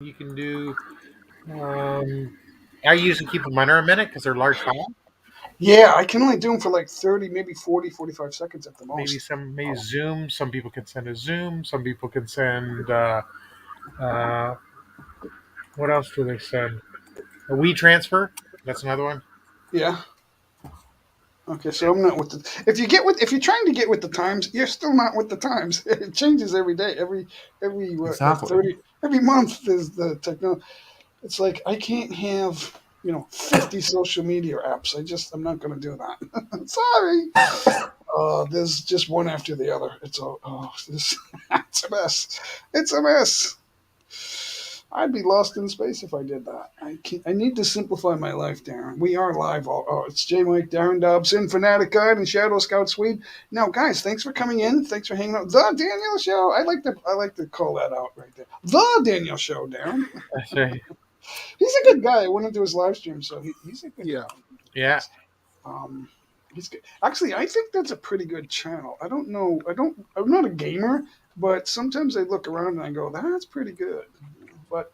You can do. Um, I usually keep them under a minute because they're large file. Yeah, I can only do them for like 30, maybe 40, 45 seconds at the Maybe most. maybe Zoom. Some people can send a Zoom. Some people can send. Uh, what else do they send? A WeTransfer. That's another one. Yeah. Okay, so I'm not with the. If you're trying to get with the times, you're still not with the times. It changes every day, every what, like Exactly. 30 every month is the technology. It's like I can't have 50 social media apps. I'm not going to do that. Sorry. There's just one after the other. It's all this it's a mess. It's a mess. I'd be lost in space if I did that. I need to simplify my life, Darren. We are live. It's J Mike, Darren Dobson, Fanatic Guide, and Shadow Scout Swede. Now, guys, thanks for coming in. Thanks for hanging out. The Daniel Show. I like to call that out right there. The Daniel Show, Darren. That's right. He's a good guy. I went into his live stream, so he's a good Yeah. guy. Yeah. Um, he's good. Actually, I think that's a pretty good channel. I don't know. I'm not a gamer, but sometimes I look around and I go, "That's pretty good." But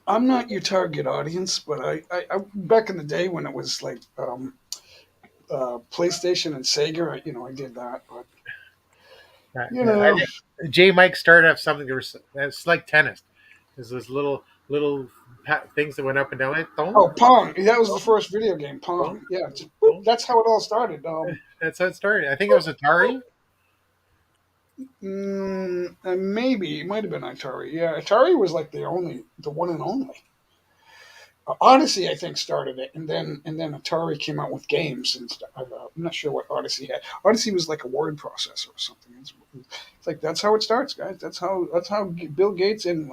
I'm not your target audience. But I back in the day when it was like PlayStation and Sega, I did that. But Right. you Yeah. know, J Mike started up something. It's like tennis. There's those little things that went up and down. It. Don't. oh Pong. That was the first video game, Pong. Yeah, just, boop, Don't. that's how it all started. That's how it started. I think it was Atari. Maybe it might have been Atari. Yeah, Atari was like the one and only. Odyssey, I think, started it, and then Atari came out with games and stuff. I'm not sure what Odyssey had. Odyssey was like a word processor or something. It's like that's how it starts, guys. That's how Bill Gates and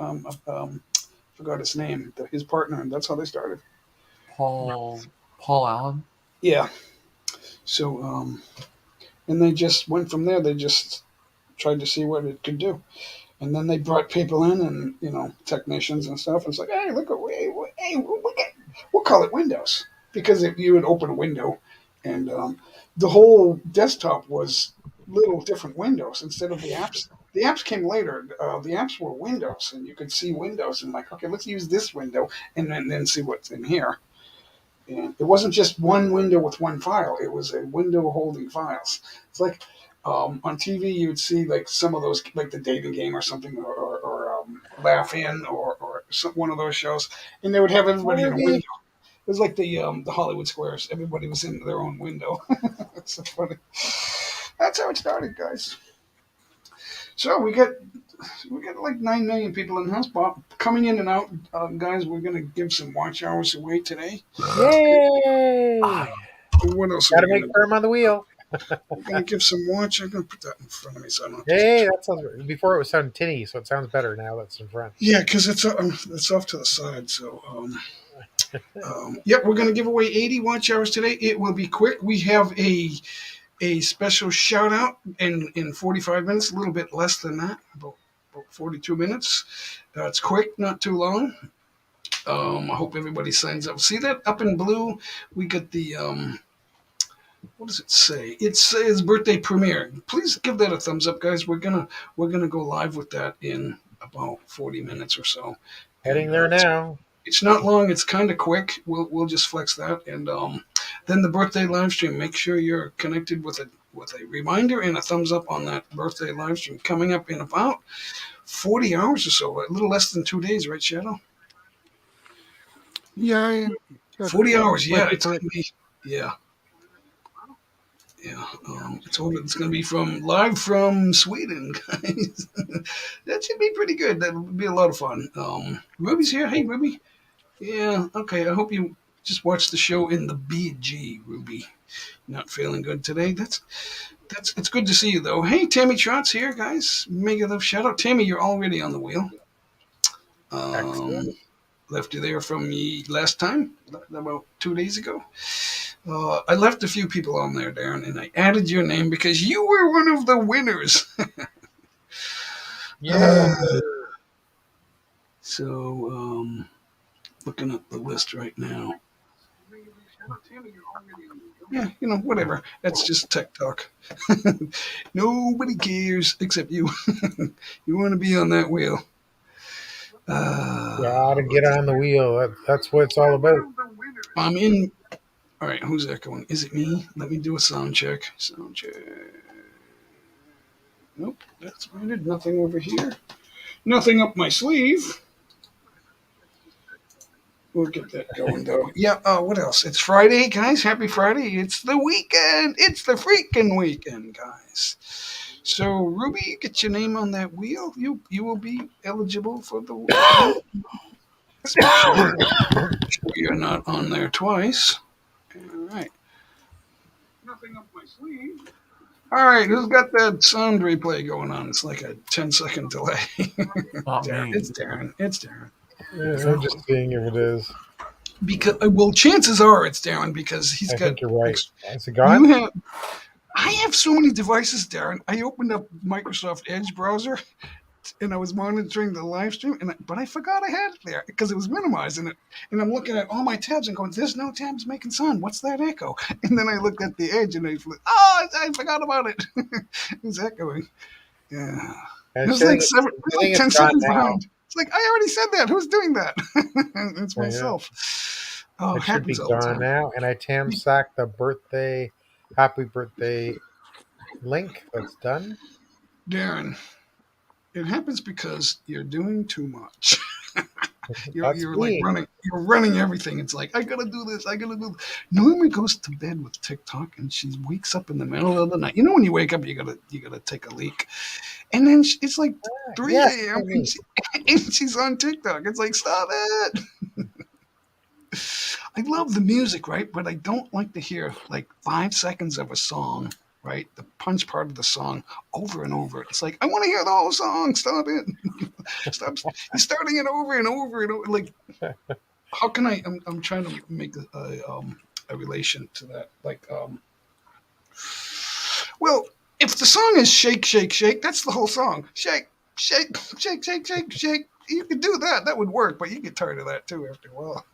forgot his name, his partner, and that's how they started. Paul Allen. Yeah. So and they just went from there. They just tried to see what it could do. And then they brought people in and technicians and stuff. And it's like, hey, look at we'll call it Windows because if you would open a window, and the whole desktop was little different windows instead of the apps. The apps came later. The apps were windows, and you could see windows and like, okay, let's use this window and then see what's in here. And it wasn't just one window with one file; it was a window holding files. It's like on TV, you would see like some of those, like the dating game or something, or Laugh In, or one of those shows, and they would have everybody in a window. It was like the Hollywood Squares. Everybody was in their own window. That's so funny. That's how it started, guys. So we got like 9 million people in the house, Bob, coming in and out. Guys, we're gonna give some watch hours away today. Yay! What else are Got to we make gonna? firm on the wheel. We're gonna give some watch. I'm gonna put that in front of me so I don't have to. Hey, that sounds. Before it was sounding tinny, so it sounds better now. That's in front. Yeah, because it's off to the side. So yep, we're gonna give away 80 watch hours today. It will be quick. We have a special shout out in 45 minutes, a little bit less than that, about 42 minutes. It's quick, not too long. I hope everybody signs up. See that up in blue? We got the what does it say? It says birthday premiere. Please give that a thumbs up, guys. We're gonna go live with that in about 40 minutes or so. Heading And there now. it's not long. It's kind of quick. We'll just flex that, and then the birthday live stream. Make sure you're connected with a reminder and a thumbs up on that birthday live stream coming up in about 40 hours or so. A little less than 2 days, right, Shadow? Yeah. 40 hours. Yeah, Might be it's gonna correct. be. Yeah, yeah. It's gonna be live from Sweden, guys. That should be pretty good. That would be a lot of fun. Ruby's here. Hey, Ruby. Yeah. Okay. I hope you just watched the show in the BG, Ruby. Not feeling good today. That's it's good to see you though. Hey, Tammy Trot's here, guys. Mega love shout out. Tammy, you're already on the wheel. Um, Excellent. left you there from me last time, about 2 days ago. I left a few people on there, Darren, and I added your name because you were one of the winners. Yeah. So, looking at the list right now. Yeah, whatever. That's just tech talk. Nobody cares except you. You want to be on that wheel. Gotta get on the wheel. That's what it's all about. I'm in. All right, who's echoing? Is it me? Let me do a sound check. Sound check. Nope, that's muted. Nothing over here. Nothing up my sleeve. We'll get that going though. Yeah. What else? It's Friday, guys. Happy Friday. It's the weekend. It's the freaking weekend, guys. So, Ruby, you get your name on that wheel. You will be eligible for the wheel. Let's make sure you're not on there twice. All right. Nothing up my sleeve. All right, who's got that sound replay going on? It's like a 10-second delay. Not Darren, me. it's Darren. It's Darren. Yeah, I'm just seeing if it is. Because well, chances are it's Darren because he's I got. think you're right. Is it You gone? have. I have so many devices, Darren. I opened up Microsoft Edge browser and I was monitoring the live stream, but I forgot I had it there because it was minimized, and I'm looking at all my tabs and going, "There's no tabs making sound. What's that echo?" And then I looked at the Edge and I forgot about it. It was echoing. Yeah, it was like I think 10 it's gone seconds now. behind. It's like I already said that. Who's doing that? It's Yeah. myself. Oh, It it should be happens all the gone time. now. And I sacked the happy birthday link. That's done. Darren, it happens because you're doing too much. That's You're like me. you're running everything. It's like I gotta do this, I gotta do this. Naomi goes to bed with TikTok and she wakes up in the middle of the night. You know when you wake up you gotta take a leak. And then it's like 3 Yes, a.m. me. And she's on TikTok. It's like stop it. I love the music, right? But I don't like to hear like 5 seconds of a song, right? The punch part of the song over and over. It's like I want to hear the whole song. Stop it. Stop. You're starting it over and over and over. Like, how can I? I'm trying to make a relation to that. Like, well, if the song is shake, shake, shake, that's the whole song. Shake, shake, shake, shake, shake, shake. You could do that. That would work, but you get tired of that too after a while.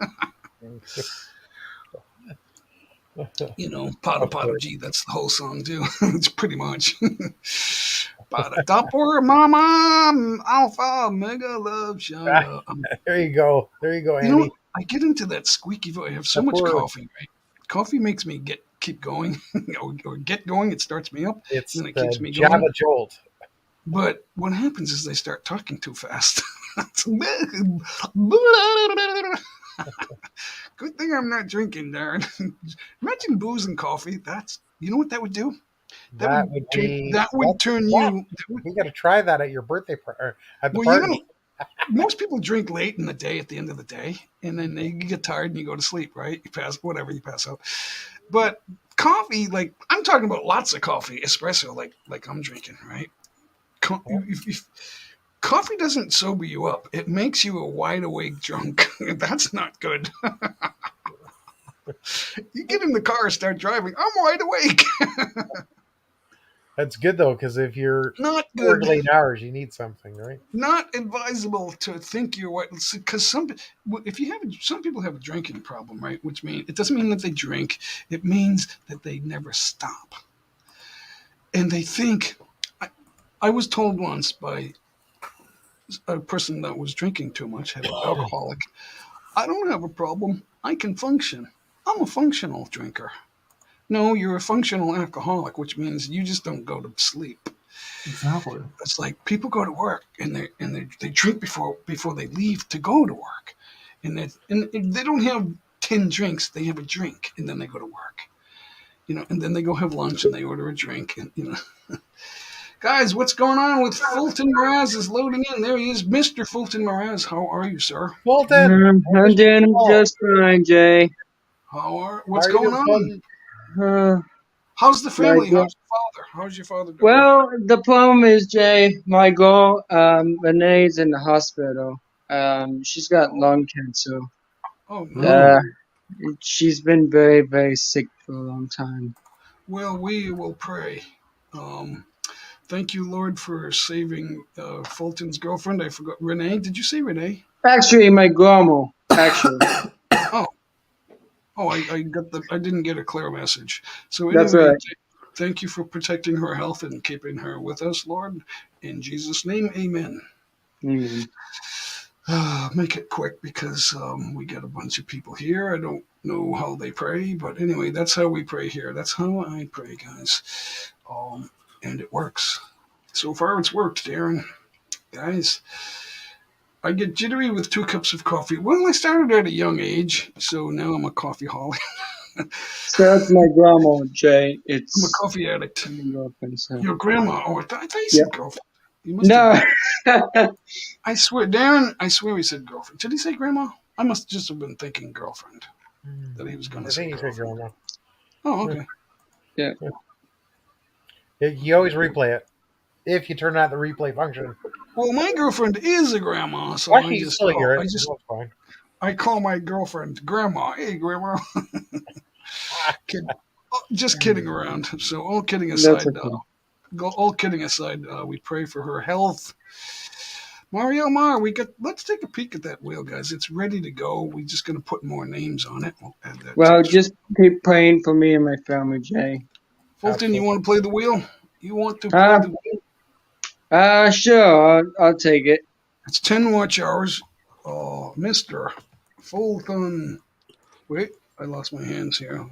You know, Pada Pada G, that's the whole song too. It's pretty much. Pada Dapper Mama Alpha Mega Love Shana. There you go. There you go, You know, Andy. I get into that squeaky voice. I have so much Dapper. coffee, right? Coffee makes me keep going, or get going. It starts me up, It's and then it the keeps me Java going. Jolt. But what happens is they start talking too fast. Good thing I'm not drinking, Darren. Imagine booze and coffee. That's you know what that would do. That would be That would turn that. you. We got to try that at your birthday at the Well, you party. know, most people drink late in the day at the end of the day, and then they get tired and you go to sleep. Right? You pass out. But coffee, like I'm talking about lots of coffee, espresso, like I'm drinking. Right? If coffee doesn't sober you up. It makes you a wide awake drunk. That's not good. You get in the car, start driving. I'm wide awake. That's good though, because if you're Not work good. late hours, you need something, right? Not advisable to think you're what because if you have some people have a drinking problem, right? Which means it doesn't mean that they drink. It means that they never stop, and they think. I was told once by a person that was drinking too much, had an alcoholic. I don't have a problem. I can function. I'm a functional drinker. No, you're a functional alcoholic, which means you just don't go to sleep. Exactly. It's like people go to work and they drink before they leave to go to work, and they don't have 10 drinks. They have a drink and then they go to work, and then they go have lunch and they order a drink and. Guys, what's going on with Fulton Mraz is loading in. There he is, Mr. Fulton Mraz. How are you, sir? Fulton, I'm doing just fine, Jay. how What's are you going doing, on? Fulton? Uh, How's the my family? go- How's your father? How's your father doing? well, the problem is, Jay, my girl, Renee's in the hospital. She's got lung cancer. Oh no. Uh, she's been very, very sick for a long time. Well, we will pray. Um, Thank you, Lord, for saving Fulton's girlfriend. I forgot Renee. Did you say Renee? Actually, my grandma, actually. Oh, I didn't get a clear message. So That's anyway, right. thank you for protecting her health and keeping her with us, Lord. In Jesus' name, amen. Amen. Make it quick because we got a bunch of people here. I don't know how they pray, but anyway, that's how we pray here. That's how I pray, guys. And it works. So far, it's worked, Darren. Guys, I get jittery with 2 cups of coffee. Well, I started at a young age, so now I'm a coffee holic. So that's my grandma, Jay. I'm a It's coffee addict. my girlfriend, so. Your grandma. Oh, I thought you Yeah. said girlfriend. You must No. have. I swear, Darren, I swear he said girlfriend. Did he say grandma? I must just have been thinking girlfriend. That he was going I to say think he said girlfriend. grandma. Oh, okay. Yeah. You always replay it if you turn on the replay function. Well, my girlfriend is a grandma, so Why can't you still hear it? That's fine. I call my girlfriend grandma. Hey, grandma. Kid, just kidding around. So all kidding That's aside, okay. we pray for her health. Mario Mar, let's take a peek at that wheel, guys. It's ready to go. We're just gonna put more names on it. We'll add that Well, to just keep praying for me and my family, Jay. Fulton, you want to play the wheel? You want to play Uh, the wheel? sure. I'll take it. It's 10 watch hours. Mr. Fulton. Wait, I lost my hands here.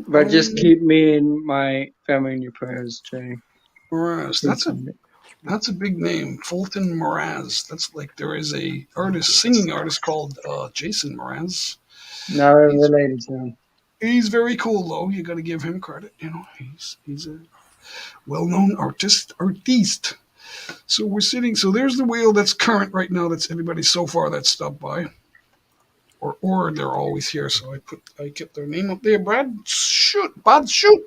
But just Fulton keep me and my family in your prayers, Jay. Moraz. Please. That's a big name, Fulton Moraz. That's like there is a singing artist called Jason Moraz. Now He's related to him. he's very cool though. You got to give him credit. You know, he's a well-known artiste. So we're sitting. So there's the wheel that's current right now. That's everybody so far that's stopped by, or they're always here. So I kept their name up there. Brad Shoot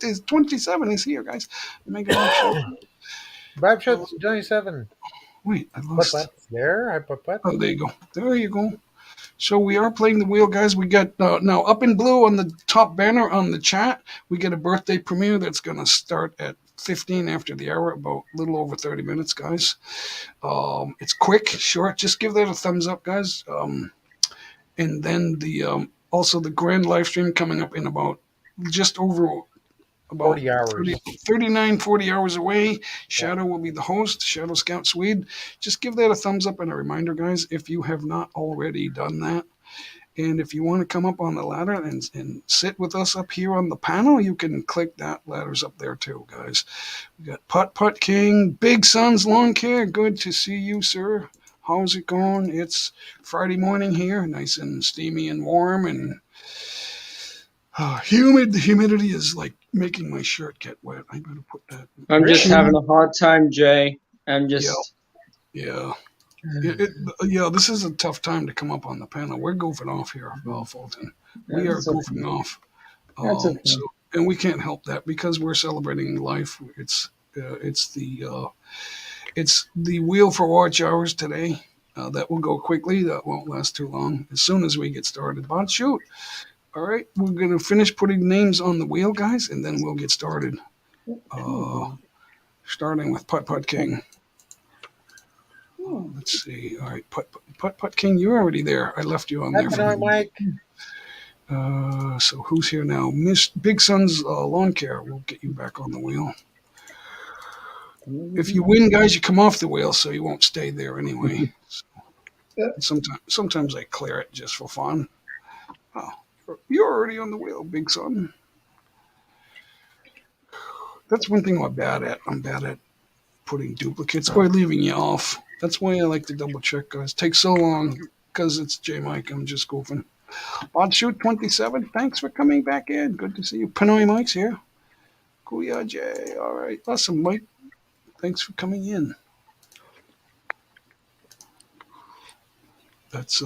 is 27 is here, guys. Make it Brad Schutz, 27. Wait, I lost. There, I put that. Oh, there you go. There you go. So we are playing the wheel, guys. We got now up in blue on the top banner on the chat. We get a birthday premiere that's going to start at 15 after the hour, about a little over 30 minutes, guys. It's quick, short. Just give that a thumbs up, guys. And then the also the grand live stream coming up in about just over about 40 hours. 39, 40 hours away. Shadow will be the host, Shadow Scout Swede. Just give that a thumbs up and a reminder, guys, if you have not already done that. And if you want to come up on the ladder and sit with us up here on the panel, you can click that. Ladder's up there too, guys. We got Putt King, Big Sun's Lawn Care. Good to see you, sir. How's it going? It's Friday morning here, nice and steamy and warm and humid. The humidity is like making my shirt get wet. I better put that. I'm just having a hard time, Jay. I'm just. Yeah. Yeah, this is a tough time to come up on the panel. We're goofing off here, Fulton. We are goofing off. That's okay. And we can't help that because we're celebrating life. It's the wheel for watch hours today. That will go quickly. That won't last too long. As soon as we get started, but shoot. All right, we're gonna finish putting names on the wheel, guys, and then we'll get started. Starting with Putt King. Let's see. All right, Putt King, you're already there. I left you on there. That's right, Mike. So who's here now? Miss Big Sun's Lawn Care. We'll get you back on the wheel. If you win, guys, you come off the wheel, so you won't stay there anyway. Sometimes I clear it just for fun. Oh, you're already on the wheel, Big Sun. That's one thing I'm bad at. I'm bad at putting duplicates or leaving you off. That's why I like to double check, guys. It takes so long because it's J Mike. I'm just goofing. Odd Shoot 27. Thanks for coming back in. Good to see you. Pinoy Mike's here. Kuya J. All right. Awesome, Mike. Thanks for coming in. That's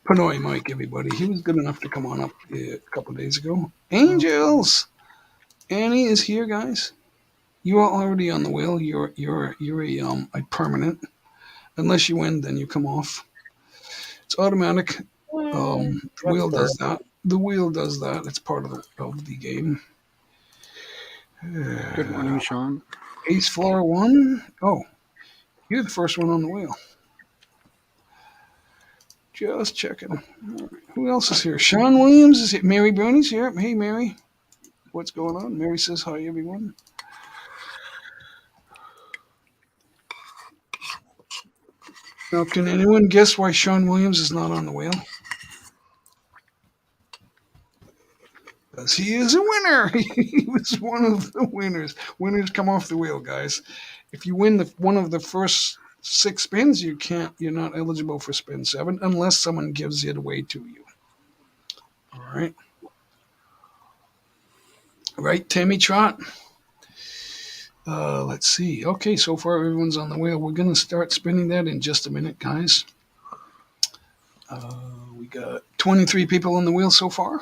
Pinoy Mike, everybody. He was good enough to come on up a couple of days ago. Angels. Annie is here, guys. You are already on the wheel. You're a permanent. Unless you win, then you come off. It's automatic. The wheel does that. The wheel does that. It's part of the game. Good morning, Sean. Ace Floor 1. Oh, you're the first one on the wheel. Just checking. Right. Who else is here? Sean Williams is here. Mary Brownie's here. Hey, Mary. What's going on? Mary says hi, everyone. Now, can anyone guess why Sean Williams is not on the wheel? Because he is a winner. He was one of the winners. Winners come off the wheel, guys. If you win one of the first 6 spins, you're not eligible for spin 7 unless someone gives it away to you. All right. All right, Tammy Trot. Let's see. Okay, so far everyone's on the wheel. We're going to start spinning that in just a minute, guys. We got 23 people on the wheel so far.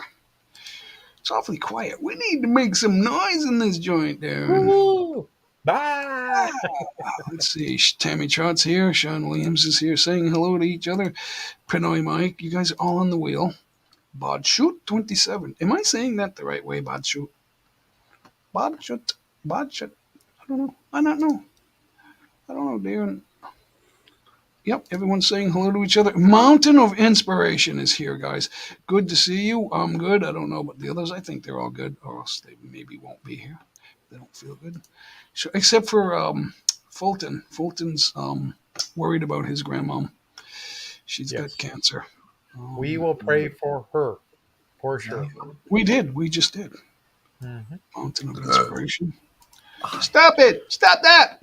It's awfully quiet. We need to make some noise in this joint, Darren. Woo! Bye! Let's see. Tammy Trot's here. Sean Williams is here saying hello to each other. Pinoy Mike, you guys are all on the wheel. Bodshoot 27. Am I saying that the right way, Bodshoot? Bodshoot. Bodshoot. I don't know. I don't know. I don't know, Darren. Yep, everyone's saying hello to each other. Mountain of Inspiration is here, guys. Good to see you. I'm good. I don't know about the others. I think they're all good, or else they maybe won't be here. They don't feel good. So, except for Fulton. Fulton's worried about his grandmom. She's got cancer. We will pray for her, for sure. We did. We just did. Mm-hmm. Mountain of Inspiration. Stop it! Stop that!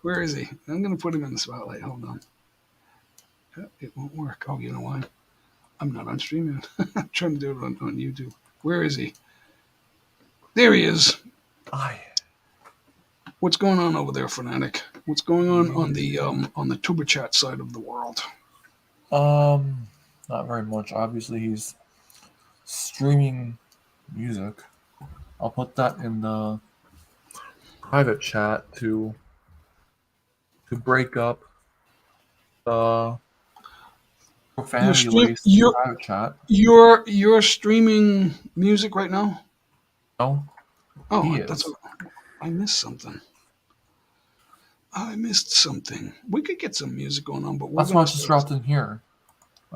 Where is he? I'm going to put him in the spotlight. Hold on. It won't work. Oh, you know why? I'm not on streaming. I'm trying to do it on YouTube. Where is he? There he is. What's going on over there, Fanatic? What's going on the Tuba Chat side of the world? Not very much. Obviously, he's streaming music. I'll put that in the private chat to break up the profanity waste in the private chat. You're streaming music right now? No. Oh, I missed something. I missed something. We could get some music going on, but that's why it's just dropped in here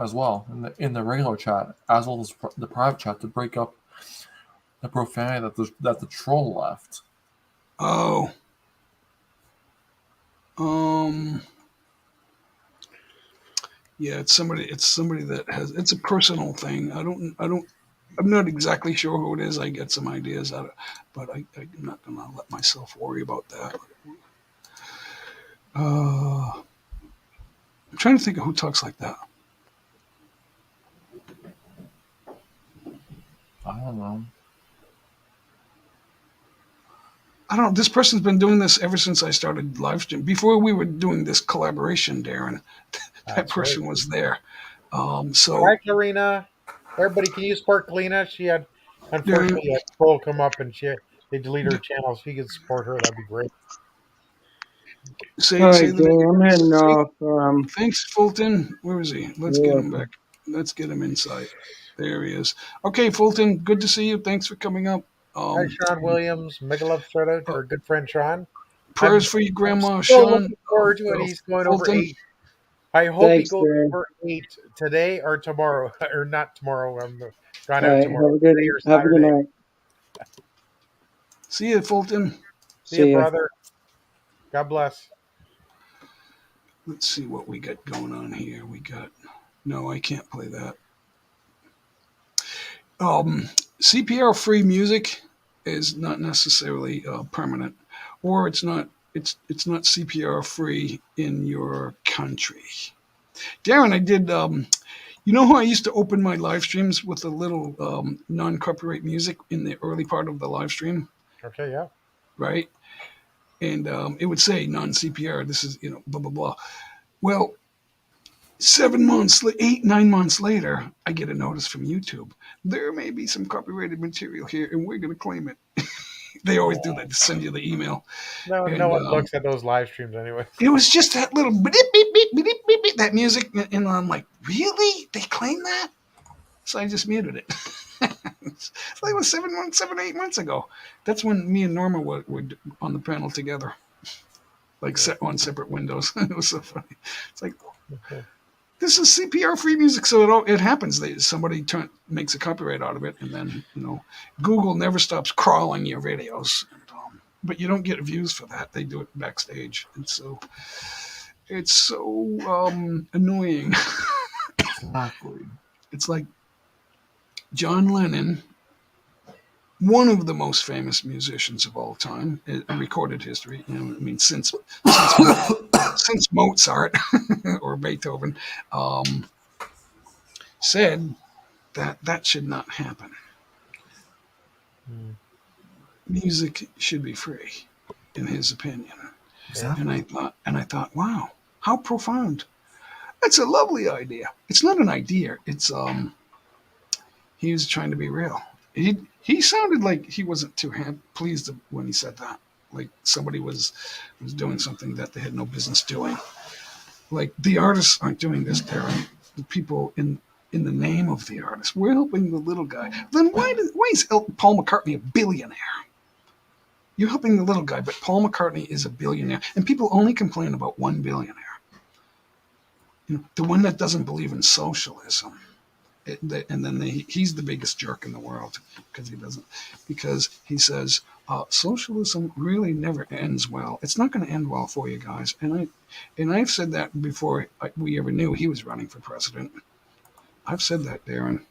as well in the regular chat as well as the private chat to break up the profanity that the troll left. Oh. Yeah, it's somebody that has, it's a personal thing. I'm not exactly sure who it is. I get some ideas out of, but I'm not gonna let myself worry about that. I'm trying to think of who talks like that. I don't know. This person's been doing this ever since I started live stream. Before we were doing this collaboration, Darren, that person was there. Hi, Karina. Everybody, can you support Kalina? She had, unfortunately, a troll come up and they deleted her channel. If you could support her, that'd be great. All right, I'm heading off. Thanks, Fulton. Where is he? Let's get him back. Let's get him inside. There he is. Okay, Fulton, good to see you. Thanks for coming up. Hi, Sean Williams. Mega love shout out to our good friend Sean. Prayers for you, Grandma. I'm Sean. looking forward to it. He's going over 8. I hope he goes over 8 today or tomorrow, or not tomorrow. I'm gone out tomorrow. Have a good night. See you, Fulton. See you, brother. God bless. Let's see what we got going on here. No, I can't play that. CPR-free music is not necessarily permanent, or it's not CPR-free in your country. Darren, I did. You know how I used to open my live streams with a little non-copyright music in the early part of the live stream? Okay, yeah. Right? And it would say non-CPR, this is, blah, blah, blah. Well, 9 months later, I get a notice from YouTube. There may be some copyrighted material here, and we're going to claim it. They always do that to send you the email. No one looks at those live streams anyway. It was just that little beep, beep, beep, beep, beep, beep, that music, and I'm like, really? They claim that? So I just muted it. So it was 8 months ago. That's when me and Norma were on the panel together, like set on separate windows. It was so funny. It's like, this is CPR-free music, so it happens. Somebody makes a copyright out of it, and then Google never stops crawling your videos. And, but you don't get views for that. They do it backstage, and so it's so annoying. Exactly. It's like John Lennon, one of the most famous musicians of all time in recorded history. You know, I mean, since Mozart or Beethoven, um, said that that should not happen. Mm. Music should be free, in his opinion. And Exactly. I thought, wow, how profound. That's a lovely idea. It's not an idea. It's he was trying to be real. He sounded like he wasn't too pleased when he said that. Like somebody was doing something that they had no business doing. Like the artists aren't doing this, Darren. The people in the name of the artist, we're helping the little guy. Then why is Paul McCartney a billionaire? You're helping the little guy, but Paul McCartney is a billionaire, and people only complain about one billionaire. You know, the one that doesn't believe in socialism. And then he's the biggest jerk in the world because he says socialism really never ends well. It's not going to end well for you guys. And I've said that before we ever knew he was running for president. I've said that, Darren.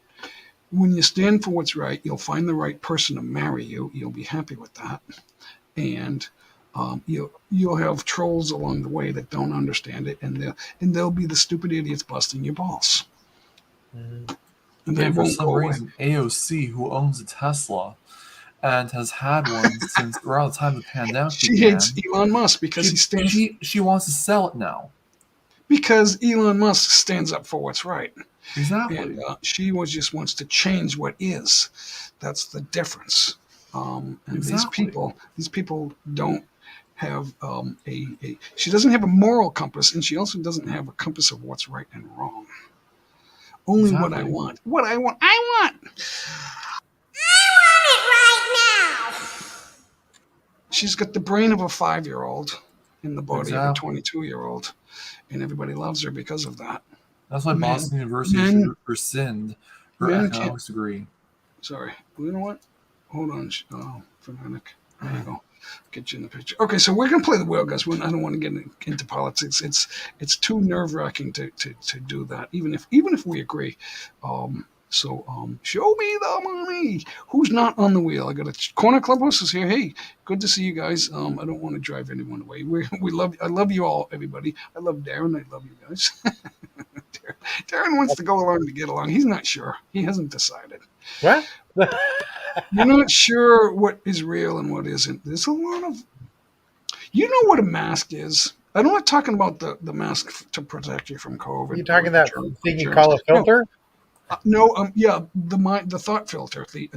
When you stand for what's right, you'll find the right person to marry you. You'll be happy with that, and you'll have trolls along the way that don't understand it, and they'll be the stupid idiots busting your balls. Mm. And they And for won't some go away. reason, AOC, who owns a Tesla and has had one since around the time the pandemic She began, hates Elon Musk because he stands she wants to sell it now. because Elon Musk stands up for what's right, Exactly. and she just wants to change what is. That's the difference. And Exactly. these people don't have a. She doesn't have a moral compass, and she also doesn't have a compass of what's right and wrong. Only what I Exactly. want. What I want. I want. She's got the brain of a 5-year-old in the body of a Exactly. 22-year-old, and everybody loves her because of that. That's why Men, Boston University men, should rescind her men can't. economics degree. Sorry. You know what? Hold on. Oh, fanatic. There you go. Get you in the picture. Okay, so we're gonna play the whale, guys. I don't want to get into politics. It's too nerve wracking to do that, even if we agree. Show me the money. Who's not on the wheel? I got a corner clubhouse is here. Hey, good to see you guys. I don't want to drive anyone away. We love. I love you all, everybody. I love Darren. I love you guys. Darren wants to go along to get along. He's not sure. He hasn't decided. What? You're not sure what is real and what isn't. There's a lot of. You know what a mask is? I'm not talking about the mask to protect you from COVID. You talking or that thing you call a No, filter? yeah, the thought filter. The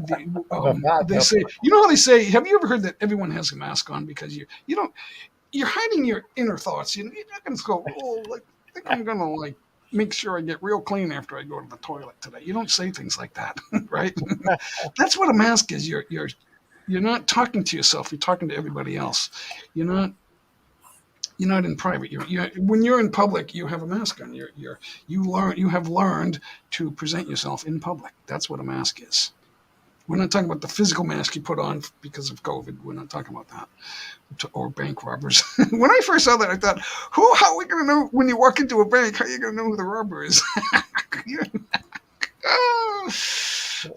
thought They say, filter. you know how they say. Have you ever heard that everyone has a mask on because you don't you're hiding your inner thoughts. You're not going to go, oh, like I think I'm going to like make sure I get real clean after I go to the toilet today. You don't say things like that, right? That's what a mask is. You're not talking to yourself. You're talking to everybody else. You're not. You're not in private. When you're in public, you have a mask on. You have learned to present yourself in public. That's what a mask is. We're not talking about the physical mask you put on because of COVID. We're not talking about that. Or bank robbers. When I first saw that, I thought, how are we going to know when you walk into a bank? How are you going to know who the robber is?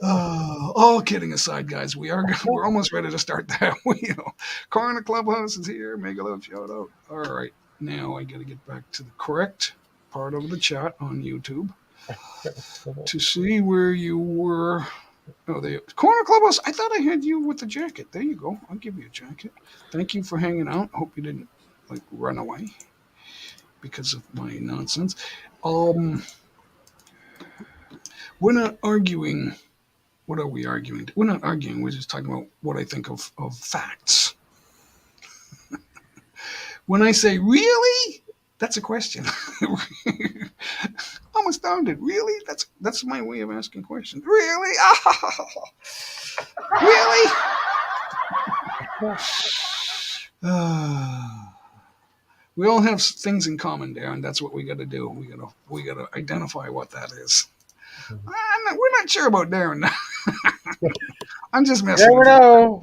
All kidding aside, guys, we're almost ready to start that wheel. Corner Clubhouse is here. Mega love shout out. All right, now I got to get back to the correct part of the chat on YouTube to see where you were. Oh, the Corner Clubhouse. I thought I had you with the jacket. There you go. I'll give you a jacket. Thank you for hanging out. Hope you didn't like run away because of my nonsense. We're not arguing. What are we arguing? We're not arguing. We're just talking about what I think of facts. When I say really, that's a question. I'm astounded. Really? That's my way of asking questions. Really? Really? We all have things in common, Darren. That's what we got to do. We got to identify what that is. We're not sure about Darren. I'm just You messing never with you. know.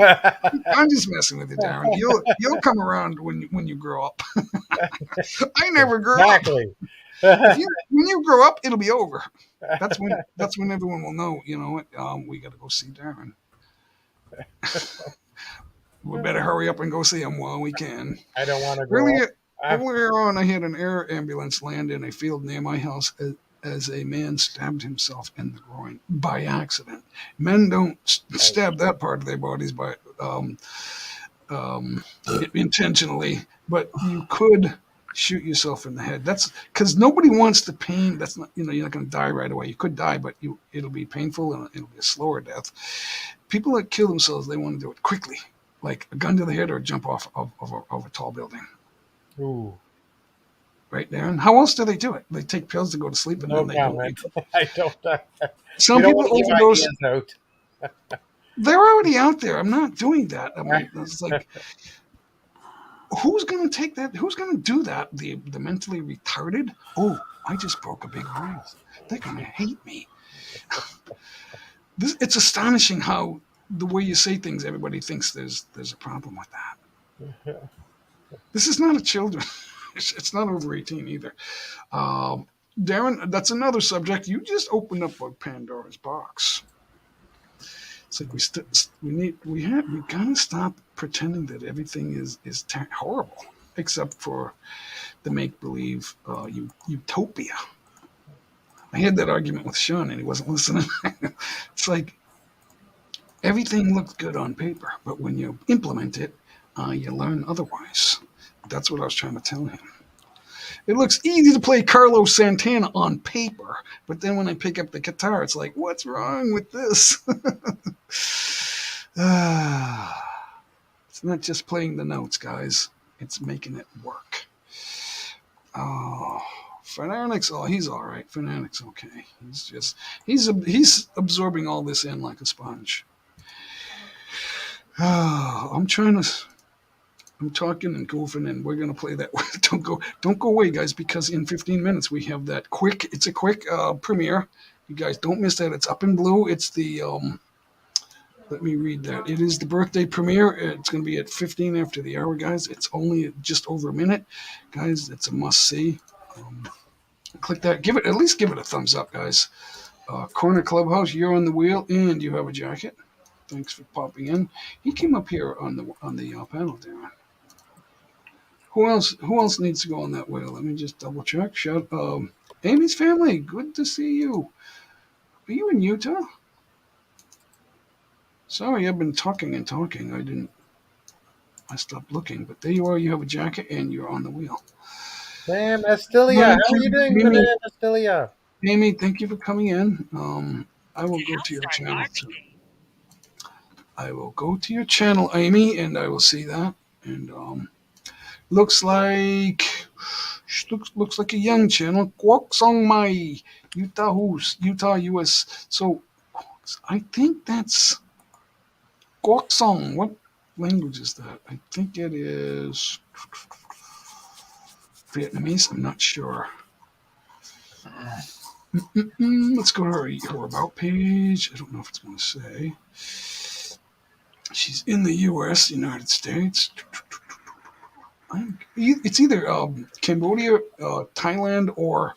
I'm just messing with you, Darren. You'll come around when you grow up. I never grew up. Exactly. When you grow up, it'll be over. That's when everyone will know. You know what? We got to go see Darren. We better hurry up and go see him while we can. I don't want to grow up. Earlier, earlier on, I had an air ambulance land in a field near my house as a man stabbed himself in the groin by accident. Men don't stab that part of their bodies by um, intentionally, but you could shoot yourself in the head. That's because nobody wants the pain. That's not, you're not going to die right away. You could die, but it'll be painful and it'll be a slower death. People that kill themselves, they want to do it quickly, like a gun to the head or jump off of a tall building. Ooh, Right, Darren? How else do they do it? They take pills to go to sleep and no then they don't. comment. I don't. Some You don't people want to give overdose. ideas out. They're already out there. I'm not doing that. I mean, it's like, who's going to take that? Who's going to do that? The mentally retarded? Oh, I just broke a big rule. They're going to hate me. It's astonishing how the way you say things, everybody thinks there's a problem with that. This is not a children. It's not over 18 either. Darren, that's another subject. You just opened up a Pandora's box. It's like we gotta stop pretending that everything is horrible, except for the make believe utopia. I had that argument with Sean and he wasn't listening. It's like everything looks good on paper, but when you implement it, you learn otherwise. That's what I was trying to tell him. It looks easy to play Carlos Santana on paper, but then when I pick up the guitar, it's like, what's wrong with this? It's not just playing the notes, guys. It's making it work. Oh, Fanatics, he's all right. Fanatics, okay. He's absorbing all this in like a sponge. I'm talking and goofing, and we're gonna play that. Don't go away, guys, because in 15 minutes we have that quick. It's a quick premiere. You guys don't miss that. It's up in blue. It's the let me read that. It is the birthday premiere. It's gonna be at 15 after the hour, guys. It's only just over a minute, guys. It's a must see. Click that. At least give it a thumbs up, guys. Corner Clubhouse, you're on the wheel, and you have a jacket. Thanks for popping in. He came up here on the panel, Darren. Who else needs to go on that wheel? Let me just double check. Amy's family, good to see you. Are you in Utah? Sorry, I've been talking and talking. I stopped looking, but there you are. You have a jacket and you're on the wheel. Sam Estilia, how are you doing, Madame Estilia? Amy, thank you for coming in. I will go to your channel. I will go to your channel, Amy, and I will see that. And looks like a young channel. Kwok Song Mai, Utah, US. So I think that's Kwok Song. What language is that? I think it is Vietnamese. I'm not sure. Let's go to her about page. I don't know if it's going to say. She's in the U.S., United States. It's either Cambodia, Thailand, or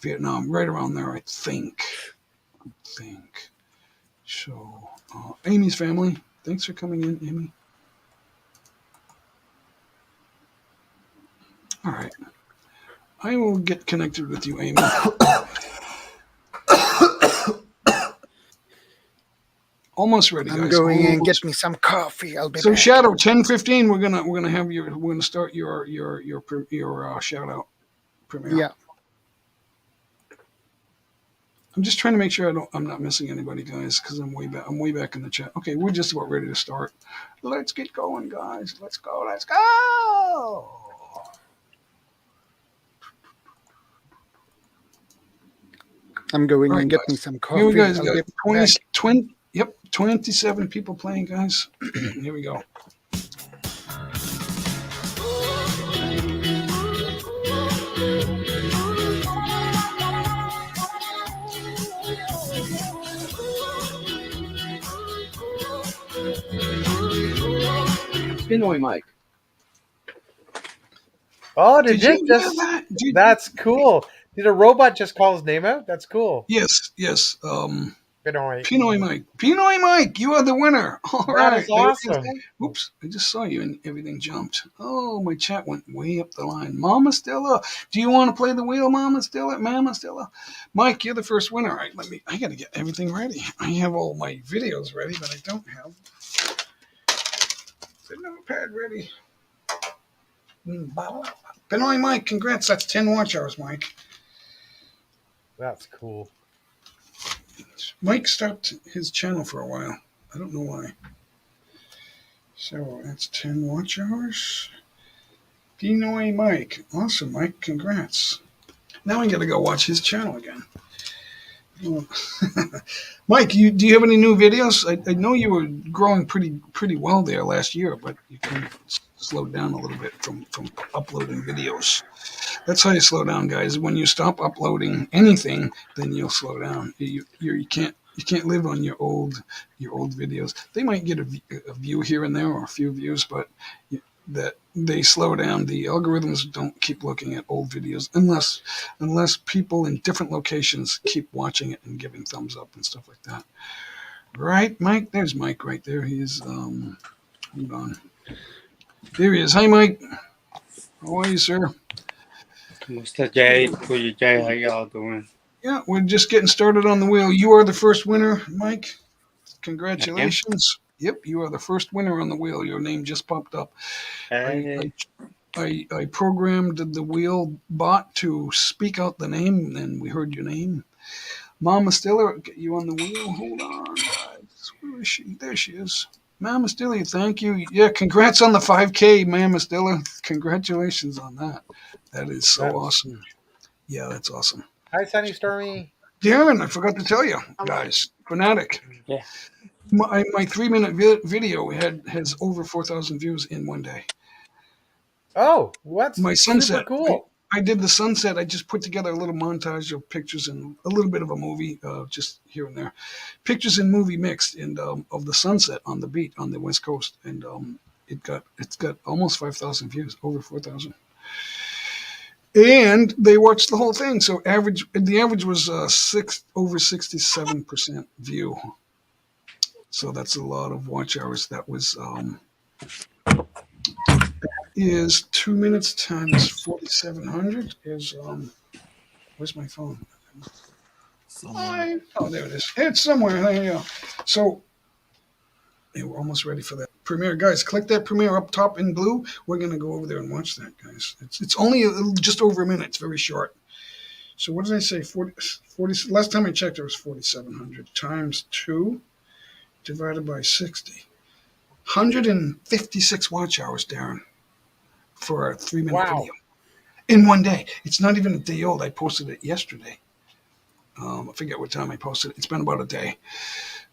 Vietnam, right around there, I think. So, Amy's family, thanks for coming in, Amy. All right. I will get connected with you, Amy. Almost ready, guys. I'm going and get me some coffee. I'll be so back. Shadow 10:15. We're gonna start your shout out premiere. Yeah. I'm just trying to make sure I'm not missing anybody, guys, because I'm way back in the chat. Okay, we're just about ready to start. Let's get going, guys. Let's go. I'm going All right, and get guys. me some coffee. Here we go, guys. I'll be back. 27 people playing, guys. Here we go. Pinoy Mike. Oh, did you you hear just? that? That's cool. Did a robot just call his name out? That's cool. Yes, yes. Pinoy. Pinoy Mike. Pinoy Mike, you are the winner. All That right. is There it is. awesome. Oops, I just saw you and everything jumped. Oh, my chat went way up the line. Mama Stella, do you want to play the wheel, Mama Stella? Mama Stella? Mike, you're the first winner. All right, I got to get everything ready. I have all my videos ready, but I don't have the notepad ready. Pinoy Mike, congrats. That's 10 watch hours, Mike. That's cool. Mike stopped his channel for a while. I don't know why. So that's 10 watch hours. Pinoy Mike. Awesome, Mike. Congrats. Now I got to go watch his channel again. Mike, do you have any new videos? I know you were growing pretty well there last year, but you kind of slowed down a little bit from uploading videos. That's how you slow down, guys. When you stop uploading anything, then you'll slow down. You can't live on your old videos. They might get a view here and there or a few views, but that they slow down. The algorithms don't keep looking at old videos unless people in different locations keep watching it and giving thumbs up and stuff like that. Right, Mike? There's Mike right there. He's hold on. There he is. Hi, Mike. How are you, sir? Mr. J, Kuya J, how y'all doing? Yeah, we're just getting started on the wheel. You are the first winner, Mike. I Congratulations. Yep, you are the first winner on the wheel. Your name just popped up. am. I programmed the wheel bot to speak out the name, and we heard your name. Mama Stiller, get you on the wheel. Hold on, guys. Where is she? There she is. Mama Stiller, thank you. Yeah, congrats on the 5K, Mama Stiller. Congratulations on that. That is so That's- awesome. Yeah, that's awesome. Hi, Sunny Stormy. Darren, I forgot to tell you, guys. Fanatic. Yeah. My 3-minute video has over 4,000 views in one day. Oh, what's My super sunset. cool. I did the sunset. I just put together a little montage of pictures and a little bit of a movie, just here and there, pictures and movie mixed, and of the sunset on the beach on the west coast, and it's got almost 5,000 views, over 4,000, and they watched the whole thing. So the average was over 67% view. So that's a lot of watch hours. That was is 2 minutes times 4,700 is where's my phone? Oh, there it is. It's somewhere. There you go. So yeah, we're almost ready for that premiere, guys. Click that premiere up top in blue. We're gonna go over there and watch that, guys. It's only just over a minute. It's very short. So what did I say? 40 last time I checked, it was 4,700 times 2 divided by 60. 156 watch hours, Darren, for a 3-minute Wow. video in one day. It's not even a day old. I posted it yesterday. I forget what time I posted it. It's been about a day,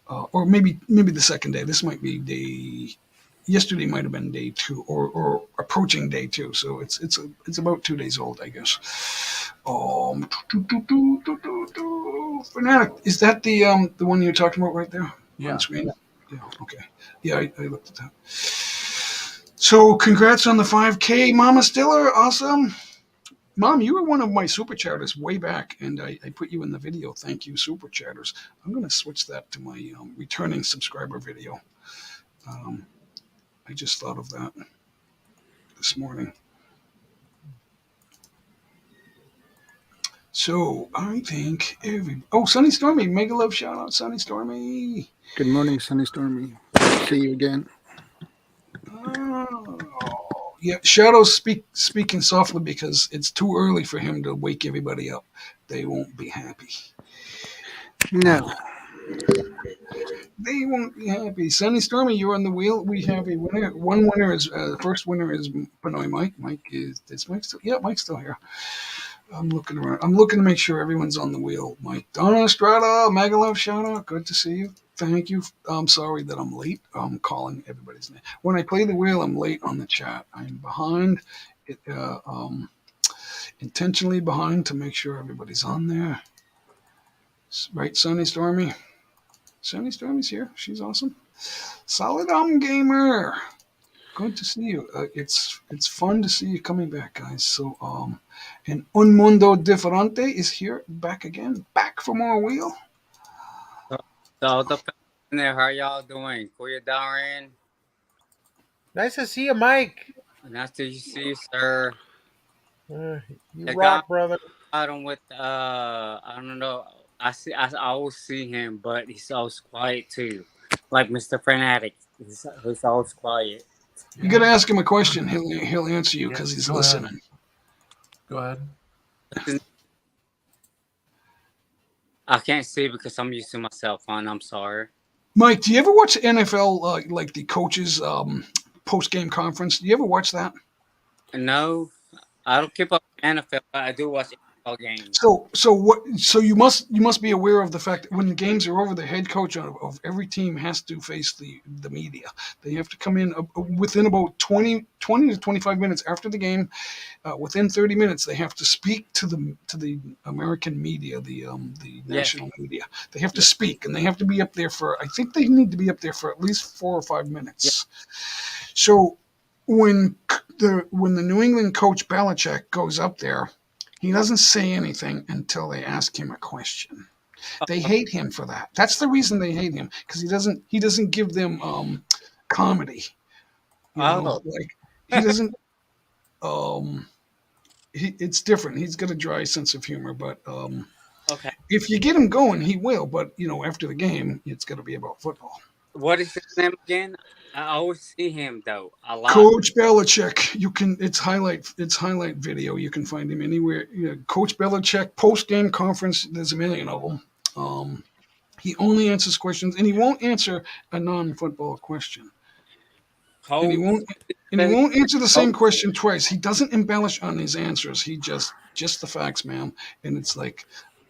or maybe the second day. This might be day. Yesterday might have been day 2, or approaching day 2. So it's about 2 days old, I guess. Fanatic, is that the one you're talking about right there Yeah. on screen? Yeah. Okay. Yeah, I looked at that. So congrats on the 5K, Mama Stiller. Awesome. Mom, you were one of my super chatters way back, and I put you in the video. Thank you, super chatters. I'm going to switch that to my returning subscriber video. I just thought of that this morning. So I think Sunny Stormy, mega love shout out, Sunny Stormy. Good morning, Sunny Stormy. See you again. Oh, yeah, Shadow's speaking softly because it's too early for him to wake everybody up. They won't be happy. No. They won't be happy. Sunny Stormy, you're on the wheel. We have a winner. One winner is the first winner is Pinoy Mike. Is Mike still? Yeah, Mike's still here. I'm looking around. I'm looking to make sure everyone's on the wheel. Mike, Donna Estrada, Magalove, shout out. Good to see you. Thank you. I'm sorry that I'm late. I'm calling everybody's name. When I play the wheel, I'm late on the chat. I'm behind. Intentionally behind to make sure everybody's on there. Right, Sunny Stormy? Sunny Stormy's here. She's awesome. Solid Gamer. Good to see you. It's fun to see you coming back, guys. So and Un Mundo Diferente is here, back again, back for more wheel. So the there, how y'all doing? Kuya Darren, Nice to see you, Mike. nice to see you, sir. You The guy rock, brother. I don't with I don't know. I always see him, but he's always quiet too. Like Mr. Fanatic, he's always quiet. You got to ask him a question. He'll answer you Yeah, because he's go ahead. listening. Go ahead. I can't see because I'm using my cell phone. I'm sorry. Mike, do you ever watch NFL like the coaches post game conference? Do you ever watch that? No, I don't keep up with NFL, but I do watch NFL games. So you must be aware of the fact that when the games are over, the head coach of every team has to face the media. They have to come in within about 20 to 25 minutes after the game. Within 30 minutes, they have to speak to the American media, the Yeah, national media. They have to yeah, speak, and they have to be up there for. I think they need to be up there for at least 4 or 5 yeah. minutes. So when the New England coach Belichick goes up there, he doesn't say anything until they ask him a question. They hate him for that. That's the reason they hate him, because he doesn't give them comedy. Oh, Like he doesn't. Um, it's different. He's got a dry sense of humor, but okay. if you get him going, he will. But after the game, it's got to be about football. What is his name again? I always see him though a lot. Coach Belichick, it's highlight video. You can find him anywhere. Coach Belichick post game conference. There's a million of them. He only answers questions, and he won't answer a non-football question, and he Coach, won't and he won't answer the same question twice. He doesn't embellish on his answers. He just the facts, ma'am. And it's like,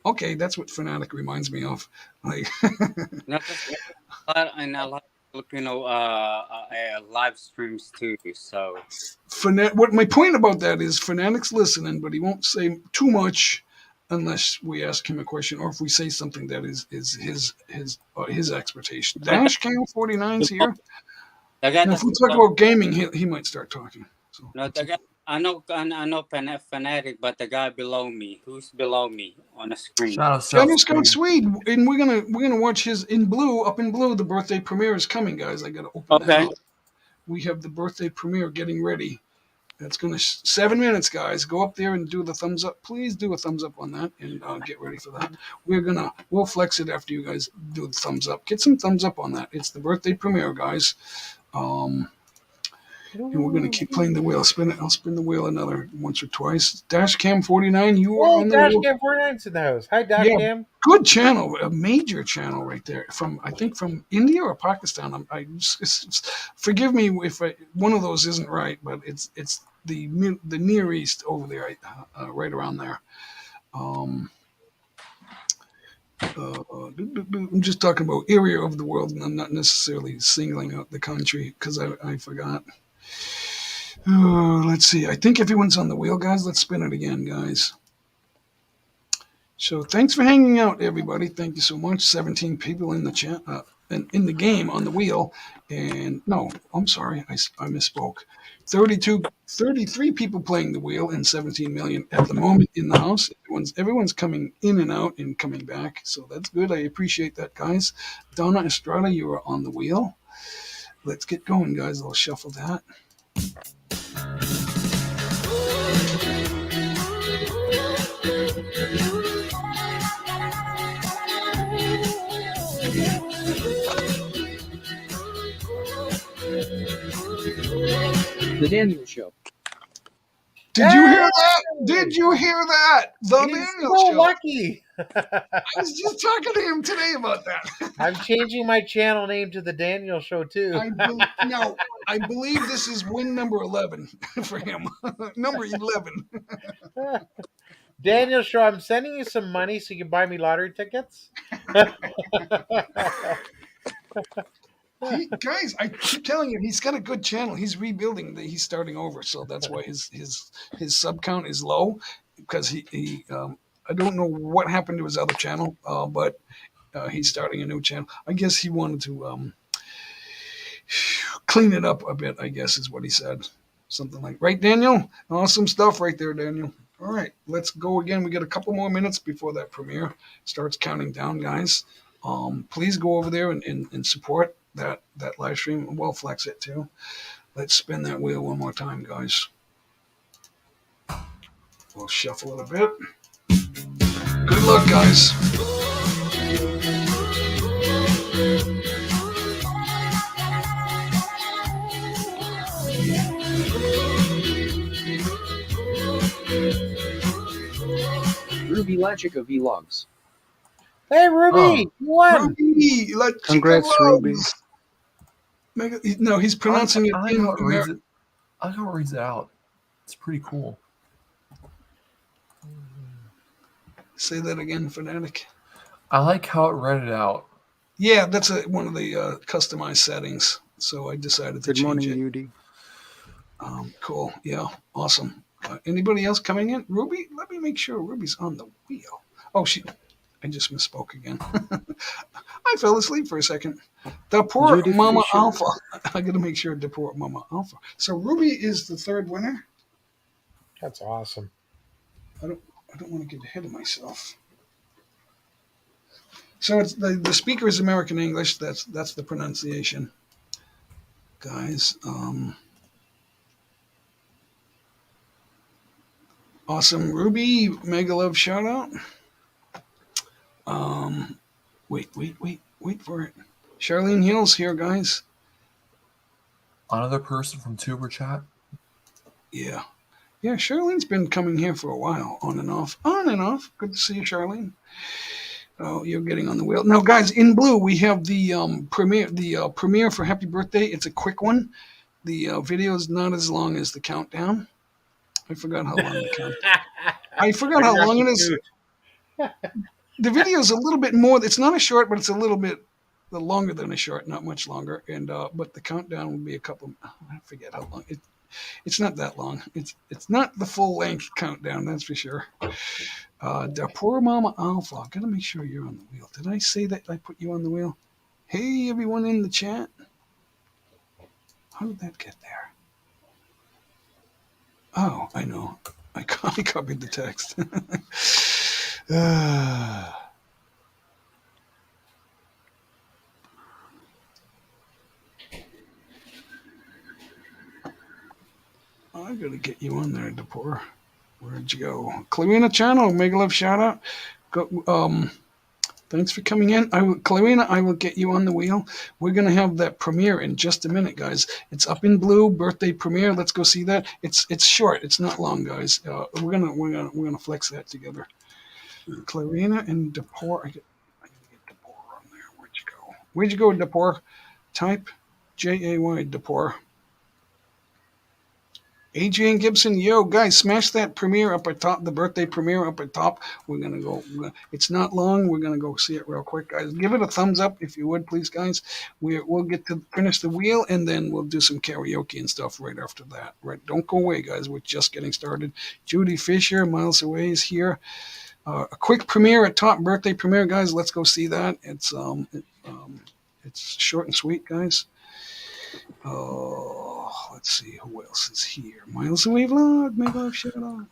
okay, that's what Fanatic reminds me of. Like, no, that's a lot, and a lot of Filipino live streams too. So What my point about that is, Fanatic's listening, but he won't say too much unless we ask him a question, or if we say something that is his expertise. okay, Dash Cam 49's here. the guy Now, if that's we talk about gaming, he might start talking. So no, the guy I know Fanatic, but the guy below me, who's below me on the screen? Shadow South Shadow Scout Swede. Swede, and we're gonna watch his in blue. Up in blue, the birthday premiere is coming, guys. I gotta open that Okay, up. We have the birthday premiere getting ready. That's gonna 7 minutes, guys. Go up there and do the thumbs up. Please do a thumbs up on that and get ready for that. We'll flex it after you guys do the thumbs up. Get some thumbs up on that. It's the birthday premiere, guys. And we're gonna keep playing the wheel. I'll spin the wheel another once or twice. Dashcam 49, you are Hey, on the wheel. Dashcam 49's in the house. Hi, Yeah, Dashcam. good channel, a major channel right there. I think from India or Pakistan. Forgive me if one of those isn't right, but it's the Near East over there, right around there. Um, I'm just talking about area of the world, and I'm not necessarily singling out the country because I forgot. Let's see. I think everyone's on the wheel, guys. Let's spin it again, guys. So thanks for hanging out, everybody. Thank you so much. 17 people in the chat, in the game on the wheel. And no, I'm sorry. I misspoke. 33 people playing the wheel and 17 million at the moment in the house. Everyone's coming in and out and coming back. So that's good. I appreciate that, guys. Donna Estrada, you are on the wheel. Let's get going, guys. I'll shuffle that. The Daniel Show. Did you hear that? Did you hear that? The He's Daniel so Show. lucky. I was just talking to him today about that. I'm changing my channel name to the Daniel Show too. I believe this is win number 11 for him. Number 11. Daniel Show, I'm sending you some money so you can buy me lottery tickets. Guys, I keep telling you, he's got a good channel. He's rebuilding. He's starting over, so that's why his sub count is low, because he I don't know what happened to his other channel, but he's starting a new channel. I guess he wanted to clean it up a bit, I guess is what he said. Something like, right, Daniel? Awesome stuff right there, Daniel. All right, let's go again. We got a couple more minutes before that premiere starts counting down, guys. Please go over there and support that live stream. We'll flex it too. Let's spin that wheel one more time, guys. We'll shuffle it a bit. Good luck, guys. Ruby Lachica Vlogs. Hey, Ruby, Oh. you won. Ruby, let's Congrats, Ruby. No, he's pronouncing I like it in how it reads American. it. I like how it reads it out. It's pretty cool. Say that again, Fanatic. I like how it read it out. Yeah, that's one of the customized settings. So I decided to Good morning, change it. Yudi. Cool. Yeah, awesome. Anybody else coming in? Ruby, let me make sure Ruby's on the wheel. Oh, I just misspoke again. I fell asleep for a second. The poor Judy Mama Fisher. Alpha. I got to make sure the poor Mama Alpha. So Ruby is the third winner. That's awesome. I don't want to get ahead of myself. So it's the speaker is American English. That's the pronunciation, guys. Awesome, Ruby. Mega love shout out. Wait for it. Charlene Hill's here, guys. Another person from Tuber Chat. Yeah. Charlene's been coming here for a while, on and off. Good to see you, Charlene. Oh, you're getting on the wheel now, guys. In blue, we have the premiere for Happy Birthday. It's a quick one. The video is not as long as the countdown. I forgot how long the countdown. I forgot how long it is. The video is a little bit more. It's not a short, but it's a little bit longer than a short. Not much longer. And but the countdown will be a couple. I forget how long. It's not that long. It's not the full length countdown. That's for sure. The poor Mama Alpha. I gotta make sure you're on the wheel. Did I say that I put you on the wheel? Hey, everyone in the chat. How did that get there? Oh, I know. I copied the text. I gotta get you on there, Depor. Where'd you go? Clarina Channel, mega love shout out. Go, thanks for coming in. Clarina, I will get you on the wheel. We're gonna have that premiere in just a minute, guys. It's up in blue, birthday premiere. Let's go see that. It's short. It's not long, guys. We're gonna flex that together. Clarina and Depor. I gotta get Depor on there. Where'd you go, Depor? Type Jay Depor. Adrian Gibson, yo, guys, smash that premiere up at top, the birthday premiere up at top. We're going to go. It's not long. We're going to go see it real quick, guys. Give it a thumbs up if you would, please, guys. We'll get to finish the wheel, and then we'll do some karaoke and stuff right after that. Right? Don't go away, guys. We're just getting started. Judy Fisher, miles away, is here. A quick premiere at top, birthday premiere, guys. Let's go see that. It's short and sweet, guys. Oh, let's see who else is here. Miles Away Vlog, mega love shout out.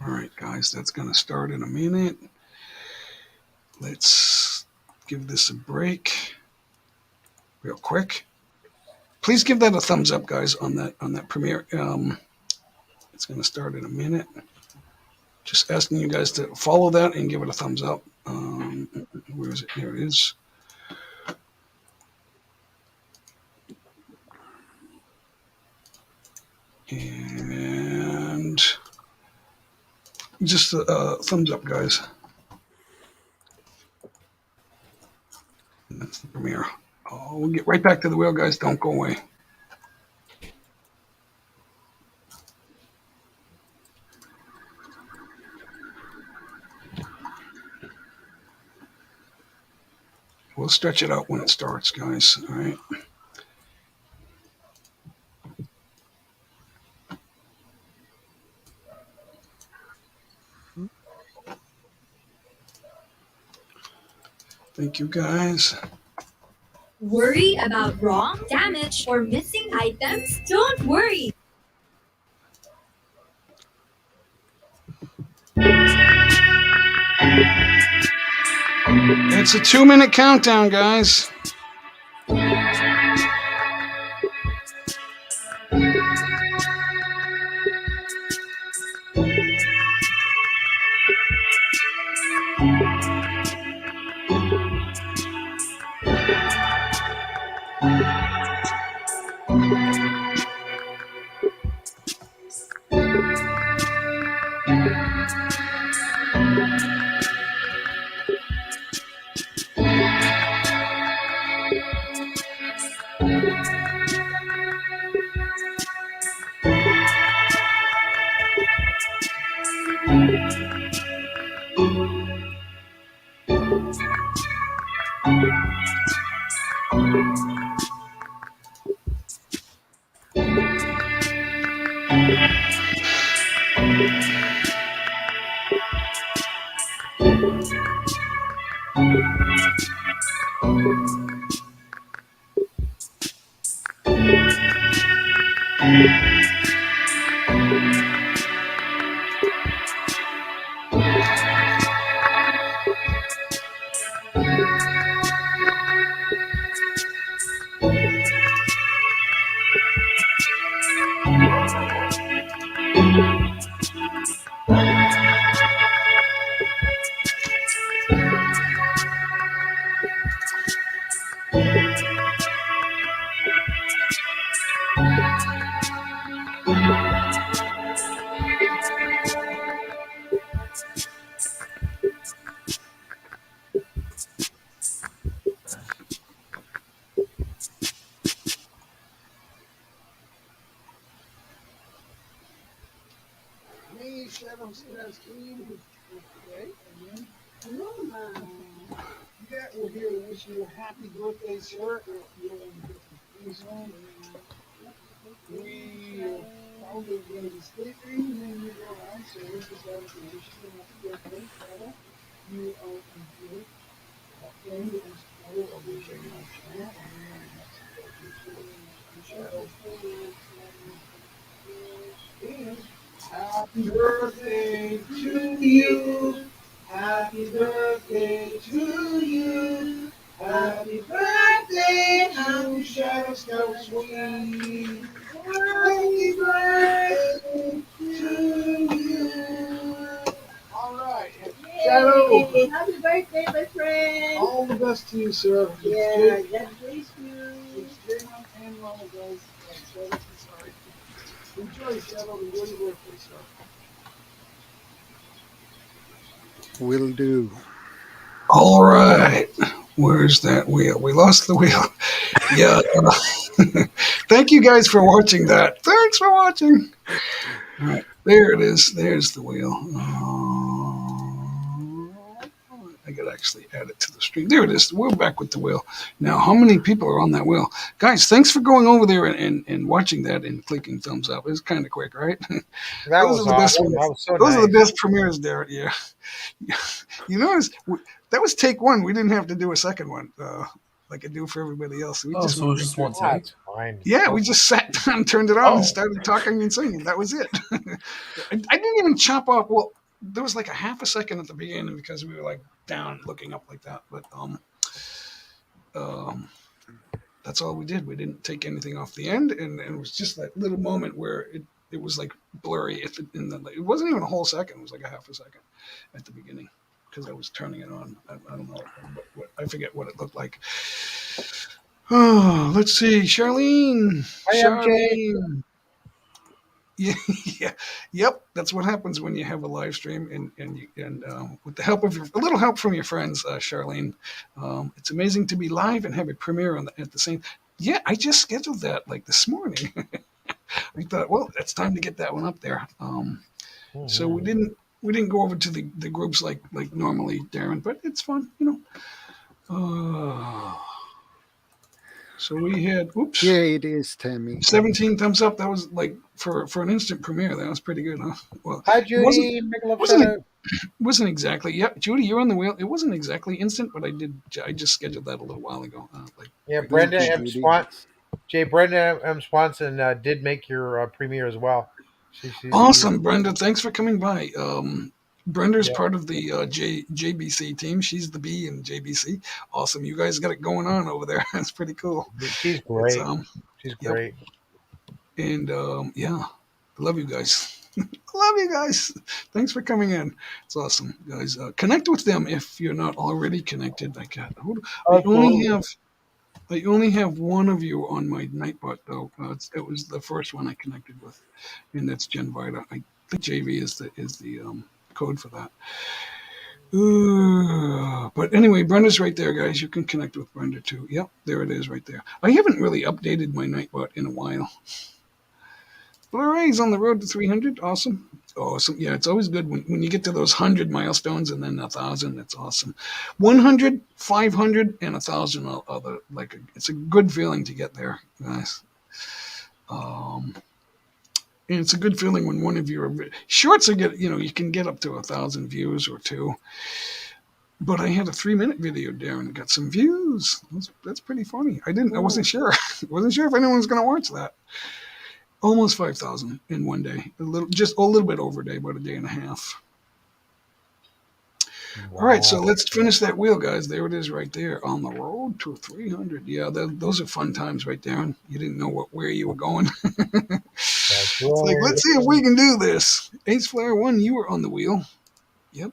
All right, guys, that's gonna start in a minute. Let's give this a break, real quick. Please give that a thumbs up, guys, on that premiere. It's gonna start in a minute. Just asking you guys to follow that and give it a thumbs up. Where is it? Here it is. And just a thumbs up, guys. That's the premiere. Oh, we'll get right back to the wheel, guys. Don't go away. We'll stretch it out when it starts, guys. All right. Thank you, guys. Worry about wrong, damaged, or missing items? Don't worry. It's a 2-minute countdown, guys. Yeah, we're here to wish you a happy birthday, sir. We are probably going to be sleeping when you go on, so we just wanted to wish you a happy birthday, Shadow. You are a great friend and supporter of the Shadow channel, and happy birthday to you. Happy birthday to you. Happy birthday, to Shadow Scout Sweet. Happy birthday to you. All right. Shadow. Happy birthday, my friend. All the best to you, sir. Yeah, God bless you. It's Darren and Mama, guys. Shadow, sorry. Enjoy, Shadow. Enjoy your birthday, sir. Will do. All right. Where's that wheel? We lost the wheel. Yeah. Thank you guys for watching that. Thanks for watching. All right. There it is. There's the wheel. I could actually add it to the stream. There it is. We're back with the wheel. Now, how many people are on that wheel? Guys, thanks for going over there and watching that and clicking thumbs up. It was kind of quick, right? That Those was are the best awesome. ones. That was so Those nice. are the best premieres there. Yeah. You notice that was take one. We didn't have to do a second one like I do for everybody else. We Oh, just so it went was just right one through it. take? That's fine. Yeah, we just sat down, turned it on, and Oh. started talking and singing. That was it. I didn't even chop off. Well, there was like a half a second at the beginning because we were like down looking up like that. But that's all we did. We didn't take anything off the end, and it was just that little moment where it was like blurry. It wasn't even a whole second. It was like a half a second at the beginning because I was turning it on. I don't know. I forget what it looked like. Oh, let's see. Charlene. Hi, MJ. Charlene. Yeah, yeah, yep. That's what happens when you have a live stream and with the help of a little help from your friends, Charlene. It's amazing to be live and have a premiere at the same. Yeah, I just scheduled that like this morning. I thought, well, it's time to get that one up there. So we didn't go over to the groups like normally, Darren, but it's fun, you know. So we had, oops, Yeah, it is, Tammy. 17 thumbs up. That was like for an instant premiere. That was pretty good, huh? Well, Hi, it wasn't Judy. Make a love shout wasn't out. wasn't exactly. Yep, Judy, you're on the wheel. It wasn't exactly instant, but I just scheduled that a little while ago. Yeah, Like Thank Brenda you, M. Judy. Jay, Brenda M. Swanson did make your premiere as well. She awesome, Brenda. Thanks for coming by. Brenda's yeah, part of the JBC team. She's the B in JBC. Awesome. You guys got it going on over there. That's pretty cool. she's It's great. She's yep. great. And yeah, I love you guys. Love you guys. Thanks for coming in. It's awesome, guys. Connect with them if you're not already connected. I only Absolutely. have I only have one of you on my Nightbot though. It was the first one I connected with, and that's Jen Vita. I think JV is the code for that. But anyway, Brenda's right there, guys. You can connect with Brenda too. Yep, there it is right there. I haven't really updated my Nightbot in a while. Blu-ray's on the road to 300. Awesome. Awesome. Yeah, it's always good when you get to those 100 milestones and then 1,000. It's awesome. 100, 500, and 1,000. It's a good feeling to get there, guys. And it's a good feeling when one of your shorts you can get up to 1,000 views or two. But I had a 3-minute video, Darren, got some views. That's pretty funny. I wasn't sure. Wasn't sure if anyone was going to watch that. Almost 5,000 in one day. Just a little bit over a day, about a day and a half. Wow. All right, so let's finish that wheel, guys. There it is right there on the road to 300. Yeah, those are fun times right there. You didn't know where you were going. It's like, let's see if we can do this. Ace Flare 1, you were on the wheel. Yep.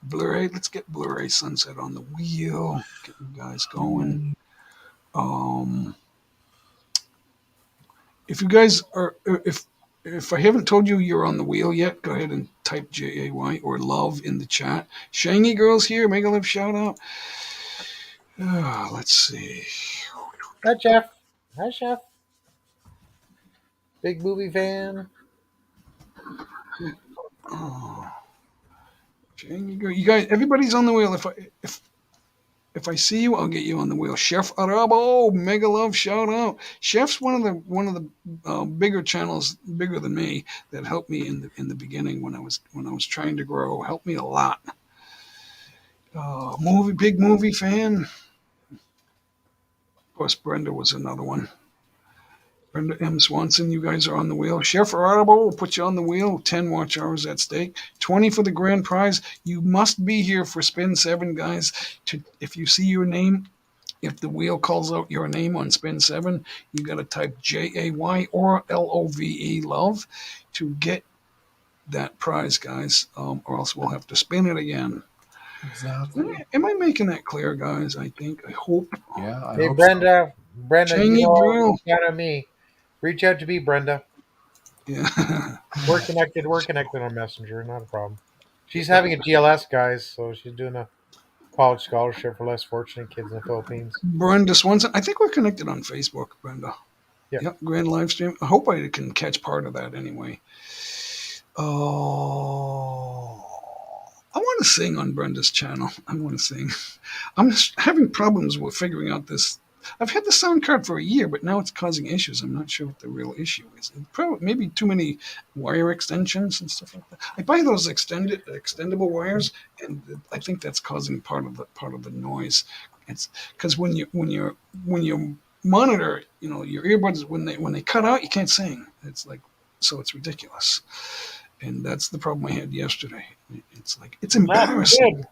Blu-ray, let's get Blu-ray Sunset on the wheel. Get you guys going. If you guys are, if I haven't told you you're on the wheel yet, go ahead and type JAY or love in the chat. Shangy Girls here, Mega Love shout out. Let's see. Hi, Jeff. Hi, Chef. Big movie fan. Oh, Shangy Girl, you guys, everybody's on the wheel. If I see you, I'll get you on the wheel. Chef Arabo, Mega Love shout out. Chef's one of the bigger channels, bigger than me, that helped me in the beginning when I was trying to grow. Helped me a lot. Big movie fan. Of course, Brenda was another one. Brenda M. Swanson, you guys are on the wheel. Chef Arabo will put you on the wheel. 10 watch hours at stake. 20 for the grand prize. You must be here for spin 7, guys. If you see your name, if the wheel calls out your name on spin 7, you got to type JAY or LOVE, love, to get that prize, guys, or else we'll have to spin it again. Exactly. Am I making that clear, guys? I think. I hope. Yeah, I Hey, hope Brenda. Brenda, Shangy Drill. reach out to me. Reach out to me, Brenda. Yeah. We're connected. We're connected on Messenger. Not a problem. She's having a GLS, guys, so she's doing a college scholarship for less fortunate kids in the Philippines. Brenda Swanson. I think we're connected on Facebook, Brenda. Yep. Yep, grand live stream. I hope I can catch part of that anyway. Oh, I want to sing on Brenda's channel. I want to sing. I'm just having problems with figuring out this. I've had the sound card for a year, but now it's causing issues. I'm not sure what the real issue is. Probably maybe too many wire extensions and stuff like that. I buy those extendable wires, and I think that's causing part of the noise. It's because when you monitor, your earbuds when they cut out, you can't sing. It's like, so it's ridiculous, and that's the problem I had yesterday. It's like it's embarrassing.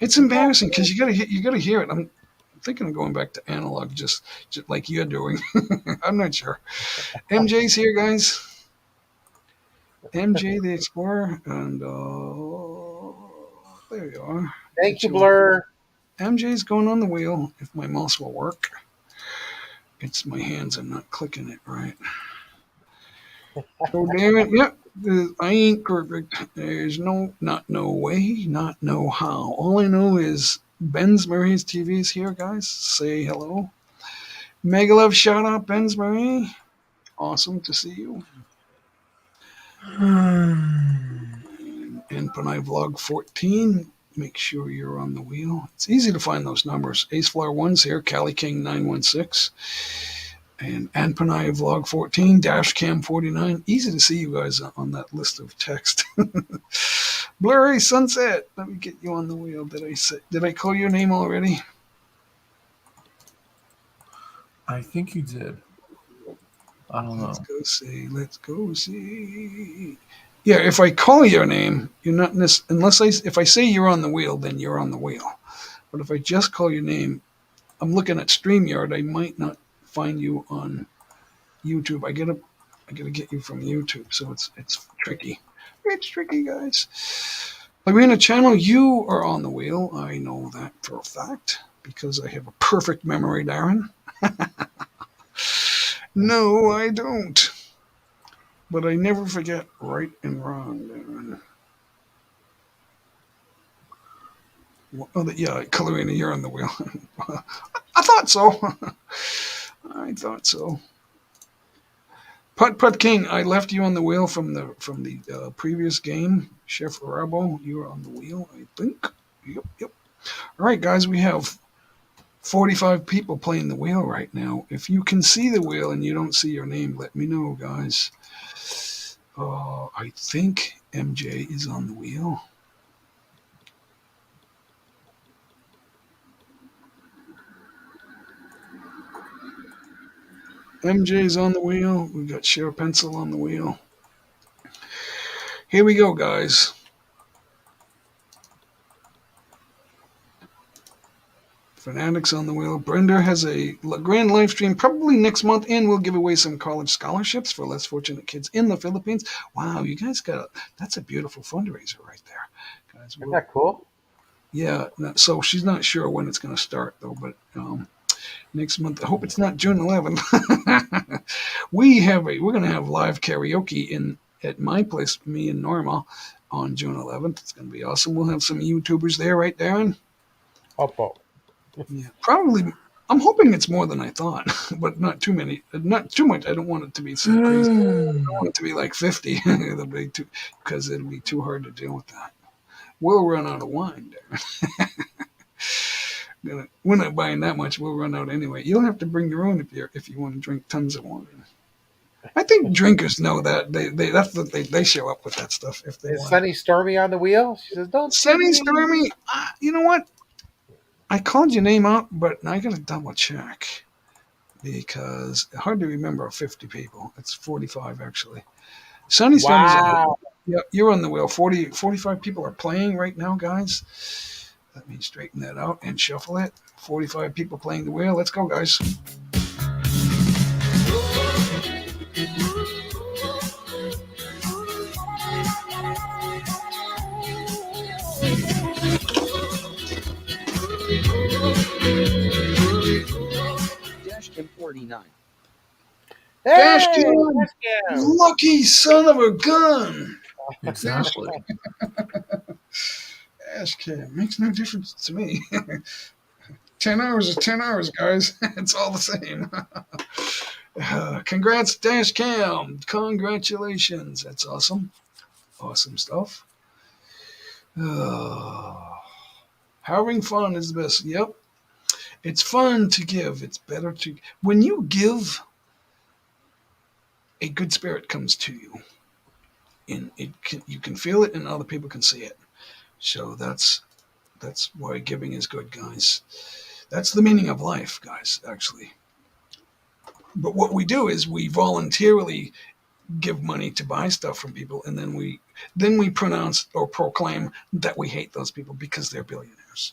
It's embarrassing because you gotta hear it. I'm thinking of going back to analog, just like you're doing. I'm not sure. MJ's here, guys. MJ the Explorer, and there you are. Thank you, Blur. MJ's going on the wheel. If my mouse will work, it's my hands. I'm not clicking it right. So damn it, yep. I ain't perfect. There's not no way, not no how. All I know is Ben's Murray's TV is here, guys. Say hello. Mega love shout out, Ben's Murray. Awesome to see you. And Panay Vlog 14. make sure you're on the wheel. It's easy to find those numbers. Ace Flower 1's here, Cali King 916, and Anpanaya Vlog 14, Dash Cam 49. Easy to see you guys on that list of text. Blurry Sunset. Let me get you on the wheel. Did I call your name already? I think you did. I don't know. Let's go see. Let's go see. Yeah, if I call your name, you're not if I say you're on the wheel, then you're on the wheel. But if I just call your name, I'm looking at StreamYard. I might not find you on YouTube. I gotta get you from YouTube, so it's tricky. It's tricky, guys. Lorena Channel, you are on the wheel. I know that for a fact because I have a perfect memory, Darren. No, I don't. But I never forget right and wrong, Darren. Oh, yeah, Colorina, you're on the wheel. I thought so. I thought so. Putt King, I left you on the wheel from the previous game. Chef Rabo, you're on the wheel, I think. Yep. All right, guys, we have 45 people playing the wheel right now. If you can see the wheel and you don't see your name, let me know, guys. I think MJ is on the wheel. MJ's on the wheel. We got Share Pencil on the wheel. Here we go, guys. Fanatics on the wheel. Brenda has a grand live stream probably next month, and we'll give away some college scholarships for less fortunate kids in the Philippines. Wow, you guys that's a beautiful fundraiser right there, guys. Isn't that cool? Yeah. So she's not sure when it's going to start though, but next month. I hope it's not June 11th. We're going to have live karaoke at my place, me and Norma, on June 11th. It's going to be awesome. We'll have some YouTubers there, right, Darren? Oppo. Yeah, probably. I'm hoping it's more than I thought, but not too many. Not too much. I don't want it to be so crazy. I don't want it to be like 50. It'll be because it'll be too hard to deal with that. We'll run out of wine, Darren. We're not buying that much. We'll run out anyway. You'll have to bring your own if you want to drink tons of wine. I think drinkers know that they show up with that stuff if they Is want. Sunny Stormy on the wheel? She says, "Don't." Sunny Stormy. You know what? I called your name out, but I got to double check because it's hard to remember 50 people. It's 45 actually. Sunny Stormy's on the wheel. Yeah, you're on the wheel. 45 people are playing right now, guys. Let me straighten that out and shuffle it. 45 people playing the wheel. Let's go, guys. Dash Kim 49. Hey, Dash Cam! Dash Cam! Lucky son of a gun! Exactly. Dash Cam makes no difference to me. 10 hours is 10 hours, guys. It's all the same. Congrats, Dash Cam. Congratulations. That's awesome. Awesome stuff. Having fun is the best. Yep. It's fun to give. It's better to. When you give, a good spirit comes to you. And you can feel it and other people can see it. So that's why giving is good, guys. That's the meaning of life, guys, actually. But what we do is we voluntarily give money to buy stuff from people, and then we pronounce or proclaim that we hate those people because they're billionaires.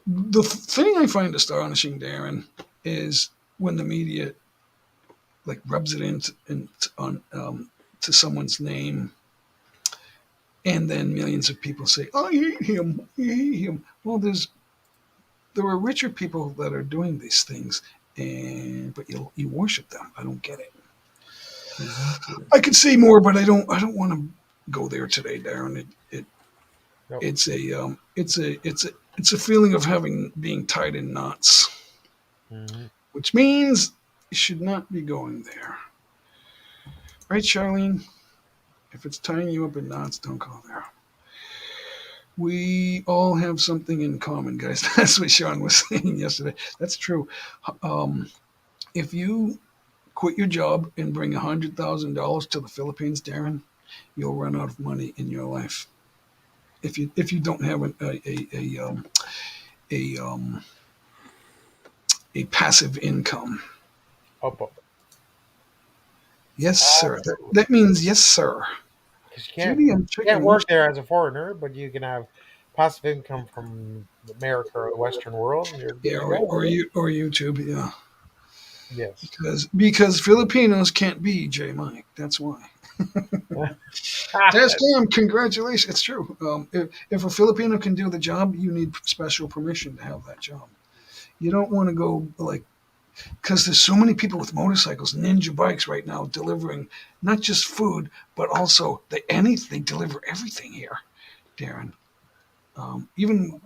The thing I find astonishing, Darren, is when the media like rubs it on to someone's name, and then millions of people say, "Oh, I hate him. I hate him." Well, there are richer people that are doing these things, but you worship them. I don't get it. Exactly. I could say more, but I don't want to go there today, Darren. Nope. It's a feeling of being tied in knots, which means you should not be going there. Right, Charlene? If it's tying you up in knots, don't go there. We all have something in common, guys. That's what Sean was saying yesterday. That's true. If you quit your job and bring $100,000 to the Philippines, Darren, you'll run out of money in your life. If you don't have a passive income. Up. Yes, sir. That means yes, sir. Because Judy, I'm you checking. can't work there as a foreigner, but you can have passive income from America or the Western world, and you're good Yeah, to go. or YouTube, yeah. Yes. Because Filipinos can't be J Mike. That's why. That's damn. Congratulations. It's true. If a Filipino can do the job, you need special permission to have that job. You don't want to go like, because there's so many people with motorcycles, ninja bikes right now, delivering not just food but also they deliver everything here, Darren. Even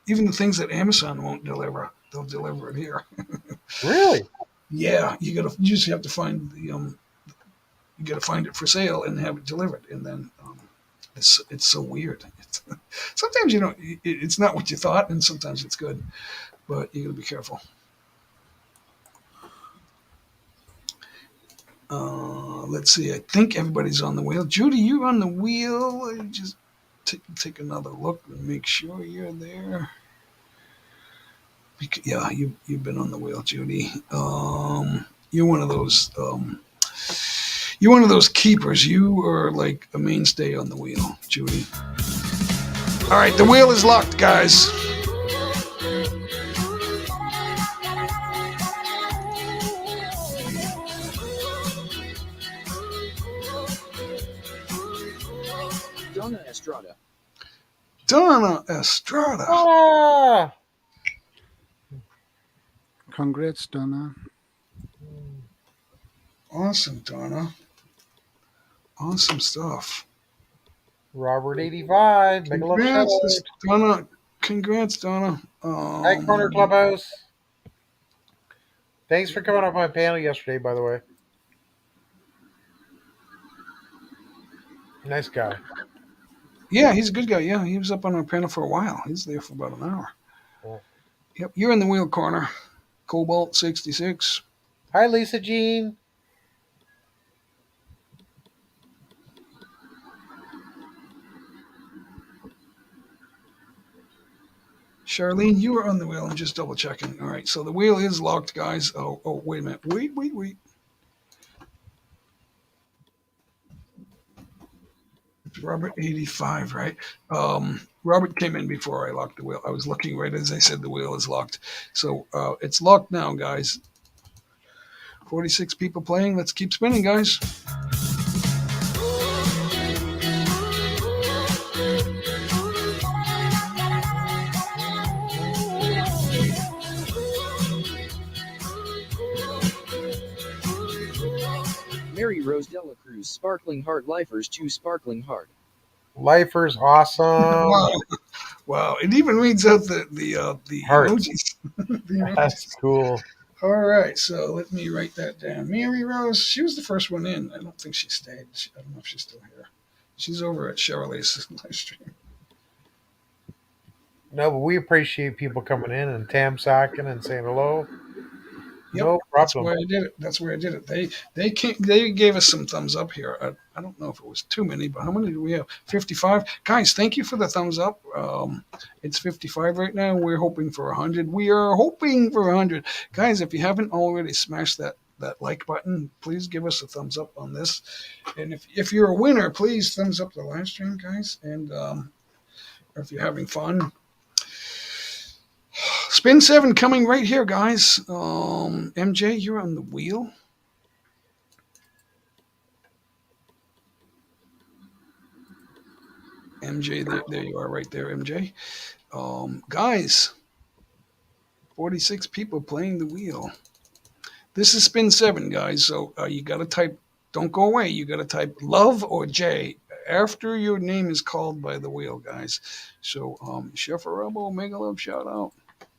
the things that Amazon won't deliver, they'll deliver it here. Really? Yeah, you just have to find you got to find it for sale and have it delivered, and then it's so weird. Sometimes it's not what you thought, and sometimes it's good, but you got to be careful. Let's see. I think everybody's on the wheel. Judy, you're on the wheel. Just take another look and make sure you're there. Yeah, you've been on the wheel, Judy. You're one of those. You're one of those keepers. You are like a mainstay on the wheel, Judy. All right, the wheel is locked, guys. Donna Estrada. Donna Estrada. Ah! Congrats, Donna. Awesome, Donna. Awesome stuff. Robert 85. Make a love shout Congrats, Donna. Congrats, Donna. Hi, Corner Clubhouse. Thanks for coming on my panel yesterday, by the way. Nice guy. Yeah, he's a good guy. Yeah, he was up on our panel for a while. He's there for about an hour. Cool. Yep, you're in the wheel corner. Cobalt 66. Hi, Lisa Jean. Charlene, you were on the wheel. I'm just double checking. All right, so the wheel is locked, guys. Oh, wait a minute. Wait. Robert 85, right? Robert came in before I locked the wheel. I was looking right as I said the wheel is locked. So it's locked now, guys. 46 people playing. Let's keep spinning, guys. Mary Rose Dela Cruz, Sparkling Heart Lifers 2 Sparkling Heart. Lifers, awesome. Wow. It even reads out the Heart. emojis. The emojis. That's cool. All right, so let me write that down. Mary Rose, she was the first one in. I don't think she stayed. I don't know if she's still here. She's over at Shirley's live stream. No, but we appreciate people coming in and Tam sacking and saying hello. Yep, No that's problem. where I did it. That's where I did it. They gave us some thumbs up here. I don't know if it was too many, but how many do we have? 55. Guys, thank you for the thumbs up. It's 55 right now. We're hoping for 100. We are hoping for 100. Guys, if you haven't already smashed that like button, please give us a thumbs up on this. And if you're a winner, please thumbs up the live stream, guys. And or if you're having fun. Spin 7 coming right here, guys. MJ, you're on the wheel. MJ, there you are right there, MJ. Guys, 46 people playing the wheel. This is Spin 7, guys. So you got to type, don't go away. You got to type love or J after your name is called by the wheel, guys. So, Chef Arabo, mega love shout out.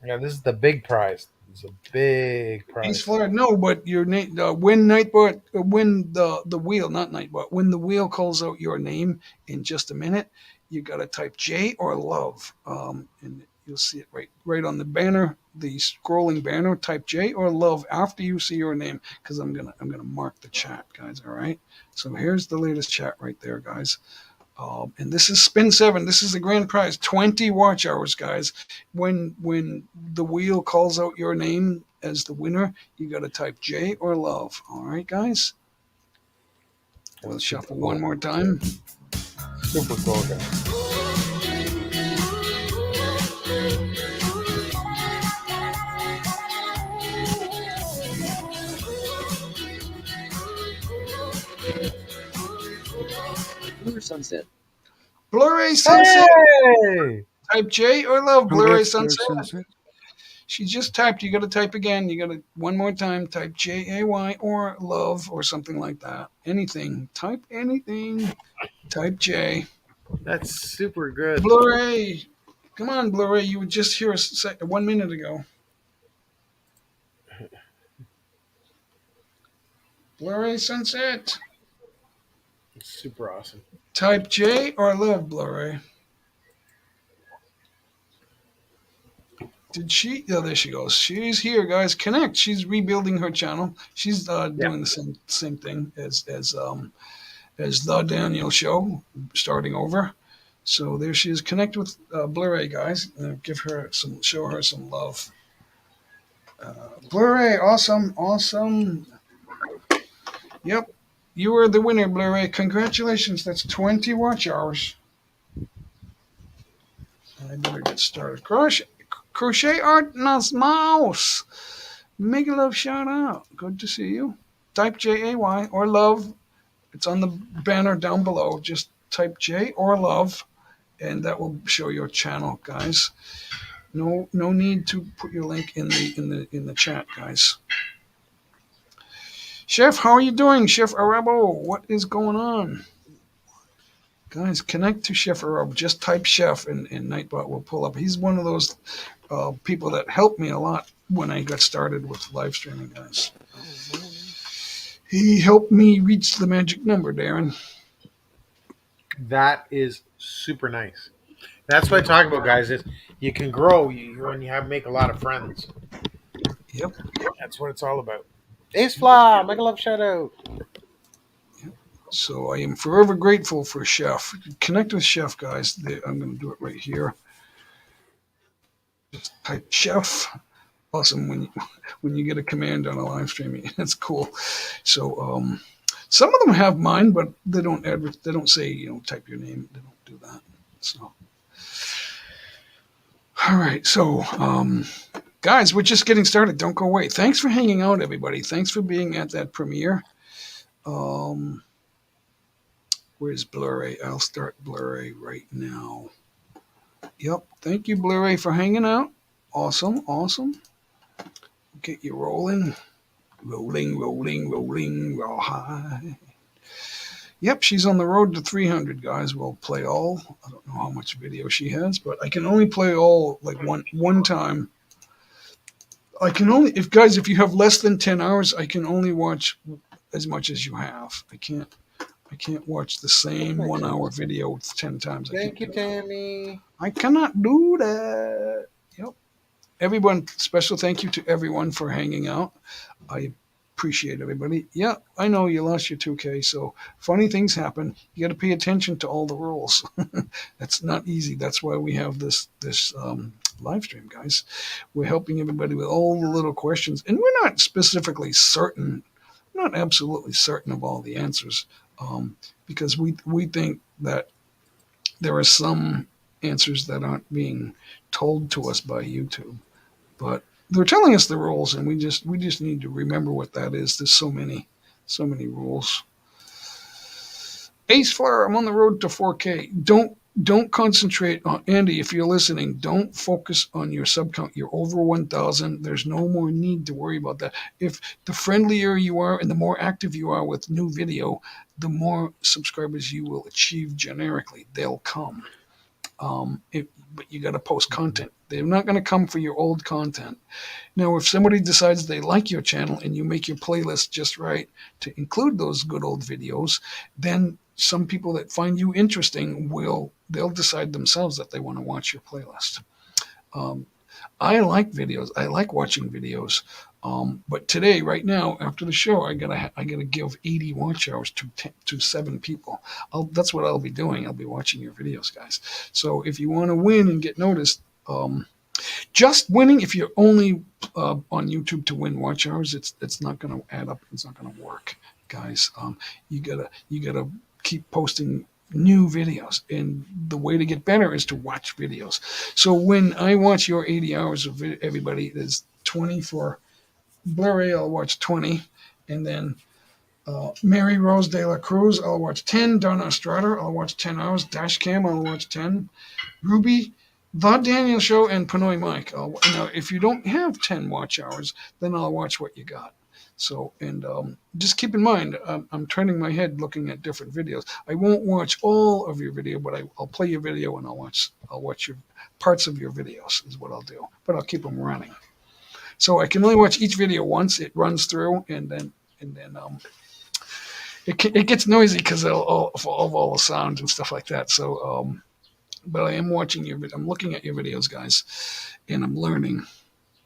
Yeah, this is the big prize. It's a big Ace prize. Fleur, no, but your name when Nightbot when the wheel, not Nightbot, when the wheel calls out your name in just a minute, you gotta type J or love, and you'll see it right on the banner, the scrolling banner. Type J or love after you see your name, because I'm gonna mark the chat, guys. All right. So here's the latest chat right there, guys. And this is spin 7. This is the grand prize. 20 watch hours, guys. When the wheel calls out your name as the winner, you got to type J or love. All right, guys. We'll That's super shuffle cool. one more time. Super cool, guys. Blue Sunset. Blur-ray Sunset. Hey! Type J or love. Blur-ray Congrats, Blur Sunset. Sunset. She just typed. You got to type again. You got to one more time. Type J-A-Y or love or something like that. Anything. Type anything. Type J. That's super good. Blu-ray. Come on, Blu-ray. You were just here 1 minute ago. Blu-ray Sunset. It's super awesome. Type J or love Blu-ray. Did she? Oh, there she goes. She's here, guys. Connect. She's rebuilding her channel. She's doing the same thing as the Daniel Show, starting over. So there she is. Connect with Blu-ray, guys. Show her some love. Blu-ray, awesome. Yep, you were the winner, Blu-ray. Congratulations. That's 20 watch hours. I better get started. Crochet Art Mouse. Make a love shout out. Good to see you. Type J-A-Y or love. It's on the banner down below. Just type J or love, and that will show your channel, guys. No need to put your link in the chat, guys. Chef, how are you doing? Chef Arabo, what is going on? Guys, connect to Chef Arabo. Just type Chef and Nightbot will pull up. He's one of those people that helped me a lot when I got started with live streaming, guys. He helped me reach the magic number, Darren. That is super nice. That's what I talk about, guys. Is you can grow when you make a lot of friends. Yep. That's what it's all about. Ace Fly, make a love shout out. So I am forever grateful for Chef. Connect with Chef, guys. I'm going to do it right here. Just type Chef. Awesome when you get a command on a live stream. It's cool. So some of them have mine, but they don't say type your name. They don't do that. So all right. So guys, we're just getting started. Don't go away. Thanks for hanging out, everybody. Thanks for being at that premiere. Where's Blu-ray? I'll start Blu-ray right now. Yep. Thank you, Blu-ray, for hanging out. Awesome. Get you rolling. Rolling, roll high. Yep, she's on the road to 300, guys. We'll play all. I don't know how much video she has, but I can only play all like one time. I can only, if you have less than 10 hours, I can only watch as much as you have. I can't watch the same 1 hour video 10 times. Thank you, Tammy. I cannot do that. Yep. Everyone, special thank you to everyone for hanging out. I appreciate everybody. Yeah, I know you lost your 2K, so funny things happen. You got to pay attention to all the rules. That's not easy. That's why we have this live stream, guys. We're helping everybody with all the little questions, and we're not specifically certain, not absolutely certain of all the answers, because we think that there are some answers that aren't being told to us by YouTube, but they're telling us the rules, and we just need to remember what that is. There's so many rules. Ace Flare, I'm on the road to 4K. Don't concentrate on Andy. If you're listening, don't focus on your sub count. You're over 1,000. There's no more need to worry about that. If the friendlier you are and the more active you are with new video, the more subscribers you will achieve generically. They'll come. But you got to post content. They're not going to come for your old content. Now, if somebody decides they like your channel and you make your playlist just right to include those good old videos, then some people that find you interesting they'll decide themselves that they want to watch your playlist. I like videos. I like watching videos. But today, right now, after the show, I gotta give 80 watch hours to 7 people. That's what I'll be doing. I'll be watching your videos, guys. So if you want to win and get noticed, just winning, if you're only on YouTube to win watch hours, it's not going to add up. It's not going to work, guys. You gotta keep posting new videos, and the way to get better is to watch videos. So when I watch your 80 hours of everybody, there's 20 for Blurry. I'll watch 20, and then Mary Rose De La Cruz, I'll watch 10. Donna Estrada, I'll watch 10 hours. Dashcam, I'll watch 10. Ruby, The Daniel Show, and Pinoy Mike. Now, if you don't have 10 watch hours, then I'll watch what you got. So, and just keep in mind, I'm turning my head looking at different videos. I won't watch all of your video, but I'll play your video and I'll watch your parts of your videos is what I'll do. But I'll keep them running. So I can only watch each video once. It runs through, and then it gets noisy because of all the sound and stuff like that. So, but I am watching I'm looking at your videos, guys, and I'm learning.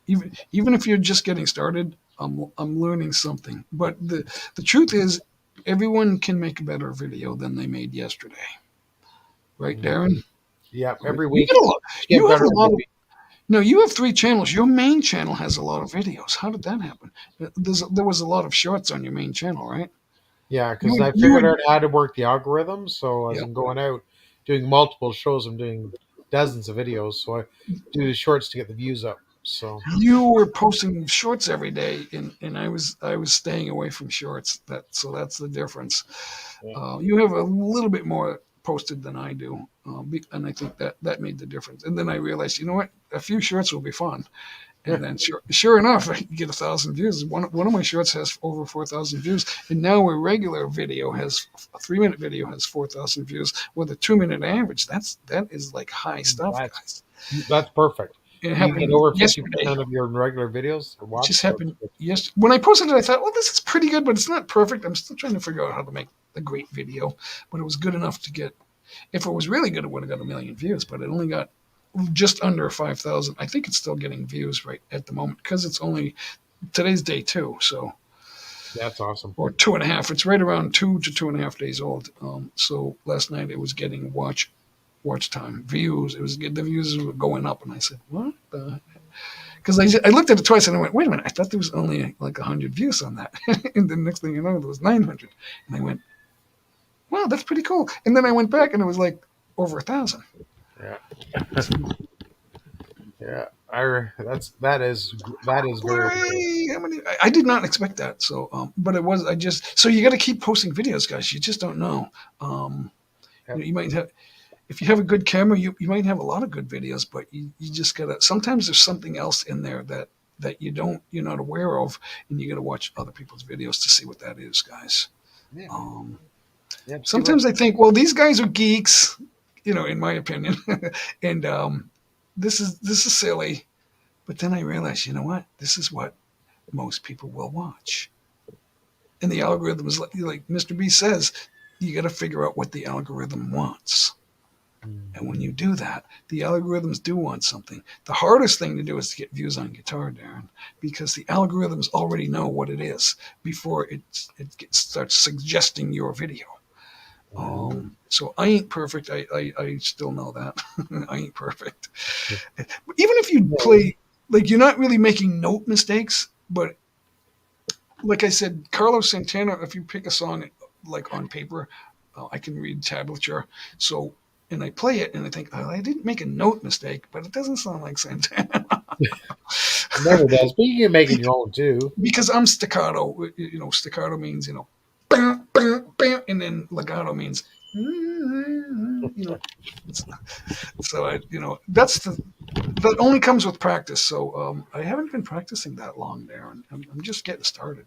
Even if you're just getting started, I'm learning something. But the truth is, everyone can make a better video than they made yesterday. Right, Darren? Yeah, every week. You have a lot of. No, you have 3 channels. Your main channel has a lot of videos. How did that happen? There was a lot of shorts on your main channel, right? Yeah, because I figured out how to work the algorithm. So as I'm going out doing multiple shows, I'm doing dozens of videos. So I do the shorts to get the views up. So you were posting shorts every day, and I was staying away from shorts. So that's the difference. Yeah. You have a little bit more posted than I do, and I think that made the difference. And then I realized, you know what, a few shorts will be fun. And then sure enough, I get 1,000 views. One of my shorts has over 4,000 views, and now a 3-minute video has 4,000 views with a 2-minute average. That is like high stuff, guys. That's perfect. It happened you get over 50% yesterday. of your regular videos. It just happened yesterday. When I posted it, I thought, well, this is pretty good, but it's not perfect. I'm still trying to figure out how to make a great video, but it was good enough to get. If it was really good, it would have got 1 million views, but it only got just under 5,000. I think it's still getting views right at the moment because it's only today's day 2, so that's awesome. Or 2.5. It's right around 2 to 2.5 days old. So last night it was getting watch time views. The views were going up, and I said, what the? Because I looked at it twice and I went, wait a minute, I thought there was only like 100 views on that, and the next thing you know, there was 900, and I went, wow, that's pretty cool. And then I went back and it was like over 1,000. Yeah. Yeah. That is very cool. I did not expect that. So, but it was. So you got to keep posting videos, guys. You just don't know. You might have, if you have a good camera, you might have a lot of good videos, but you just gotta. Sometimes there's something else in there that you're not aware of, and you got to watch other people's videos to see what that is, guys. Yeah. Sometimes I think, well, these guys are geeks, in my opinion, and this is silly. But then I realized, you know what? This is what most people will watch. And the algorithm is like Mr. B says, you got to figure out what the algorithm wants. And when you do that, the algorithms do want something. The hardest thing to do is to get views on guitar, Darren, because the algorithms already know what it is before it starts suggesting your video. So I ain't perfect. I still know that. I ain't perfect. Even if you play, like, you're not really making note mistakes, but like I said, Carlos Santana, if you pick a song like on paper, I can read tablature. So, and I play it and I think, I didn't make a note mistake, but it doesn't sound like Santana. It never does, but you can make it your own too. Because I'm staccato. Staccato means, bam, bam, bam, and then legato means, so that only comes with practice. So I haven't been practicing that long, Darren. I'm just getting started.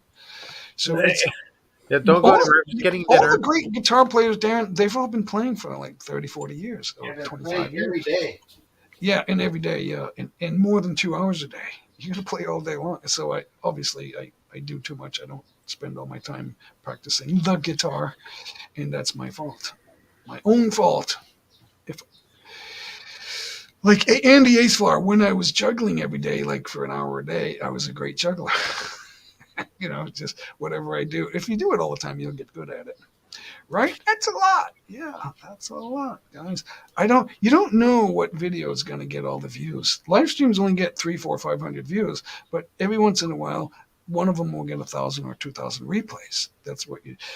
So Yeah, don't go anywhere. I'm just getting All dinner. the great guitar players, Darren, they've all been playing for like 30, 40 years or And they're 25 playing years. every day. Yeah, and every day, yeah, and more than 2 hours a day. You got to play all day long. So I do too much. I don't spend all my time practicing the guitar, and that's my fault, my own fault. If like Andy Aceflar, when I was juggling every day, like for an hour a day, I was a great juggler. Just whatever I do. If you do it all the time, you'll get good at it. Right? That's a lot. Yeah, that's a lot, guys. You don't know what video is going to get all the views. Live streams only get 3, 4, 500 views, but every once in a while, one of them will get 1,000 or 2,000 replays.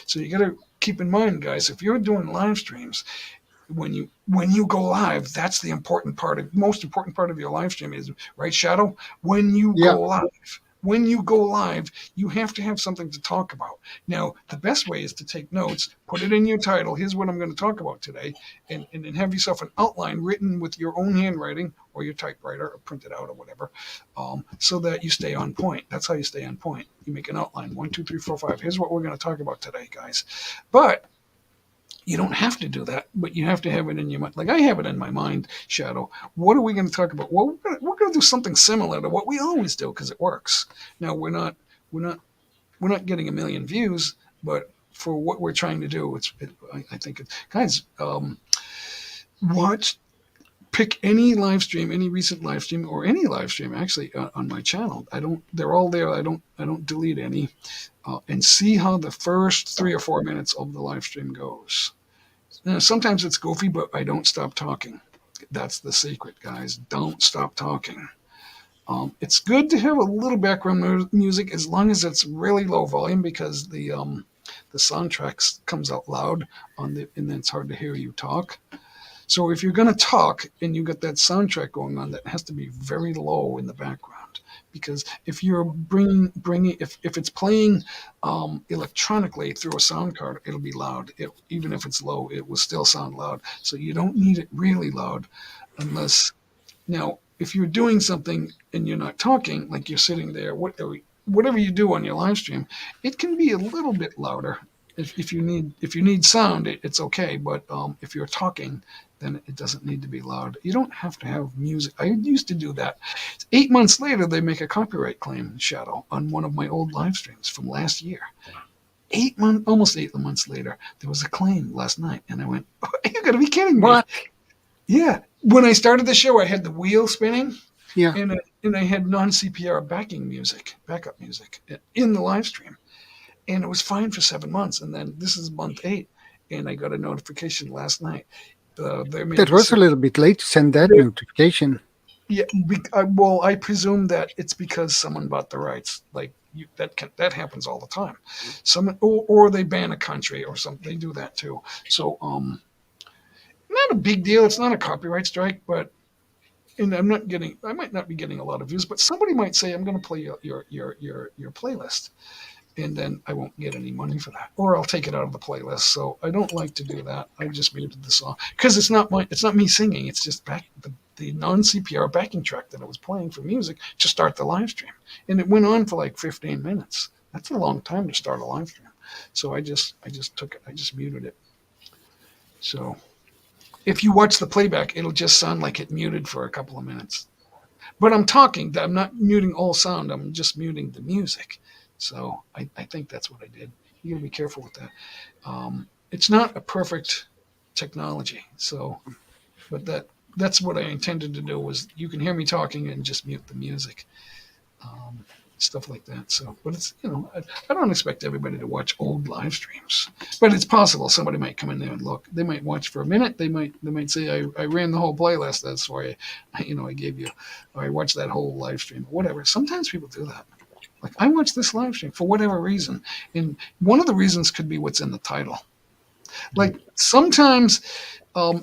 So you got to keep in mind, guys, if you're doing live streams, when you go live, that's the most important part of your live stream is, right, Shadow? When you Yeah. go live. When you go live, you have to have something to talk about. Now, the best way is to take notes, put it in your title. Here's what I'm going to talk about today, and then have yourself an outline written with your own handwriting or your typewriter or print it out or whatever, so that you stay on point. That's how you stay on point. You make an outline. 1, 2, 3, 4, 5. Here's what we're going to talk about today, guys. But you don't have to do that, but you have to have it in your mind. Like I have it in my mind, Shadow. What are we going to talk about? Well, we're going to do something similar to what we always do because it works. Now we're not getting a million views, but for what we're trying to do, I think guys, pick any live stream, any recent live stream, or any live stream actually on my channel. They're all there. I don't delete any, and see how the first 3 or 4 minutes of the live stream goes. Now, sometimes it's goofy, but I don't stop talking. That's the secret, guys. Don't stop talking. It's good to have a little background music as long as it's really low volume because the soundtrack comes out loud and then it's hard to hear you talk. So if you're going to talk and you got that soundtrack going on, that has to be very low in the background. Because if you're if it's playing electronically through a sound card, it'll be loud. Even if it's low, it will still sound loud. So you don't need it really loud unless, now, if you're doing something and you're not talking, like you're sitting there, whatever you do on your live stream, it can be a little bit louder. If you need sound, it's okay. But if you're talking, then it doesn't need to be loud. You don't have to have music. I used to do that. 8 months later, they make a copyright claim, Shadow, on one of my old live streams from last year. Almost 8 months later, there was a claim last night, and I went, oh, "You got to be kidding me!" What? Yeah. When I started the show, I had the wheel spinning. Yeah. And I had non-CPR backup music in the live stream. And it was fine for 7 months. And then this is month 8. And I got a notification last night. That was a little bit late to send that notification. Yeah. I presume that it's because someone bought the rights. Like that happens all the time. Someone, or they ban a country or something. They do that too. So, not a big deal. It's not a copyright strike, and I might not be getting a lot of views, but somebody might say, I'm going to play your playlist, and then I won't get any money for that, or I'll take it out of the playlist. So I don't like to do that. I just muted the song because it's not me singing. It's just the non-CPR backing track that I was playing for music to start the live stream, and it went on for like 15 minutes. That's a long time to start a live stream. So I just took it. I just muted it. So if you watch the playback, it'll just sound like it muted for a couple of minutes. But I'm talking. I'm not muting all sound. I'm just muting the music. So I think that's what I did. You got to be careful with that. It's not a perfect technology. So, but that's what I intended to do was you can hear me talking and just mute the music. Stuff like that. So, but it's, I don't expect everybody to watch old live streams, but it's possible somebody might come in there and look. They might watch for a minute. They might say, I ran the whole playlist. That's why I gave you, or I watched that whole live stream or whatever. Sometimes people do that. Like I watched this live stream for whatever reason. And one of the reasons could be what's in the title. Like sometimes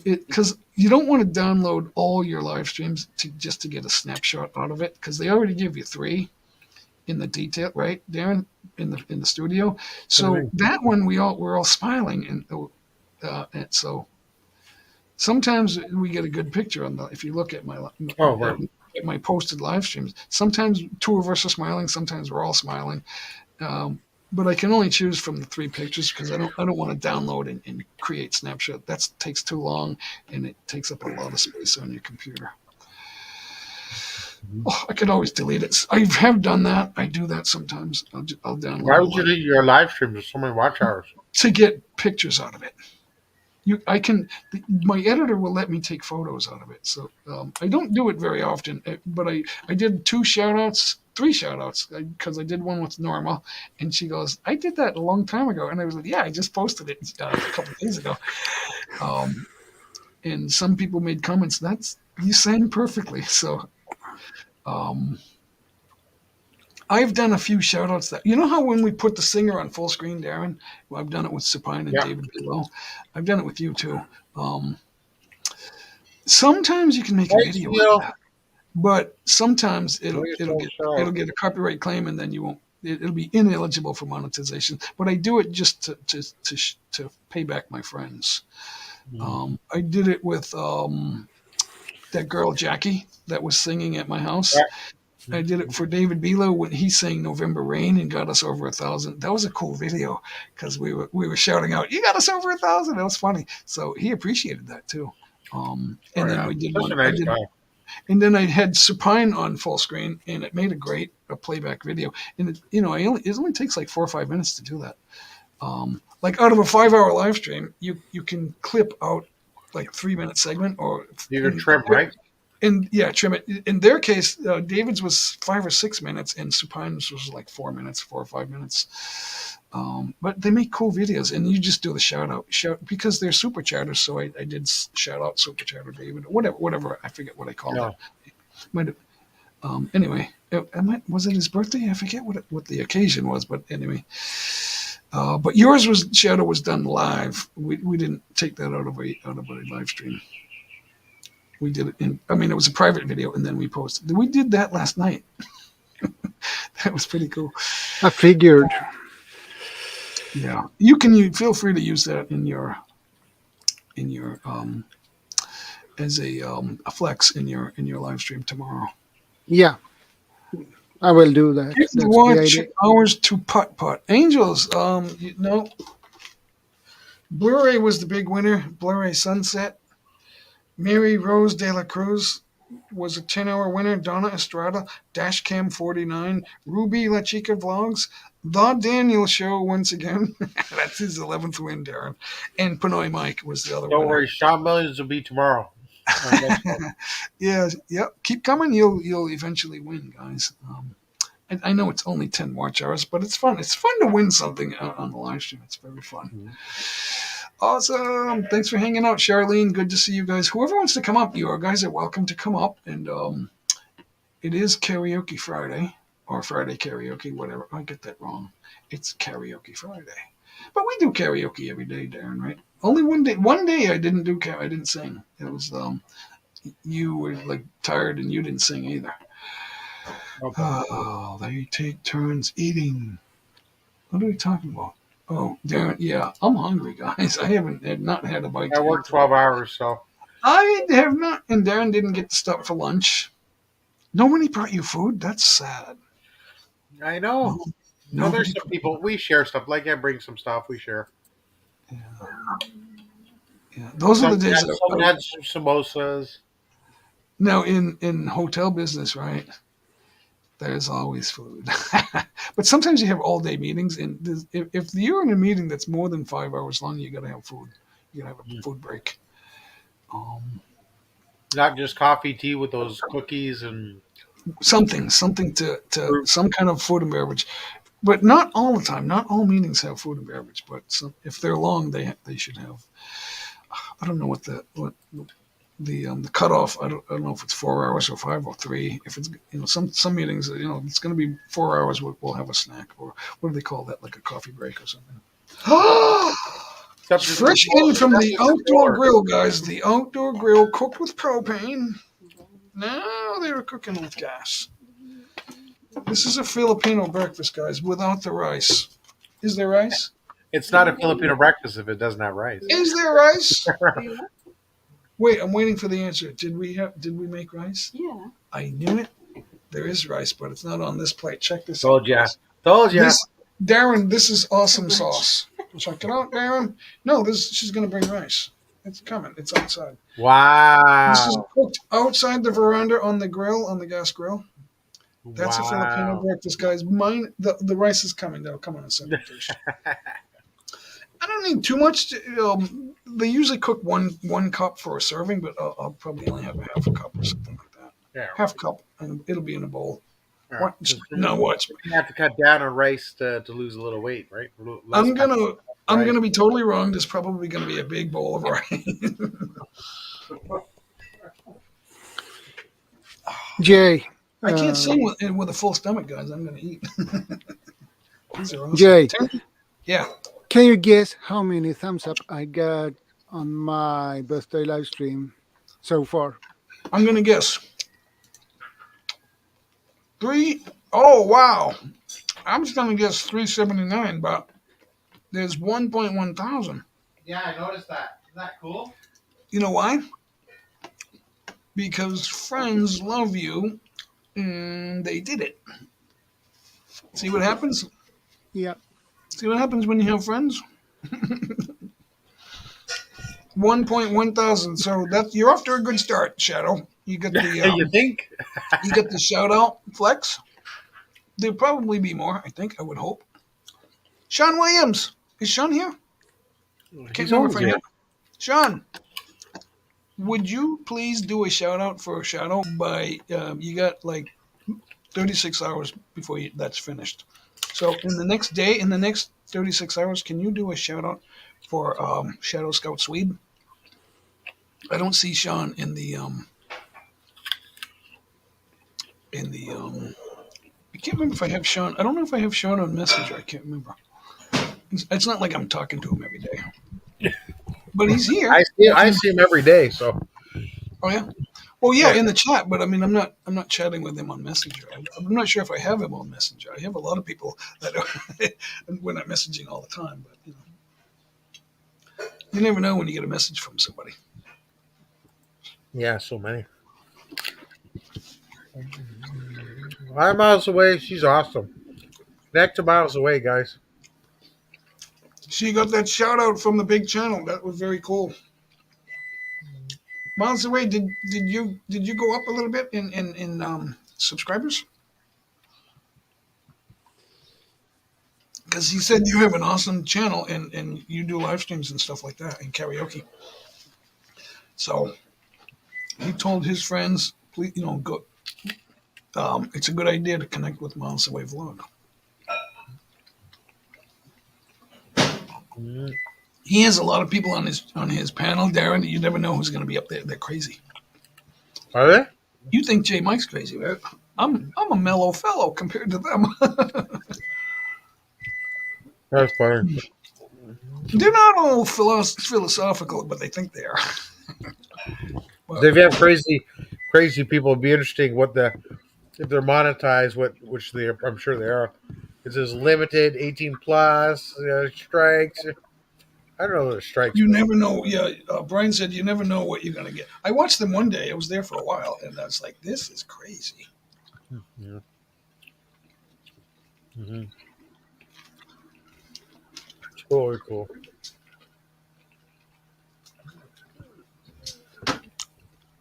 because you don't want to download all your live streams just to get a snapshot out of it, because they already give you 3 in the detail, right, Darren, in the studio. So that one we're all smiling, and so sometimes we get a good picture on if you look at my posted live streams. Sometimes 2 of us are smiling, sometimes we're all smiling. but I can only choose from the 3 pictures because I don't want to download and create snapshot. That takes too long and it takes up a lot of space on your computer. Oh, I could always delete it. I have done that. I do that sometimes. I'll download Why a would you lot delete your live stream? There's so many watch hours. to get pictures out of it. My editor will let me take photos out of it. So I don't do it very often, but I did 3 shout outs, because I did one with Norma, and she goes, I did that a long time ago. And I was like, yeah, I just posted it a couple of days ago. And some people made comments, you sang perfectly. So I've done a few shout outs that, you know how when we put the singer on full screen, Darren, well, I've done it with Supine and Yeah. David below. I've done it with you too. Sometimes you can make a Thanks, video Neil. of that, but sometimes it'll Please it'll don't get shout. it'll get a copyright claim, and then you won't. It'll be ineligible for monetization. But I do it just to pay back my friends. I did it with that girl Jackie that was singing at my house. Yeah. I did it for David Bilo when he sang November Rain and got us over 1,000. That was a cool video because we were shouting out, "You got us over 1,000!" That was funny. So he appreciated that too. And then we did Such one. a nice guy. And then I had Supine on full screen, and it made a playback video. And it only takes like 4 or 5 minutes to do that. Like out of a 5-hour live stream, you can clip out like 3-minute segment, or You can trim, right? And yeah, trim it. In their case, David's was 5 or 6 minutes, and Supine's was like 4 or 5 minutes. But they make cool videos, and you just do the shout because they're super chatters. So I did shout out super chatter David, whatever. I forget what I called it. Anyway, was it his birthday? I forget what the occasion was, but anyway. But yours shadow was done live. We didn't take that out of a live stream. We did it it was a private video, and then we posted. We did that last night. That was pretty cool. I figured. Yeah, you feel free to use that in your as a flex in your live stream tomorrow. Yeah, I will do that. Here's the watch hours to putt. Angels, Blu-ray was the big winner. Blu-ray Sunset. Mary Rose De La Cruz was a 10-hour winner. Donna Estrada, Dashcam 49, Ruby La Chica Vlogs, The Daniel Show once again. That's his 11th win, Darren. And Pinoy Mike was the other one. Don't worry, Shot Millions will be tomorrow. Yeah. Keep coming. You'll eventually win, guys. I know it's only 10 watch hours, but it's fun. It's fun to win something on the live stream. It's very fun. Awesome. Thanks for hanging out, Charlene. Good to see you guys. Whoever wants to come up, you guys are welcome to come up. And it is Karaoke Friday, or Friday Karaoke, whatever. I get that wrong. It's Karaoke Friday. But we do karaoke every day, Darren, right? Only one day. One day I didn't do I didn't sing. It was you were like tired and you didn't sing either. Okay. Oh, they take turns eating. What are we talking about? Oh, Darren, yeah, I'm hungry, guys. I have not had a bite. I worked 12 hours, so. I have not, and Darren didn't get to stop for lunch. Nobody brought you food? That's sad. I know. No, there's some people, we share stuff. Like I bring some stuff, we share. Yeah. Those are the days. Someone had some samosas. Now, in hotel business, right, there's always food. But sometimes you have all-day meetings, and if you're in a meeting that's more than 5 hours long, you got to have food. You got to have a food break. Not just coffee, tea with those cookies and something to some kind of food and beverage. But not all the time. Not all meetings have food and beverage. But if they're long, they should have. I don't know what the cutoff. I don't know if it's 4 hours or 5 or 3. If it's some meetings, it's going to be 4 hours. We'll have a snack, or what do they call that? Like a coffee break or something. Fresh in from the outdoor grill, guys. The outdoor grill cooked with propane. Now they're cooking with gas. This is a Filipino breakfast, guys, without the rice. Is there rice? It's not a Filipino breakfast if it doesn't have rice. Is there rice? Wait, I'm waiting for the answer. Did we make rice? Yeah. I knew it. There is rice, but it's not on this plate. Check this out. Told ya. Darren, this is awesome sauce. Check it out, Darren. No, she's gonna bring rice. It's coming. It's outside. This is Wow. cooked outside the veranda on the grill, on the gas grill. That's a Filipino Wow. breakfast, guys. Mine, the rice is coming. That'll come on a separate dish. I don't need too much. They usually cook one cup for a serving, but I'll probably only have a half a cup or something like that. Yeah. Half cup, and it'll be in a bowl. Yeah. What? No, watch me. You have to cut down on rice to lose a little weight, right? I'm gonna be totally wrong. There's probably gonna be a big bowl of rice. Jay, I can't sing with a full stomach, guys. I'm gonna eat. These are awesome. Jay, Yeah. can you guess how many thumbs up I got on my birthday live stream so far? I'm gonna guess 3. Oh wow! I'm just gonna guess 379, but there's 1.1 thousand. Yeah, I noticed that. Isn't that cool? You know why? Because friends love you, and they did it. See what happens? Yeah. See what happens when you have friends? 1.1 thousand. So you're off to a good start, Shadow. You got the you think? you got the shout out flex. There'll probably be more. I think. I would hope. Sean Williams, is Sean here? Can't remember if I had. Sean, would you please do a shout out for Shadow by you got like 36 hours before that's finished. So in the next 36 hours, can you do a shout out for Shadow Scout Swede? I don't see Sean in the I can't remember if I have Sean. I don't know if I have Sean on Messenger. I can't remember. It's not like I'm talking to him every day. But he's here. I see him every day, so. Oh yeah. Well, yeah, in the chat, but I mean, I'm not chatting with him on Messenger. I'm not sure if I have him on Messenger. I have a lot of people that we're not messaging all the time, but you never know when you get a message from somebody. Yeah, so many. 5 miles away, she's awesome. Connect to miles away, guys. She got that shout out from the big channel. That was very cool. Miles away, did you go up a little bit in subscribers? Because he said you have an awesome channel and you do live streams and stuff like that and karaoke. So he told his friends, please, go. It's a good idea to connect with Miles Away Vlog. He has a lot of people on his panel, Darren. You never know who's going to be up there. They're crazy. Are they? You think J Mike's crazy, right? I'm a mellow fellow compared to them. That's funny. They're not all philosophical, but they think they are. If you have crazy people, it'd be interesting if they're monetized, which I'm sure they are. It says limited, 18 plus, strikes. I don't know what a strikes. You never know. Yeah, Brian said you never know what you're gonna get. I watched them one day. I was there for a while, and I was like, "This is crazy." Yeah. Mm-hmm. It's totally cool.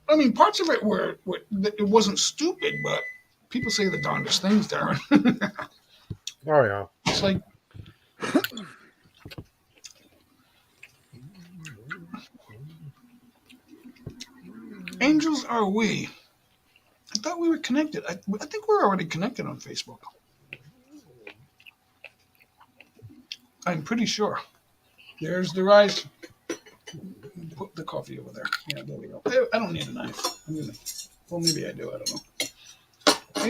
I mean, parts of it were it wasn't stupid, but people say the darndest things, Darren. Oh yeah. It's like angels are we. I thought we were connected. I think we're already connected on Facebook. I'm pretty sure. There's the rice. Put the coffee over there. Yeah, there we go. I don't need a knife. Well, maybe I do. I don't know.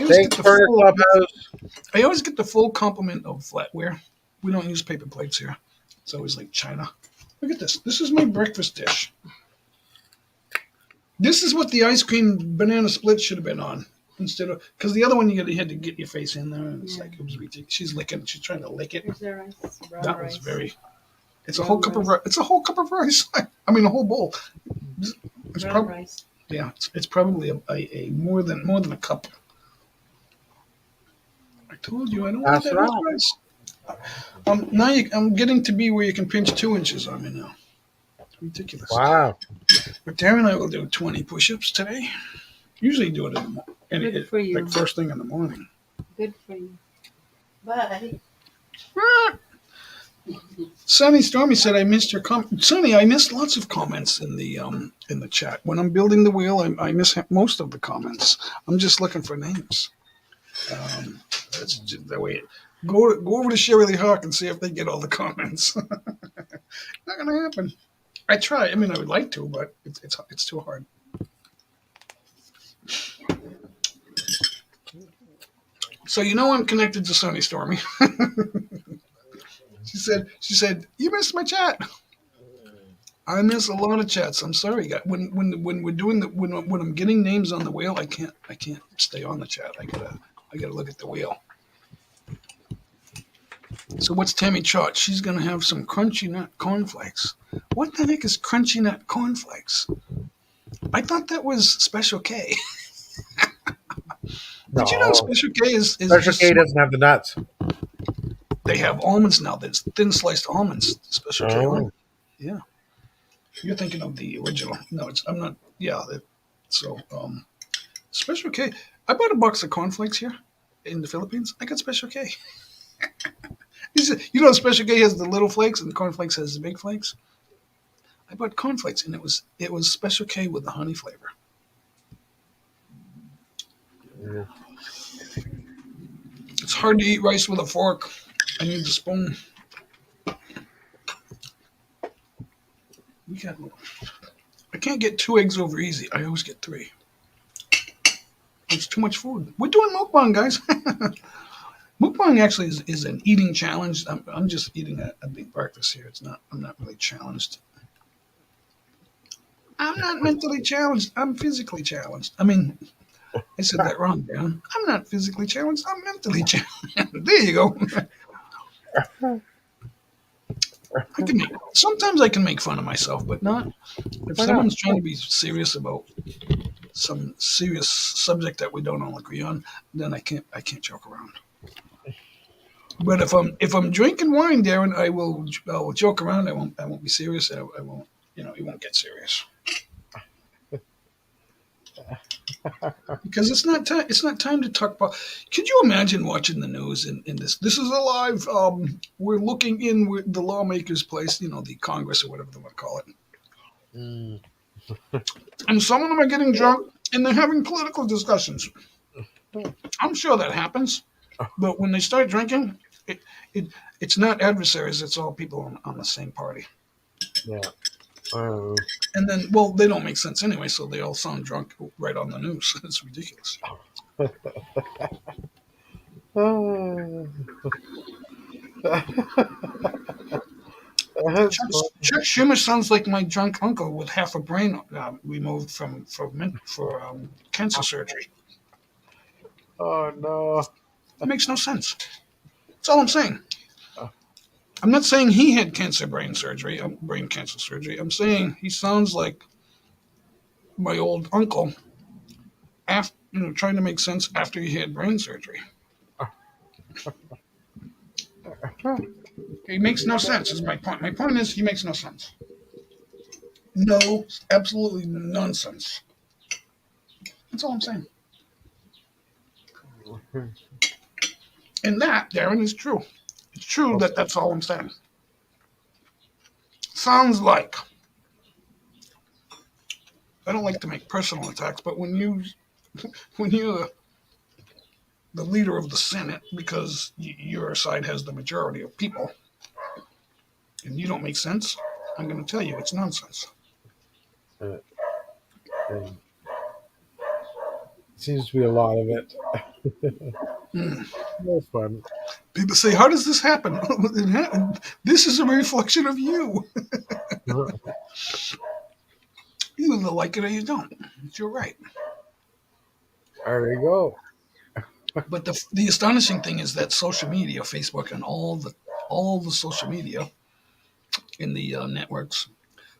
Thanks for the clubhouse. I always get the full complement of flatware. We don't use paper plates here. It's always like China. Look at this. This is my breakfast dish. This is what the ice cream banana split should have been on. Instead of, because the other one you had to get your face in there, and it's like, it was ridiculous. She's trying to lick it. That was very. It's a whole cup of rice. It's a whole cup of rice. I mean, a whole bowl. It's probably, yeah, it's probably a more than a cup. I told you I don't want that much rice. I'm getting to be where you can pinch 2 inches on me now. Ridiculous. Wow. But Darren and I will do 20 push-ups today. Usually do it in the morning. Good for you. Like first thing in the morning. Good for you. Bye. Sunny Stormy said, "I missed your comment." Sunny, I missed lots of comments in the chat. When I'm building the wheel, I miss most of the comments. I'm just looking for names. That's just the way. Go over to Shirley Hawk and see if they get all the comments. Not gonna happen. I try. I mean, I would like to, but it's too hard. So I'm connected to Sunny Stormy. She said, "You missed my chat." I miss a lot of chats. I'm sorry, guys. When we're doing when I'm getting names on the wheel, I can't stay on the chat. I gotta look at the wheel. So what's Tammy Trot? She's gonna have some crunchy nut cornflakes. What the heck is crunchy nut cornflakes? I thought that was Special K. Did you know Special K is Special just K doesn't have the nuts. They have almonds now. There's thin sliced almonds. Special K. Oh. Yeah. You're thinking of the original. No, I'm not. Yeah. So, Special K. I bought a box of cornflakes here in the Philippines. I got Special K. Special K has the little flakes and the cornflakes has the big flakes. I bought cornflakes and it was Special K with the honey flavor. Yeah. It's hard to eat rice with a fork. I need the spoon. I can't get 2 eggs over easy. I always get 3. It's too much food. We're doing mukbang, guys. Mukbang actually is an eating challenge. I'm just eating a big breakfast here. I'm not really challenged. I'm not mentally challenged. I'm physically challenged. I mean, I said that wrong, Dan. I'm not physically challenged. I'm mentally challenged. There you go. Sometimes I can make fun of myself, but not if someone's trying to be serious about some serious subject that we don't all agree on. Then I can't joke around. But if I'm drinking wine, Darren, I will joke around. I won't be serious. I won't. You won't get serious. Because it's not time to talk about. Could you imagine watching the news in this? This is a live. We're looking in with the lawmakers' place, the Congress or whatever they want to call it. And some of them are getting drunk and they're having political discussions. I'm sure that happens, but when they start drinking, it's not adversaries. It's all people on the same party. Yeah. And then, they don't make sense anyway, so they all sound drunk right on the news. It's ridiculous. Chuck Schumer sounds like my drunk uncle with half a brain removed for cancer surgery. Oh no! That makes no sense. That's all I'm saying. I'm not saying he had brain cancer surgery. I'm saying he sounds like my old uncle, after trying to make sense after he had brain surgery. He makes no sense. Is my point. My point is he makes no sense. No, absolutely nonsense. That's all I'm saying. And that, Darren, is true. It's true that that's all I'm saying. Sounds like. I don't like to make personal attacks, but when you're the leader of the Senate, because your side has the majority of people, and you don't make sense, I'm going to tell you it's nonsense. Seems to be a lot of it. That's fun. People say, "How does this happen?" This is a reflection of you. You either like it or you don't. You're right. There you go. But the astonishing thing is that social media, Facebook, and all the social media in the networks,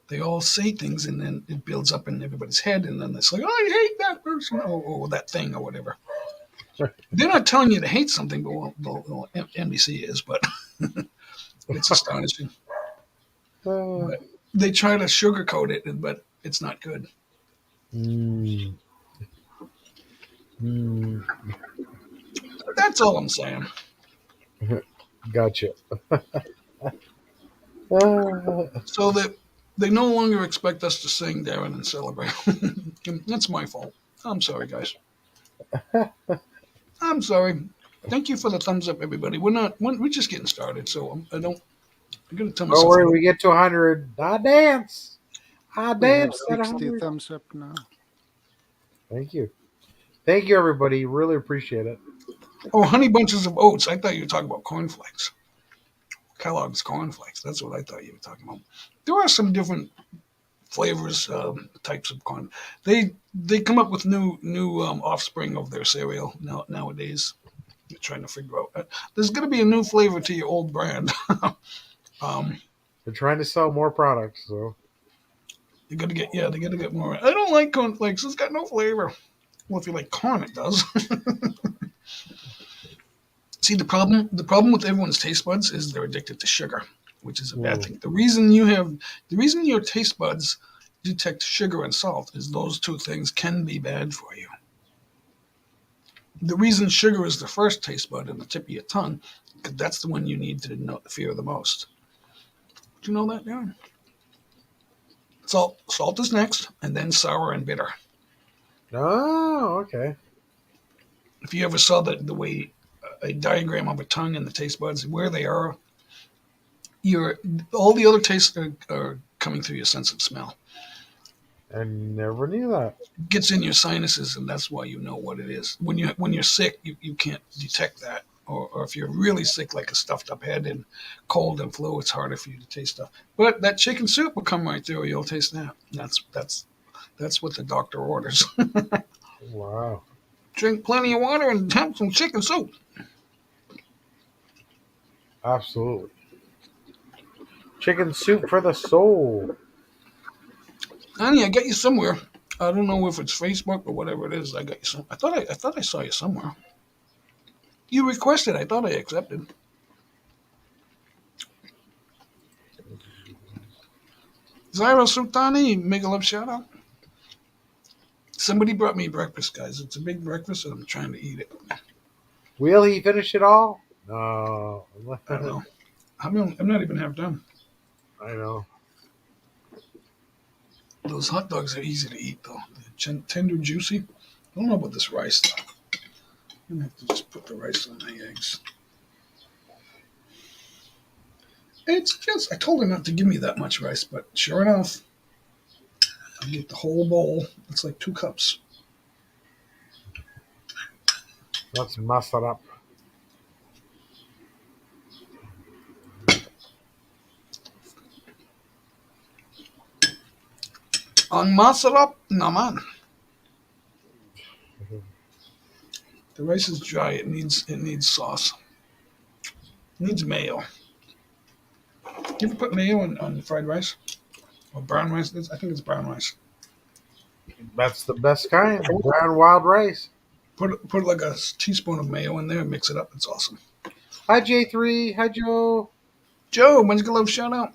they all say things, and then it builds up in everybody's head, and then it's like, "I hate that person," or that thing, or whatever. They're not telling you to hate something, but NBC is. But It's astonishing. Uh, But they try to sugarcoat it, but it's not good. mm, mm, That's all I'm saying. gotcha. Uh, So that they no longer expect us to sing, Darren, and celebrate. That's my fault. I'm sorry, guys. I'm sorry. Thank you for the thumbs up, everybody. We're just getting started, so I gotta tell don't myself. worry, we get to 100. I dance. I We have dance at 60 100. thumbs up now. Thank you. Thank you, everybody. Really appreciate it. Oh, honey bunches of oats. I thought you were talking about cornflakes. Kellogg's cornflakes. That's what I thought you were talking about. There are some different flavors, types of corn. They come up with new offspring of their cereal nowadays. They're trying to figure out. There's going to be a new flavor to your old brand. um, They're trying to sell more products, so they got to get They got to get more. I don't like cornflakes. It's got no flavor. Well, if you like corn, it does. See, the problem with everyone's taste buds is they're addicted to sugar, which is a bad thing. The reason your taste buds detect sugar and salt is those two things can be bad for you. The reason sugar is the first taste bud in the tip of your tongue, because that's the one you need to fear the most. Do you know that, Darren? Salt is next, and then sour and bitter. oh, okay. If you ever saw the way a diagram of a tongue and the taste buds, where they are, all the other tastes are coming through your sense of smell. I never knew that. It gets in your sinuses, and that's why you know what it is. When you're sick, you can't detect that. Or if you're really sick, like a stuffed up head and cold and flu, it's harder for you to taste stuff. But that chicken soup will come right through. You'll taste that. That's what the doctor orders. Wow. Drink plenty of water and have some chicken soup. Absolutely. Chicken soup for the soul. Honey, I got you somewhere. I don't know if it's Facebook or whatever it is. I got you some. I thought I saw you somewhere. You requested. I thought I accepted. Zyra Sultani, make a love shout out. Somebody brought me breakfast, guys. It's a big breakfast, and I'm trying to eat it. Will he finish it all? No. I don't know. I'm not even half done. I know. Those hot dogs are easy to eat, though. They're tender, juicy. I don't know about this rice, though. I'm going to have to just put the rice on my eggs. It's just, I told her not to give me that much rice, but sure enough, I get the whole bowl. It's like 2 cups. Let's mess it up. Ang masarap naman. The rice is dry. It needs sauce. It needs mayo. You ever put mayo on fried rice? Or brown rice? I think it's brown rice. That's the best kind. Brown wild rice. Put like a teaspoon of mayo in there and mix it up. It's awesome. Hi, J3. Hi, Joe. Joe, when's your love shout out?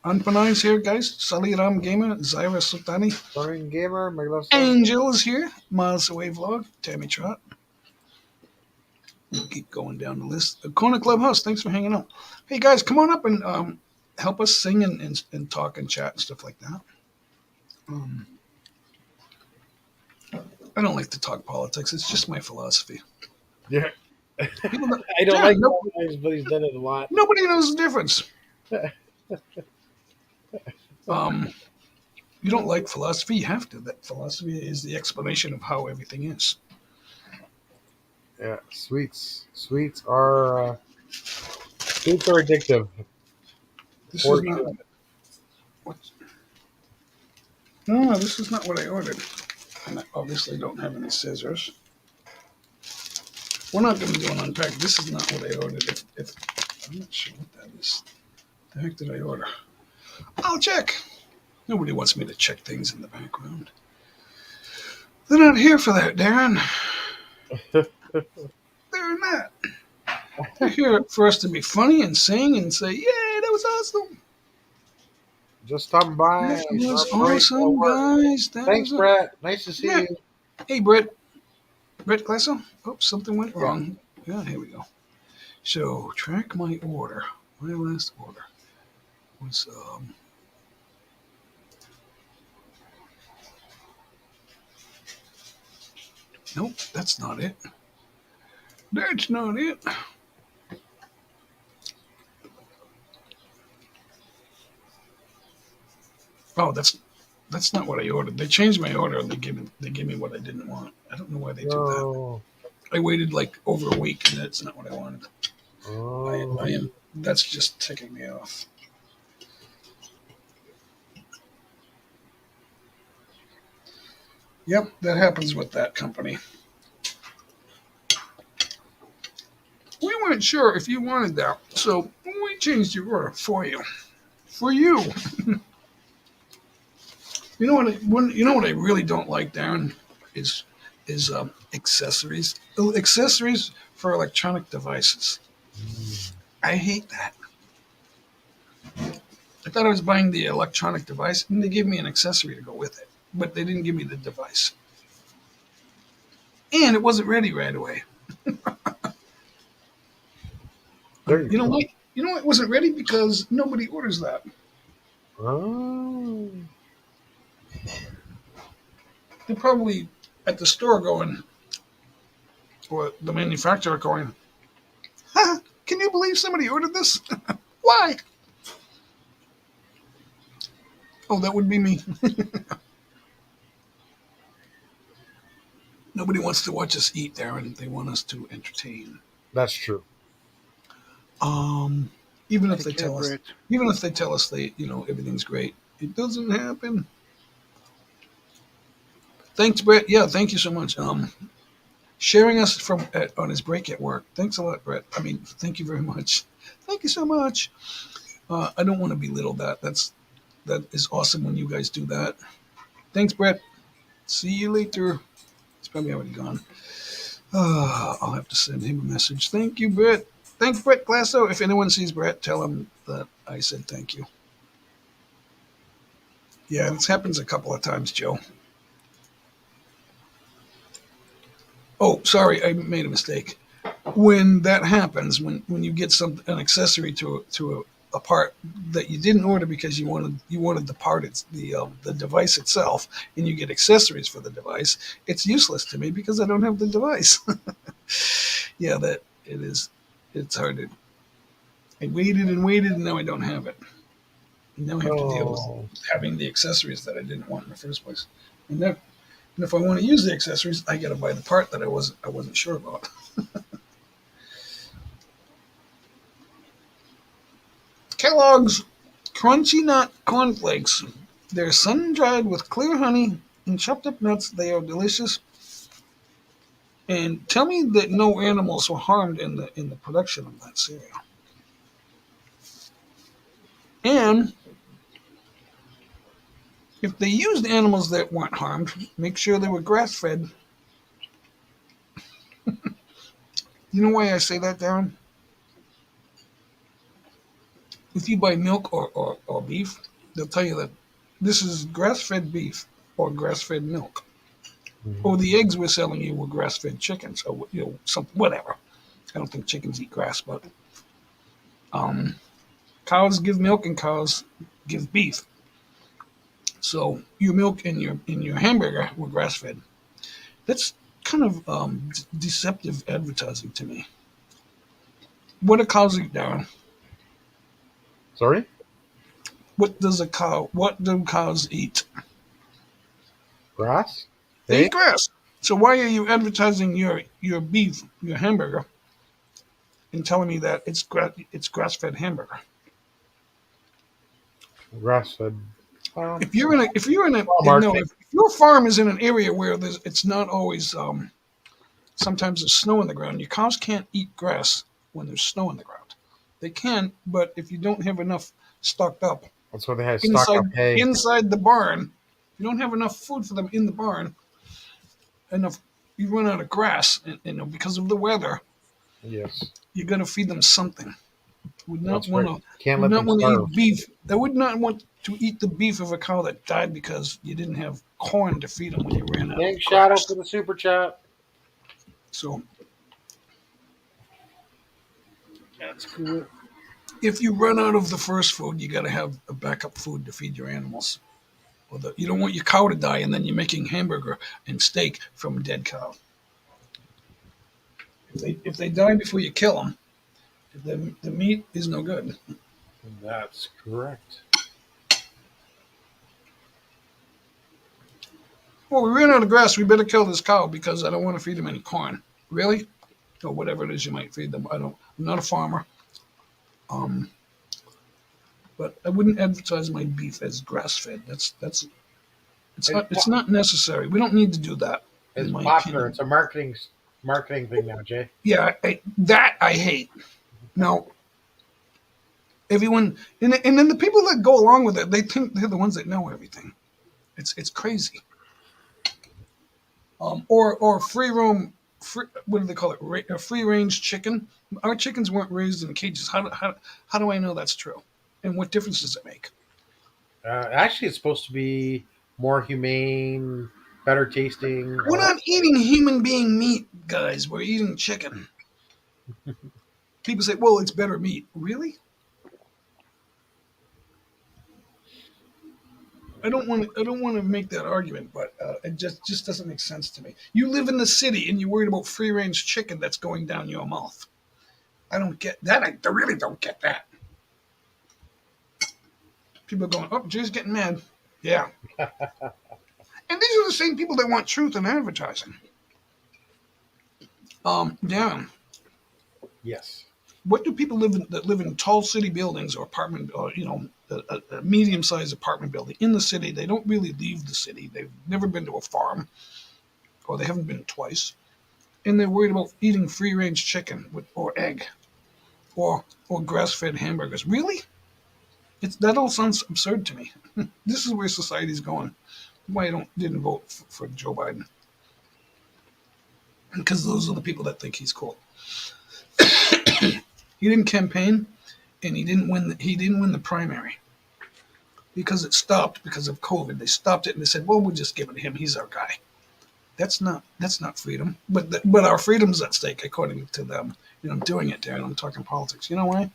Anpanay's here, guys. Saliram Gamer, Zyra Sultani. Starring Gamer. Angel is here. Miles Away Vlog. Tammy Trot. We'll keep going down the list. Kona Clubhouse, thanks for hanging out. Hey, guys, come on up and help us sing and talk and chat and stuff like that. I don't like to talk politics. It's just my philosophy. Yeah. I don't like politics, but he's done it a lot. Nobody knows the difference. You don't like philosophy, you have to. That philosophy is the explanation of how everything is. Yeah, sweets are addictive. This is not. What? No, this is not what I ordered. And I obviously don't have any scissors. We're not going to do an unpack. This is not what I ordered. If I'm not sure what that is. The heck did I order? I'll check. Nobody wants me to check things in the background. They're not here for that, Darren. They're not. They're here for us to be funny and sing and say, "Yay, that was awesome! Just stopping by That was on break at awesome, work. guys! That Thanks, was a Brett. Nice to see yeah." you. Hey, Brett Glasso. Oh, something went wrong. Yeah, here we go. So track my order. My last order was nope, that's not it. That's not it. Oh, that's not what I ordered. They changed my order and they gave me what I didn't want. I don't know why they do that. Oh, I waited like over a week and that's not what I wanted. I oh. am that's just ticking me off. Yep, that happens with that company. We weren't sure if you wanted that, so we changed your order for you. For you. You know what I really don't like, Darren, is accessories. Accessories for electronic devices. I hate that. I thought I was buying the electronic device, and they gave me an accessory to go with it, but they didn't give me the device, and it wasn't ready right away. There you You know go. why? You know why it wasn't ready? Because nobody orders that. Oh. They're probably at the store going, or the manufacturer going, "Ha, can you believe somebody ordered this? Why? Oh, that would be me." Nobody wants to watch us eat, Darren. They want us to entertain. That's true. Um, even if they Take care, tell us, Brett. even if they tell us everything's great, it doesn't happen. Thanks, Brett. Yeah, thank you so much. Sharing us from on his break at work. Thanks a lot, Brett. I mean, thank you very much. Thank you so much. I don't want to belittle that. That is awesome when you guys do that. Thanks, Brett. See you later. It's probably already gone. I'll have to send him a message. Thank you, Brett. Thanks, Brett Glasso. If anyone sees Brett, tell him that I said thank you. Yeah, this happens a couple of times, Joe. Oh, sorry, I made a mistake. When that happens, when you get an accessory to a part that you didn't order because you wanted the part, it's the device itself, and you get accessories for the device, it's useless to me because I don't have the device. Yeah, that it is. It's hard to. I waited and waited, and now I don't have it. And now I have to deal with Oh. having the accessories that I didn't want in the first place. And then, and if I want to use the accessories, I got to buy the part that I wasn't sure about. Kellogg's Crunchy Nut Cornflakes. They're sun dried with clear honey and chopped up nuts. They are delicious. And tell me that no animals were harmed in the production of that cereal. And if they used animals that weren't harmed, make sure they were grass fed. You know why I say that, Darren? If you buy milk or beef, they'll tell you that this is grass fed beef or grass fed milk. Or the eggs we're selling you were grass fed chickens or whatever. I don't think chickens eat grass, but um, cows give milk and cows give beef. So your milk and your hamburger were grass fed. That's kind of deceptive advertising to me. What do cows eat, Darren? Sorry? What does a cow? What do cows eat? Grass? They Hey? eat grass. So why are you advertising your beef, your hamburger, and telling me that it's grass fed hamburger? Grass fed. If your farm is in an area where it's not always sometimes there's snow on the ground. Your cows can't eat grass when there's snow on the ground. They can, but if you don't have enough stocked up That's why they had stock inside up hay. inside the barn, if you don't have enough food for them in the barn, enough you run out of grass, because of the weather. Yes. You got to feed them something. Would not That's want right. to. Can't Would let not them want to starve. eat beef. I would not want to eat the beef of a cow that died because you didn't have corn to feed them when you ran out of Thanks, Shadow, for grass. the super chat. So That's cool. if you run out of the first food, you got to have a backup food to feed your animals. You don't want your cow to die and then you're making hamburger and steak from a dead cow. If they die before you kill them, the meat is no good. That's correct. Well, we ran out of grass. We better kill this cow because I don't want to feed them any corn. Really? Or whatever it is you might feed them. I don't. I'm not a farmer. Um, but I wouldn't advertise my beef as grass fed. That's It's, it's not necessary. We don't need to do that, in it's my popular. opinion. It's a marketing thing now, Jay. Yeah, that I hate. Now, everyone, and then the people that go along with it, they think they're the ones that know everything. It's crazy. Or free roam, what do they call it? Free range chicken. Our chickens weren't raised in cages. How do I know that's true? And what difference does it make? Actually, it's supposed to be more humane, better tasting. We're All that. not eating human being meat, guys. We're eating chicken. People say, "Well, it's better meat." Really? I don't want to make that argument, but it just doesn't make sense to me. You live in the city and you're worried about free range chicken that's going down your mouth. I don't get that. I really don't get that. People are going, "Oh, Jay's getting mad." Yeah, and these are the same people that want truth in advertising. Darren, Yes. what do people that live in tall city buildings or apartment, or a medium-sized apartment building in the city? They don't really leave the city. They've never been to a farm, or they haven't been twice, and they're worried about eating free-range chicken or egg, or grass-fed hamburgers. Really? That all sounds absurd to me. This is where society's going. Why I didn't vote for Joe Biden, because those are the people that think he's cool. He didn't campaign, and he didn't win the primary because it stopped because of COVID. They stopped it and they said, "Well, we'll just give it to him. He's our guy." That's not freedom, but our freedom's at stake according to them. I'm doing it, Darren. I'm talking politics. You know why?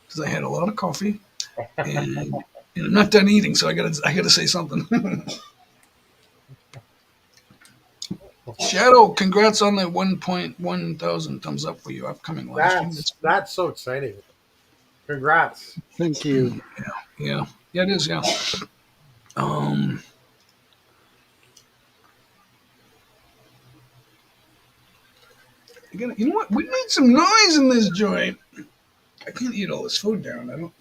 Because I had a lot of coffee, and I'm not done eating, so I gotta say something. Shadow, congrats on the 1.1 thousand thumbs up for your upcoming live stream. That's so exciting. Congrats. Thank you. Yeah, it is. Yeah. Um, you know what? We need some noise in this joint. I can't eat all this food, Darren. I don't.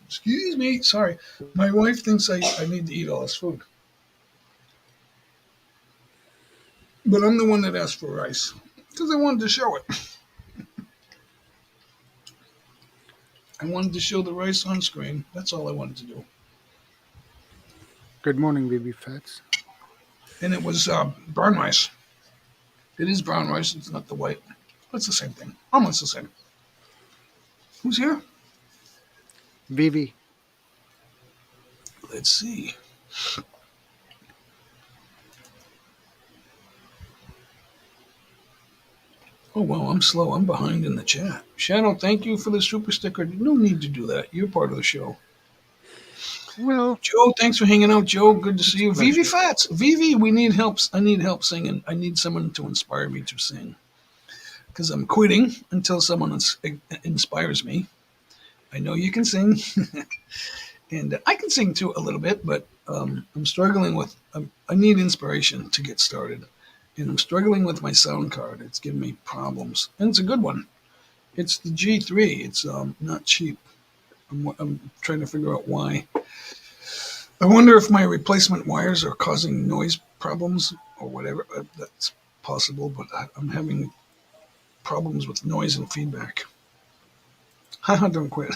Excuse me. Sorry, my wife thinks I need to eat all this food, but I'm the one that asked for rice because I wanted to show it. I wanted to show the rice on screen. That's all I wanted to do. Good morning, baby fats. And it was brown rice. It is brown rice. It's not the white. It's the same thing. Almost the same. Who's here? Vivi. Let's see. Oh, wow, I'm slow. I'm behind in the chat. Shadow, thank you for the super sticker. No need to do that. You're part of the show. Well, Joe, thanks for hanging out, Joe. Good to see you. pleasure. Vivi Fats. Vivi, we need help. I need help singing. I need someone to inspire me to sing. Because I'm quitting until someone inspires me. I know you can sing. And I can sing too a little bit, but I'm struggling with. I need inspiration to get started, and I'm struggling with my sound card. It's giving me problems, and it's a good one. It's the G3. It's not cheap. I'm trying to figure out why. I wonder if my replacement wires are causing noise problems or whatever. That's possible, but I'm having problems with noise and feedback. Haha, don't quit.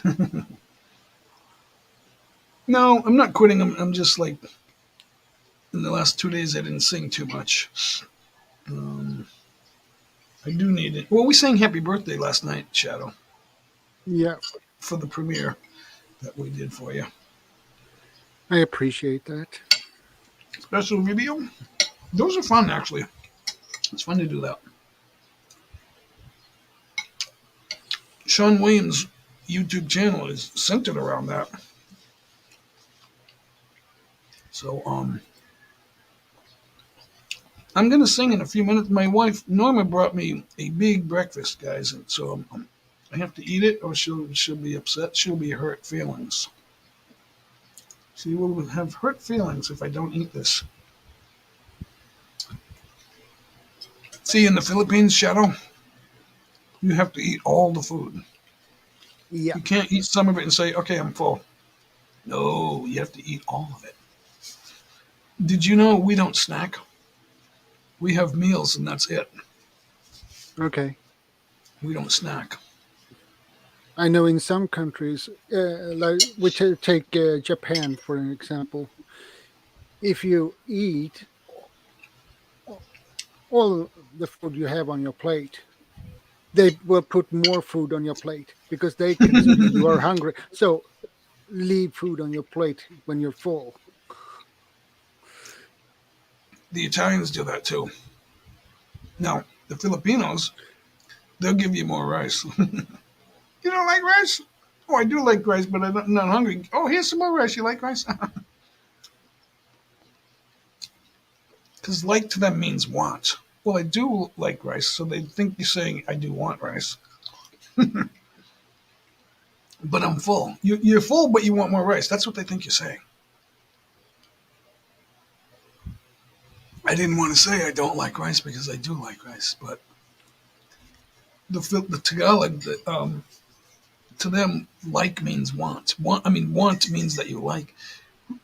No, I'm not quitting. I'm just like, in the last 2 days, I didn't sing too much. I do need it. Well, we sang Happy Birthday last night, Shadow, Yeah, for the premiere that we did for you. I appreciate that. Special video. Those are fun, actually. It's fun to do that. Sean Williams' YouTube channel is centered around that. So, I'm gonna sing in a few minutes. My wife Norma brought me a big breakfast, guys, and so I have to eat it, or she'll be upset. She'll be hurt feelings. She will have hurt feelings if I don't eat this. See, in the Philippines, Shadow, you have to eat all the food. Yeah. You can't eat some of it and say, "Okay, I'm full." No, you have to eat all of it. Did you know we don't snack? We have meals and that's it. Okay. We don't snack. I know in some countries, like we take Japan for an example. If you eat all the food you have on your plate, they will put more food on your plate because they consider you are hungry. So leave food on your plate when you're full. The Italians do that too. Now, the Filipinos, they'll give you more rice. You don't like rice? Oh, I do like rice, but I'm not hungry. Oh, here's some more rice. You like rice? Because like to them means want. Well, I do like rice, so they think you're saying I do want rice. But I'm full. You're full, but you want more rice. That's what they think you're saying. I didn't want to say I don't like rice because I do like rice, but the Tagalog, to them, like means want. Want means that you like.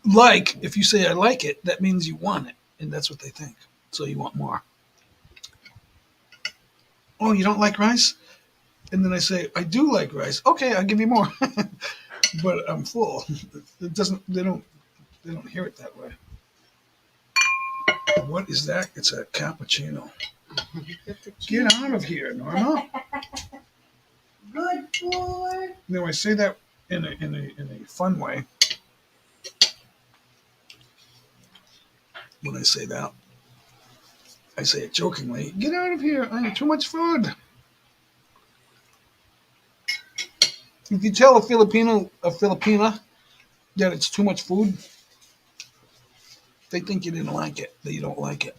Like, if you say I like it, that means you want it, and that's what they think. So you want more. Oh, you don't like rice? And then I say I do like rice. Okay, I'll give you more. But I'm full. It doesn't. They don't hear it that way. What is that? It's a cappuccino. Get out of here, Norma. Good boy. No, I say that in a fun way. When I say that, I say it jokingly. Get out of here! I have too much food. If you tell a Filipina, that it's too much food, they think you didn't like it. That you don't like it.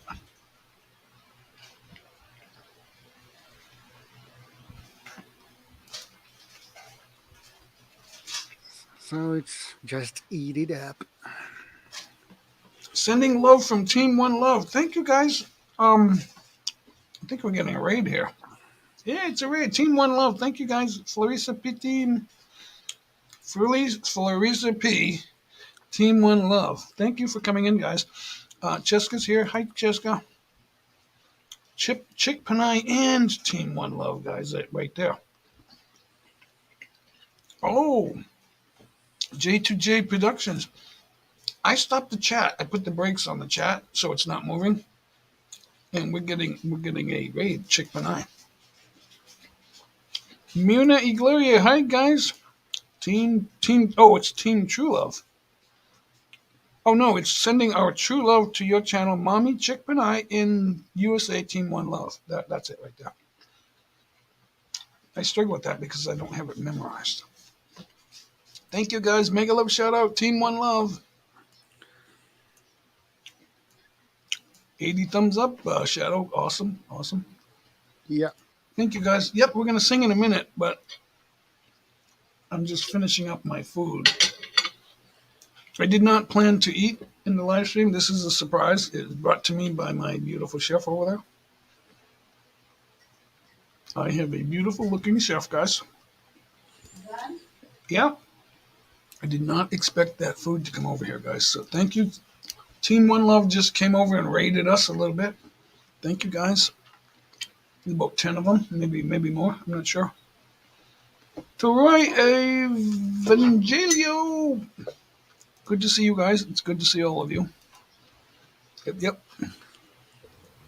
So it's just eat it up. Sending love from Team One Love. Thank you guys. I think we're getting a raid here. Yeah, it's a raid. Team One Love. Thank you guys. Florissa P. Team One Love. Thank you for coming in, guys. Cheska's here. Hi, Cheska. Chick Panay and Team One Love, guys, right there. Oh, J2J Productions. I stopped the chat. I put the brakes on the chat so it's not moving, and we're getting a raid. Chick Panay. Muna Igleria. Hi, guys. Team. Oh, it's Team True Love. Oh no, it's sending our true love to your channel, Mommy Chick Panay in USA Team One Love. That's it right there. I struggle with that because I don't have it memorized. Thank you guys. Mega love shout out, Team One Love. 80 thumbs up, Shadow. Awesome. Yeah. Thank you guys. Yep, we're gonna sing in a minute, but I'm just finishing up my food. I did not plan to eat in the live stream. This is a surprise. It was brought to me by my beautiful chef over there. I have a beautiful looking chef, guys. Done? Yeah. I did not expect that food to come over here, guys. So thank you. Team One Love just came over and raided us a little bit. Thank you, guys. About 10 of them, maybe more. I'm not sure. To Roy Evangelio. Good to see you guys. It's good to see all of you. Yep.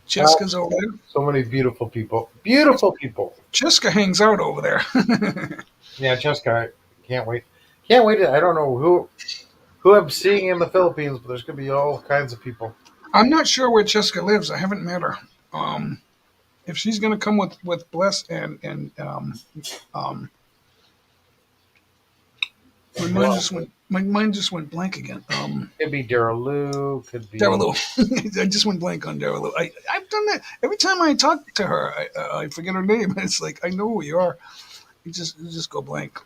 Jessica's over there. So many beautiful people. Beautiful people. Jessica hangs out over there. Yeah, Jessica, can't wait. Can't wait. I don't know who I'm seeing in the Philippines, but there's gonna be all kinds of people. I'm not sure where Jessica lives. I haven't met her. Um, if she's going to come with Bless and my mind just went blank again. Could be Darylou. Could be. Darylou. I just went blank on Darylou. I've done that every time I talk to her. I forget her name. It's like I know who you are. You just go blank.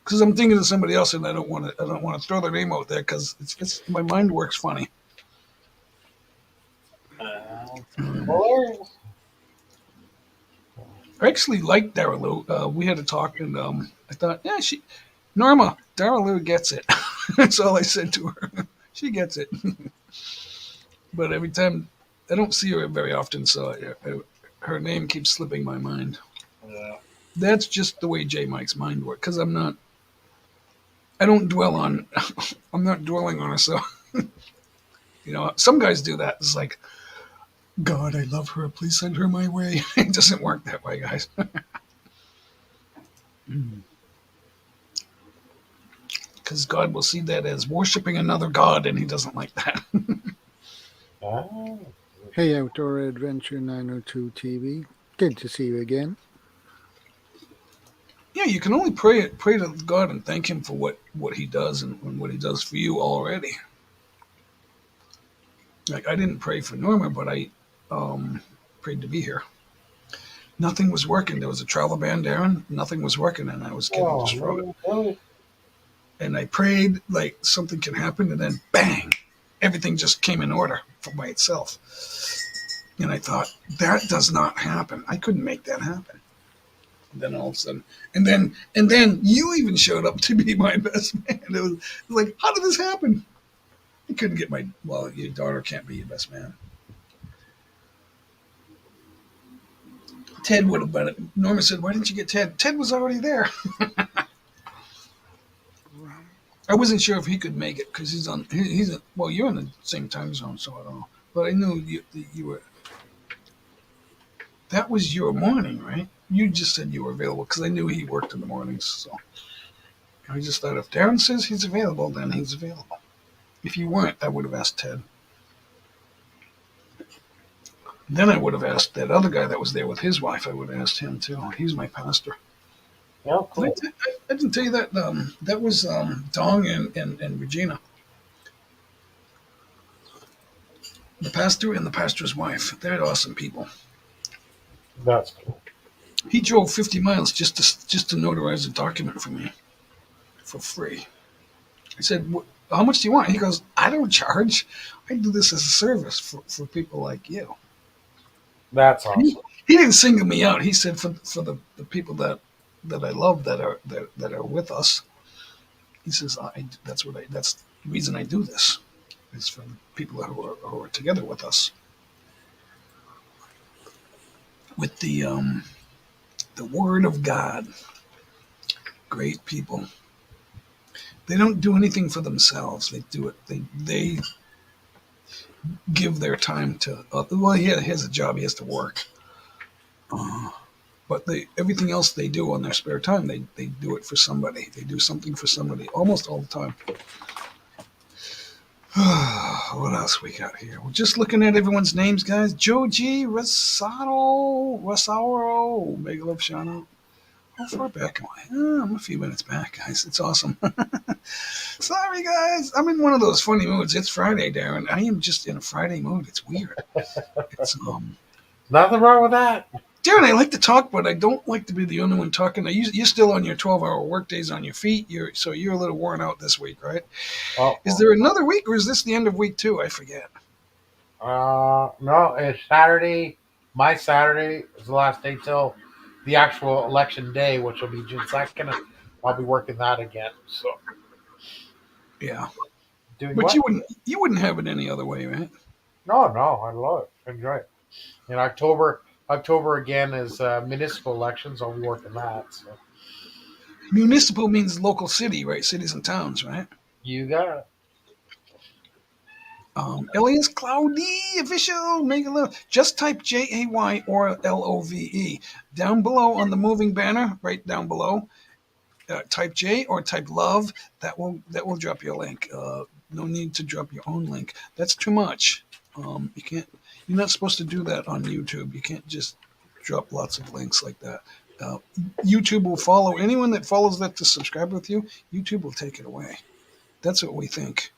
Because I'm thinking of somebody else, and I don't want to throw their name out there because it's my mind works funny. Hilarious. I actually liked Darylou. We had a talk, and I thought, yeah, Norma, Darylou gets it. That's all I said to her. She gets it. But every time, I don't see her very often, so her name keeps slipping my mind. Yeah. That's just the way J Mike's mind works, because I don't dwell on, I'm not dwelling on her, so, some guys do that. It's like, God, I love her. Please send her my way. It doesn't work that way, guys. Because God will see that as worshiping another God, and he doesn't like that. Oh. Hey, Outdoor Adventure 902 TV. Good to see you again. Yeah, you can only pray to God and thank him for what he does and what he does for you already. Like, I didn't pray for Norma, but I prayed to be here. Nothing was working. There was a travel ban, Darren. Nothing was working, and I was getting destroyed. Really? And I prayed like something can happen, and then bang, everything just came in order by itself. And I thought, that does not happen. I couldn't make that happen. And then all of a sudden, and then you even showed up to be my best man. It was like, how did this happen? I couldn't get your daughter can't be your best man. Ted would have been it. Norma said, why didn't you get Ted? Ted was already there. I wasn't sure if he could make it because you're in the same time zone, so I don't know. But I knew you were. That was your morning, right? You just said you were available because I knew he worked in the mornings. So I just thought if Darren says he's available, then he's available. If you weren't, I would have asked Ted. Then I would have asked that other guy that was there with his wife. I would have asked him too. He's my pastor. Yeah, cool. I didn't tell you that. That was Dong and Regina. The pastor and the pastor's wife. They're awesome people. That's cool. He drove 50 miles just to notarize a document for me for free. I said, how much do you want? He goes, I don't charge. I do this as a service for people like you. That's awesome. He didn't single me out. He said for the people that I love that are with us. He says that's the reason I do this. It's for the people who are together with us. With the Word of God. Great people. They don't do anything for themselves. They do it. They give their time to. He has a job. He has to work. But everything else they do on their spare time, they do it for somebody. They do something for somebody almost all the time. What else we got here? We're just looking at everyone's names, guys. Joe G, Rosaro, Megalove Shana. How far back am I? I'm a few minutes back, guys. It's awesome. Sorry, guys. I'm in one of those funny moods. It's Friday, Darren. I am just in a Friday mood. It's weird. It's Nothing wrong with that. Darren, I like to talk, but I don't like to be the only one talking. Now, you're still on your 12-hour work days on your feet. You're a little worn out this week, right? Is there another week, or is this the end of week 2? I forget. No, it's Saturday. My Saturday is the last day till the actual election day, which will be June 2nd. I'll be working that again. So, yeah. Doing but what? you wouldn't have it any other way, right? No, I love it. Enjoy it. In October again is municipal elections. I'll be working that. So. Municipal means local city, right? Cities and towns, right? You got it. Elias Cloudy official, make a little. Just type JAY or LOVE down below on the moving banner, right down below. Type J or type love. That will drop you a link. No need to drop your own link. That's too much. You can't. You're not supposed to do that on YouTube. You can't just drop lots of links like that. Uh, YouTube will follow anyone that follows that to subscribe with you. YouTube will take it away. That's what we think,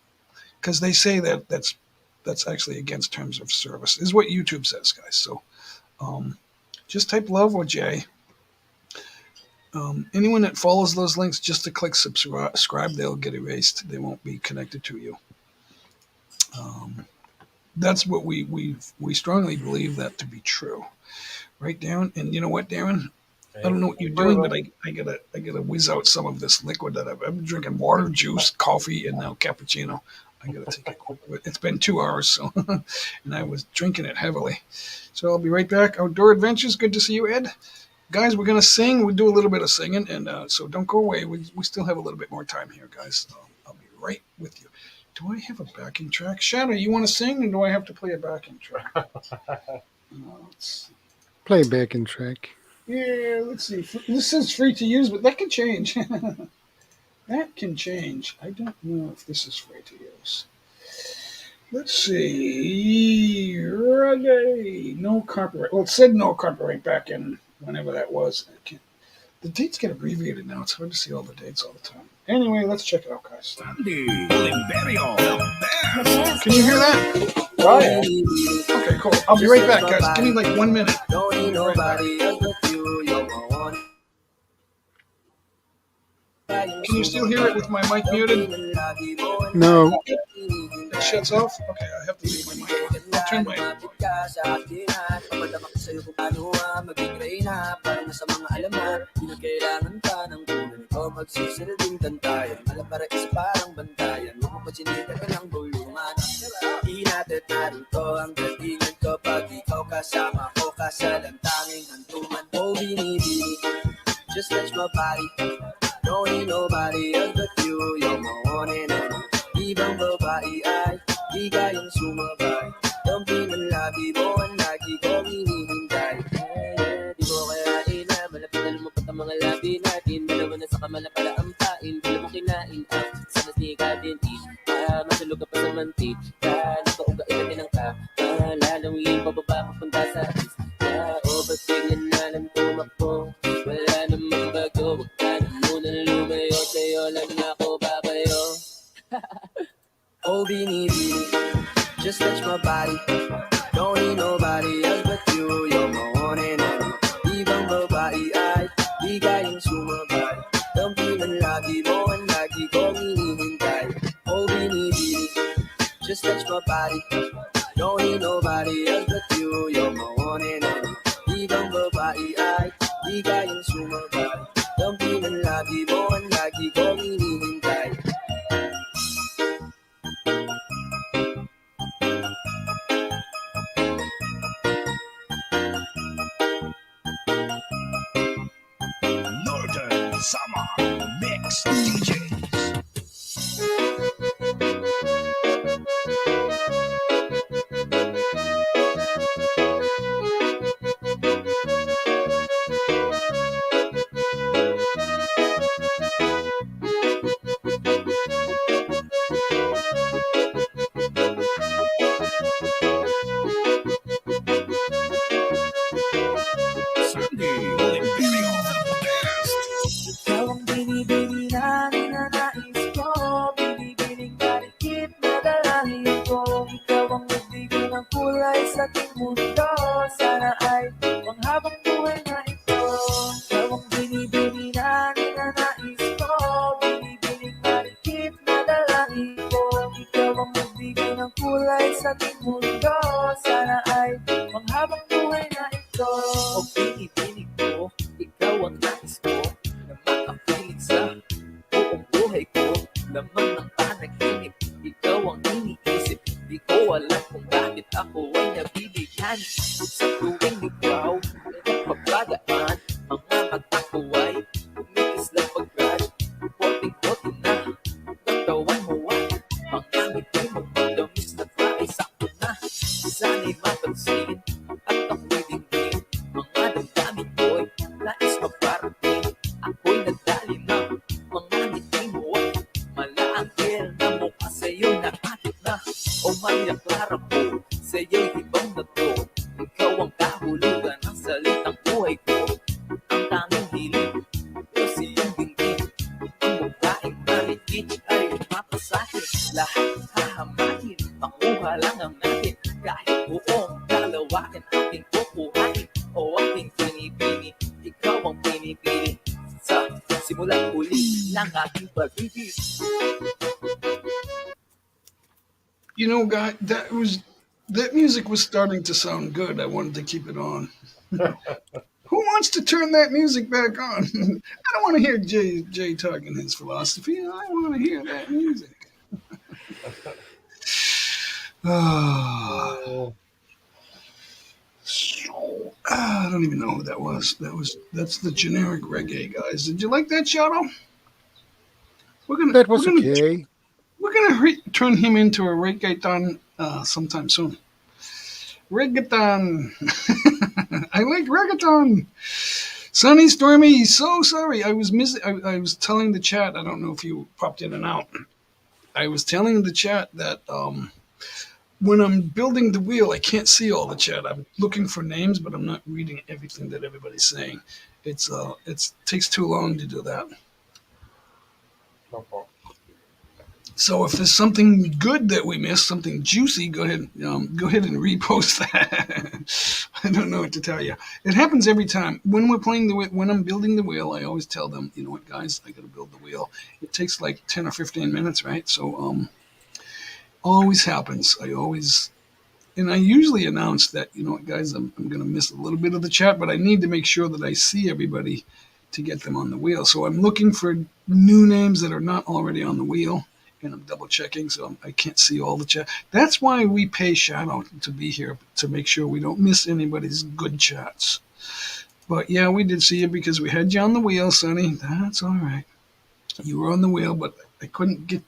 because they say that that's actually against terms of service. Is what YouTube says, guys. So just type love or J. Anyone that follows those links just to click subscribe, they'll get erased. They won't be connected to you. That's what we strongly believe that to be true. Right, Darren? And you know what, Darren? I don't know what you're doing, but I gotta whiz out some of this liquid that I've been drinking: water, juice, coffee, and now cappuccino. I gotta take a quick. It's been 2 hours, so and I was drinking it heavily. So I'll be right back. Outdoor Adventures. Good to see you, Ed. Guys, we're gonna sing. We'll do a little bit of singing, and so don't go away. We still have a little bit more time here, guys. I'll be right with you. Do I have a backing track? Shadow, you want to sing, or do I have to play a backing track? Let's see. Play backing track. Yeah, let's see. This is free to use, but that can change. That can change. I don't know if this is free to use. Let's see. Ready. No copyright. Well, it said no copyright back in whenever that was. The dates get abbreviated now. It's hard to see all the dates all the time. Anyway, let's check it out, guys. Can you hear that? Oh, Okay, cool. I'll be right back, guys. Give me like 1 minute. Can you still hear it with my mic muted? No. It shuts off? Okay, I have to leave my mic on. I'll turn my Just touch my body. Don't need nobody else but you. You're my one and only. Ibang babae ay di kayang sumabay. Kampi ng labi mo ang lagi kong hinihintay. Di mo kayain na malapit na lumapit ang mga labi natin. Dalawa na sa kamalapala ang pain. Di mo kinain ang sa nasika din. Masulog ka pa sa mantik. Nakaugain natin ang ka. Lalawin pababa papunta sa is. O ba't bigyan na lang tumakbo? Wala namang bago. Huwag ka na munang lumayo. Sa'yo lang ako babayo. Oh, binibini, just touch my body. Don't need nobody else but you. You're my one and only. Ibang babae ay di kayang sumabay. Kampi ng labi mo ang lagi kong hinihintay. Oh, binibini, just touch my body. Don't need nobody else but you. You're my one and only. Ibang babae ay di kayang sumabay. Kampi ng labi mo ang lagi kong hinihintay. Northern Summer Mix DJs. Lahat hahamakin, makuha lang ang akin. Kahit buong kalawakan aking kukuhain o aking pinipili, ikaw ang pinipili sa simulang huli ng aking pag-ibig. You know, guy, that music was starting to sound good. I wanted to keep it on. Who wants to turn that music back on? I don't want to hear Jay talking his philosophy. I want to hear that music. Oh, I don't even know who that was. That's the generic reggae guys. Did you like that, Shadow? That was okay. We're gonna turn him into a reggaeton sometime soon. Reggaeton. I like reggaeton. Sunny Stormy, so sorry. I was I was telling the chat. I don't know if you popped in and out. I was telling the chat that when I'm building the wheel, I can't see all the chat. I'm looking for names, but I'm not reading everything that everybody's saying. It takes too long to do that. no problem. So if there's something good that we missed, something juicy, go ahead and repost that. I don't know what to tell you. It happens every time when we're playing when I'm building the wheel. I always tell them, you know what, guys, I got to build the wheel. It takes like 10 or 15 minutes, right? So always happens. I usually announce that, you know what, guys, I'm going to miss a little bit of the chat, but I need to make sure that I see everybody to get them on the wheel. So I'm looking for new names that are not already on the wheel. And I'm double checking, so I can't see all the chat. That's why we pay Shadow to be here, to make sure we don't miss anybody's good chats. But yeah, we did see you because we had you on the wheel, Sonny. That's all right. You were on the wheel, but I couldn't get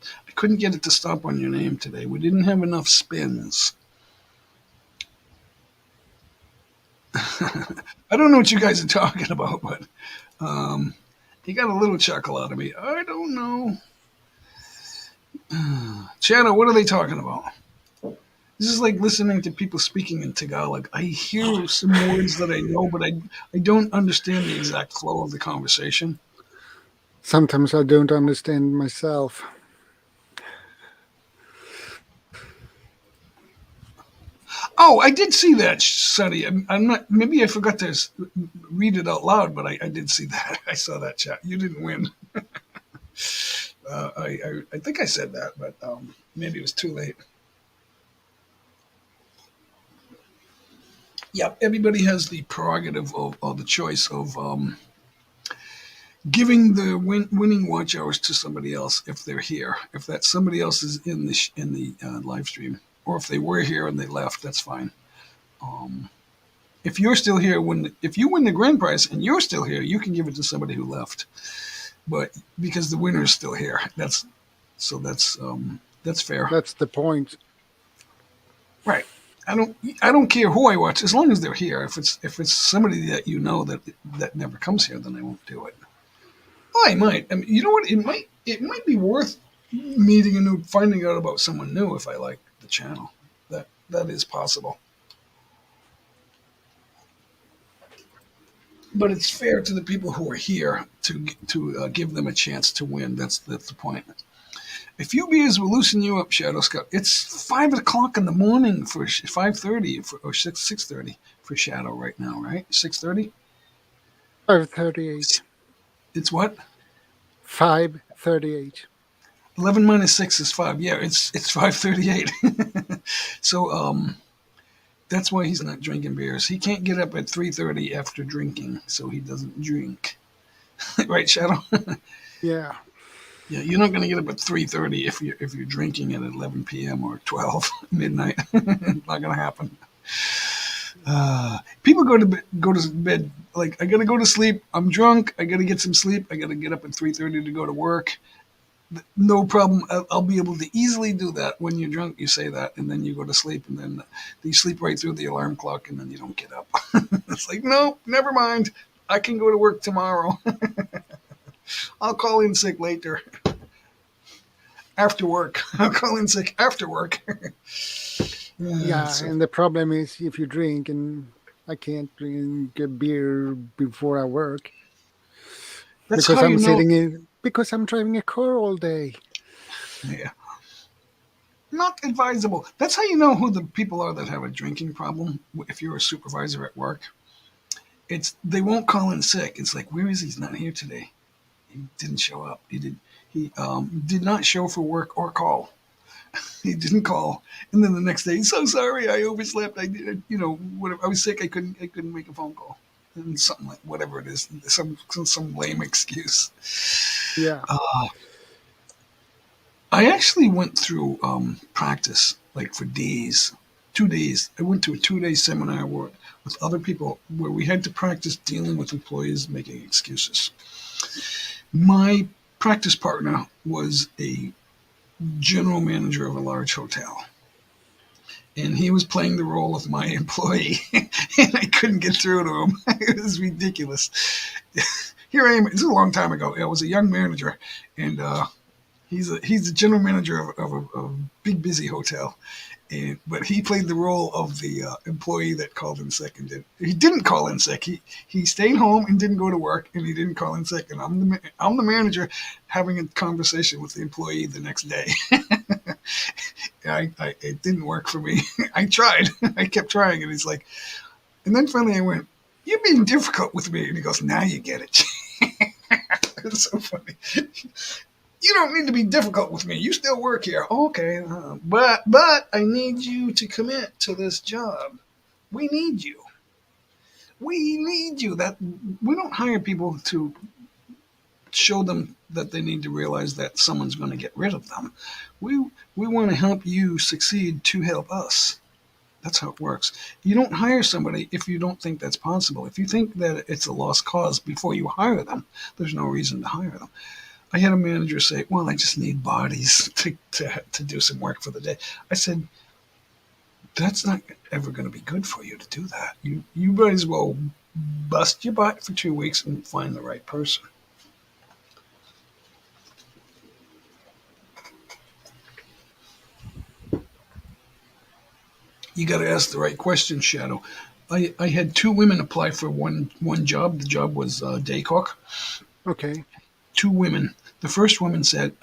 it to stop on your name today. We didn't have enough spins. I don't know what you guys are talking about, but he got a little chuckle out of me. I don't know. Shadow, what are they talking about? This is like listening to people speaking in Tagalog. I hear some words that I know, but I don't understand the exact flow of the conversation. Sometimes I don't understand myself. Oh, I did see that, Sonny. I'm not. Maybe I forgot to read it out loud, but I did see that. I saw that chat. You didn't win. I think I said that, but maybe it was too late. Yep, everybody has the prerogative of the choice of giving the winning watch hours to somebody else if they're here. If that somebody else is in the live stream, or if they were here and they left, that's fine. If you're still here, if you win the grand prize and you're still here, you can give it to somebody who left. But because the winner is still here, that's fair. That's the point. Right. I don't care who I watch as long as they're here. If it's somebody that you know that never comes here, then I won't do it. I might. I mean, you know what? It might be worth finding out about someone new if I like the channel. That is possible. But it's fair to the people who are here to give them a chance to win. That's the point. If UBs will loosen you up, Shadow Scout, it's 5 o'clock in the morning for 5:30 or 6:30 for Shadow right now, right? 6:30. 5:38. It's what? 5:38. 11 minus 6 is 5. Yeah, it's 5:38. So that's why he's not drinking beers. He can't get up at 3:30 after drinking, so he doesn't drink. Right, Shadow? Yeah. Yeah, you're not going to get up at 3:30 if you're drinking at 11 p.m. or 12 midnight. Not going to happen. People go to bed like, I got to go to sleep. I'm drunk. I got to get some sleep. I got to get up at 3:30 to go to work. No problem. I'll be able to easily do that. When you're drunk, you say that, and then you go to sleep, and then you sleep right through the alarm clock, and then you don't get up. It's like, no, never mind. I can go to work tomorrow. I'll call in sick later. After work. I'll call in sick after work. Yeah, and the problem is if you drink, and I can't drink a beer before I work. That's because how I'm you know. because I'm driving a car all day. Yeah. Not advisable. That's how you know who the people are that have a drinking problem. If you're a supervisor at work, it's they won't call in sick. It's like, where is he? He's not here today. He didn't show up. He did not show for work or call. He didn't call, and then the next day, so sorry, I overslept. I did, whatever. I was sick. I couldn't make a phone call, and something like whatever it is, some lame excuse. Yeah. I actually went through practice like for days, 2 days. I went to a 2 day seminar with other people where we had to practice dealing with employees making excuses. My practice partner was a general manager of a large hotel, and he was playing the role of my employee, and I couldn't get through to him. It was ridiculous. Here I am. This is a long time ago. I was a young manager, and he's the general manager of a big busy hotel, but he played the role of the employee that called in sick and he didn't call in sick. He stayed home and didn't go to work, and he didn't call in sick. And I'm the manager having a conversation with the employee the next day. It didn't work for me. I tried. I kept trying, and he's like, and then finally I went, "You're being difficult with me," and he goes, "Now you get it." It's so funny. You don't need to be difficult with me. You still work here. Okay. But I need you to commit to this job. We need you. We need you. That we don't hire people to show them that they need to realize that someone's going to get rid of them. We want to help you succeed to help us. That's how it works. You don't hire somebody if you don't think that's possible. If you think that it's a lost cause before you hire them, there's no reason to hire them. I had a manager say, "Well, I just need bodies to do some work for the day." I said, "That's not ever going to be good for you to do that. You might as well bust your butt for 2 weeks and find the right person." You got to ask the right question, Shadow. I had two women apply for one job. The job was day cook. Okay. Two women. The first woman said,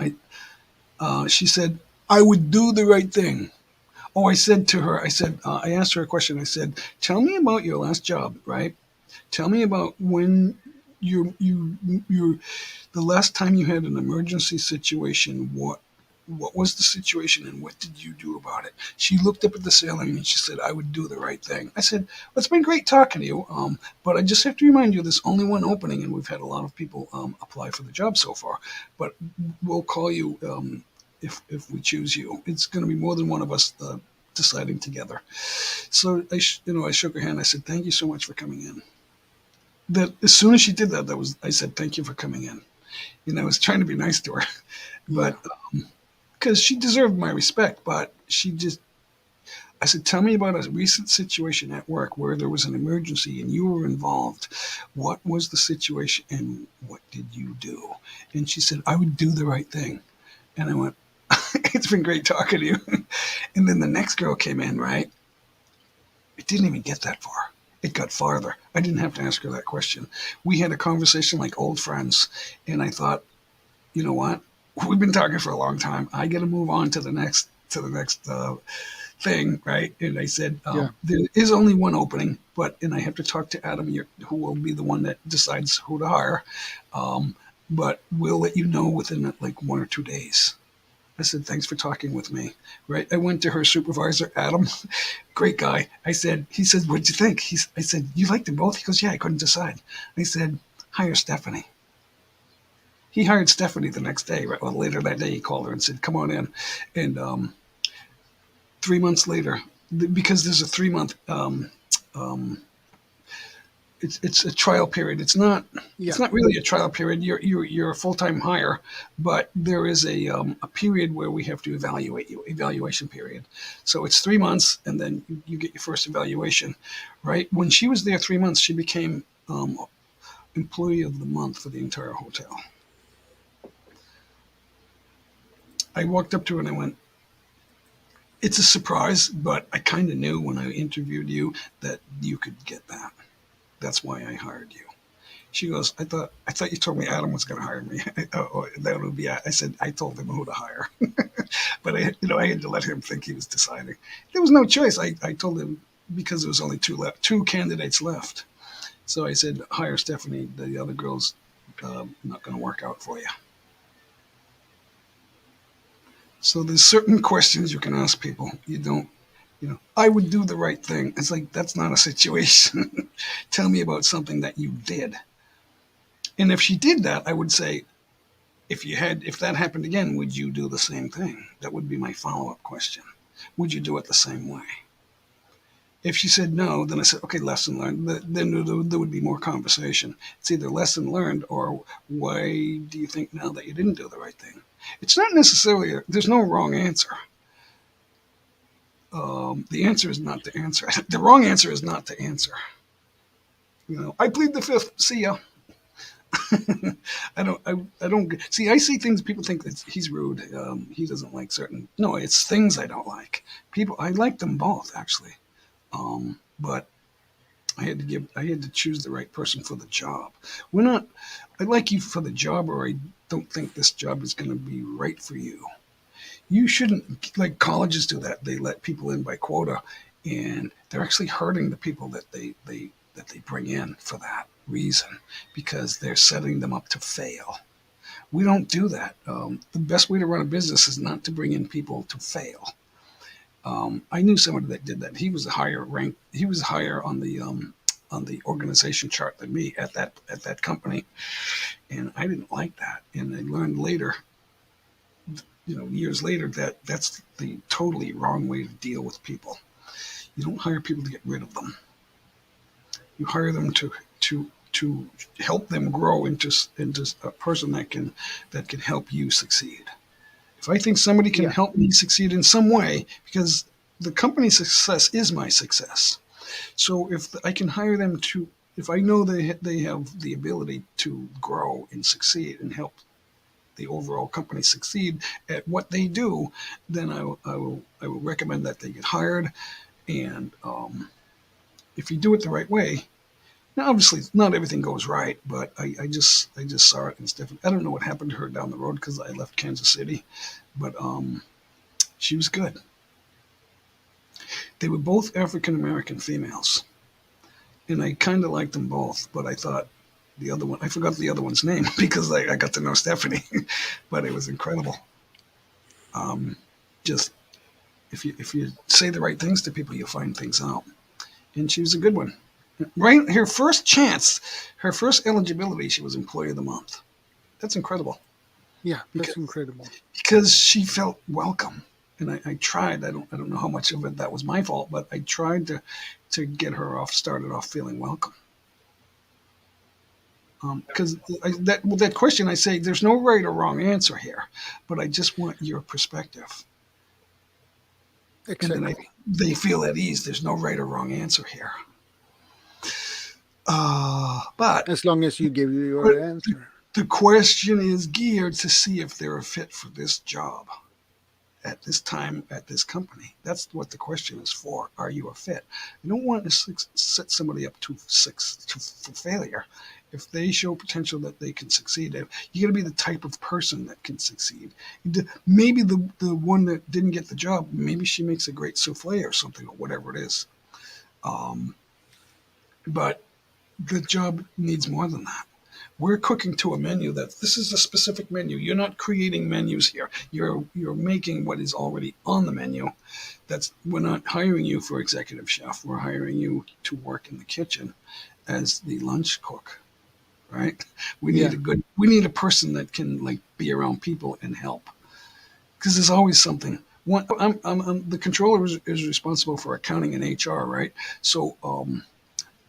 she said, "I would do the right thing." Oh, I said to her, I asked her a question. I said, "Tell me about your last job, right? Tell me about when you the last time you had an emergency situation. What was the situation and what did you do about it?" She looked up at the ceiling and she said, "I would do the right thing." I said, "Well, it's been great talking to you, but I just have to remind you there's only one opening and we've had a lot of people apply for the job so far. But we'll call you if we choose you. It's going to be more than one of us deciding together." So I shook her hand. I said, "Thank you so much for coming in." That as soon as she did that, I said, "Thank you for coming in." I was trying to be nice to her, but. Because she deserved my respect, but I said, "Tell me about a recent situation at work where there was an emergency and you were involved. What was the situation and what did you do?" And she said, "I would do the right thing." And I went, "It's been great talking to you." And then the next girl came in, right? It didn't even get that far. It got farther. I didn't have to ask her that question. We had a conversation like old friends, and I thought, you know what? We've been talking for a long time. I got to move on to the next thing, right? And I said, "There is only one opening, and I have to talk to Adam, who will be the one that decides who to hire. But we'll let you know within like 1 or 2 days." I said, "Thanks for talking with me." Right? I went to her supervisor, Adam, great guy. He said, "What'd you think?" I said, "You liked them both?" He goes, "Yeah, I couldn't decide." I said, "Hire Stephanie." He hired Stephanie the next day. Right? Well, later that day, he called her and said, "Come on in." And 3 months later, because there's a 3 month, it's a trial period. It's not really a trial period. You're a full time hire, but there is a period where we have to evaluate you. Evaluation period. So it's 3 months, and then you get your first evaluation. Right? When she was there 3 months, she became employee of the month for the entire hotel. I walked up to her and I went, "It's a surprise, but I kind of knew when I interviewed you that you could get that. That's why I hired you." She goes, I thought you told me Adam was going to hire me. Oh, that would be. I said I told him who to hire, but I had to let him think he was deciding. There was no choice. I told him because there was only two candidates left. So I said, hire Stephanie. The other girl's not going to work out for you. So there's certain questions you can ask people. You don't, I would do the right thing. It's like, that's not a situation. Tell me about something that you did. And if she did that, I would say, if that happened again, would you do the same thing? That would be my follow-up question. Would you do it the same way? If she said no, then I said, okay, lesson learned. Then there would be more conversation. It's either lesson learned or why do you think now that you didn't do the right thing? It's not necessarily, there's no wrong answer. The answer is not to answer. The wrong answer is not to answer. I plead the fifth. See ya. I don't see. I see things. People think that he's rude. He doesn't like certain. No, it's things I don't like. I like them both actually. But I had to choose the right person for the job. I like you for the job, or I don't think this job is going to be right for you. You shouldn't, like colleges do that. They let people in by quota, and they're actually hurting the people that they bring in for that reason, because they're setting them up to fail. We don't do that. The best way to run a business is not to bring in people to fail. I knew somebody that did that. He was higher on the organization chart than me at that company, and I didn't like that. And I learned later, years later, that that's the totally wrong way to deal with people. You don't hire people to get rid of them. You hire them to help them grow into a person that can help you succeed. If I think somebody can help me succeed in some way, because the company's success is my success. So if I can hire them if I know they have the ability to grow and succeed and help the overall company succeed at what they do, then I will recommend that they get hired. And if you do it the right way, now obviously not everything goes right, but I just saw it, and it's different. I don't know what happened to her down the road because I left Kansas City, but she was good. They were both African American females, and I kind of liked them both, but I thought the other one, I forgot the other one's name because I got to know Stephanie, but it was incredible. Just if you say the right things to people, you'll find things out, and she was a good one. Right, her first chance, her first eligibility, she was Employee of the Month. That's incredible. Yeah, that's incredible. Because she felt welcome, and I tried. I don't know how much of it that was my fault, but I tried to get her started off feeling welcome. Because that question, I say, there's no right or wrong answer here, but I just want your perspective. Exactly. And then they feel at ease. There's no right or wrong answer here. But as long as you give your answer, the question is geared to see if they're a fit for this job at this time at this company. That's what the question is for. Are you a fit? You don't want to set somebody up for failure. If they show potential that they can succeed, you got to be the type of person that can succeed. Maybe the one that didn't get the job, maybe she makes a great souffle or something, or whatever it is. But the job needs more than that. We're cooking to a menu this is a specific menu. You're not creating menus here. You're making what is already on the menu. We're not hiring you for executive chef. We're hiring you to work in the kitchen as the lunch cook, right? We need a person that can be around people and help, because there's always something. I'm the controller is responsible for accounting and HR, right? So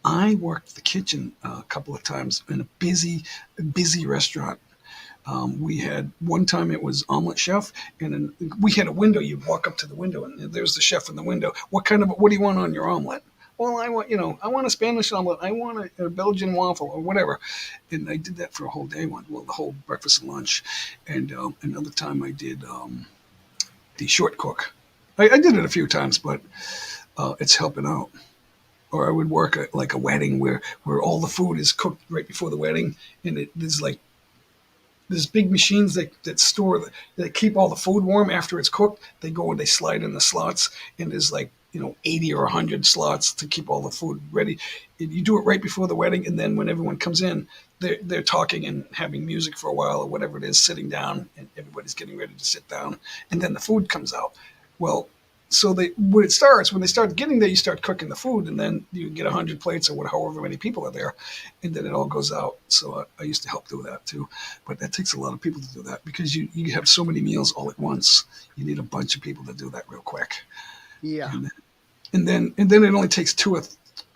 I worked the kitchen a couple of times in a busy restaurant. We had one time it was omelet chef, and then we had a window. You'd walk up to the window, and there's the chef in the window. What do you want on your omelet? Well, I want a Spanish omelet. I want a Belgian waffle or whatever. And I did that for a whole day, the whole breakfast and lunch. And another time I did the short cook. I did it a few times, but it's helping out. Or I would work like a wedding where all the food is cooked right before the wedding, and there's like there's big machines that store that keep all the food warm after it's cooked. They go and they slide in the slots, and there's like 80 or 100 slots to keep all the food ready. And you do it right before the wedding, and then when everyone comes in, they're talking and having music for a while or whatever it is, sitting down, and everybody's getting ready to sit down, and then the food comes out. Well, so when they start getting there, you start cooking the food, and then you get 100 plates or however many people are there, and then it all goes out. So I used to help do that too, but that takes a lot of people to do that because you have so many meals all at once. You need a bunch of people to do that real quick. Yeah. And then it only takes two,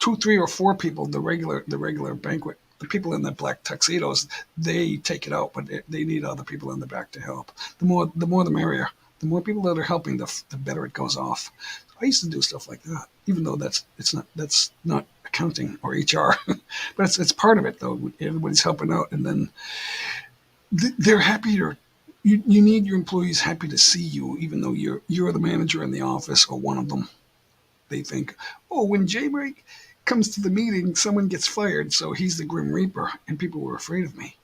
3 or 4 people. The regular banquet, the people in the black tuxedos, they take it out, but they need other people in the back to help. The more the merrier. The more people that are helping, the better it goes off. I used to do stuff like that, even though that's not accounting or HR, but it's part of it though. Everybody's helping out, and then they're happier. You need your employees happy to see you, even though you're the manager in the office or one of them. They think, oh, when J-Break comes to the meeting, someone gets fired, so he's the Grim Reaper, and people were afraid of me.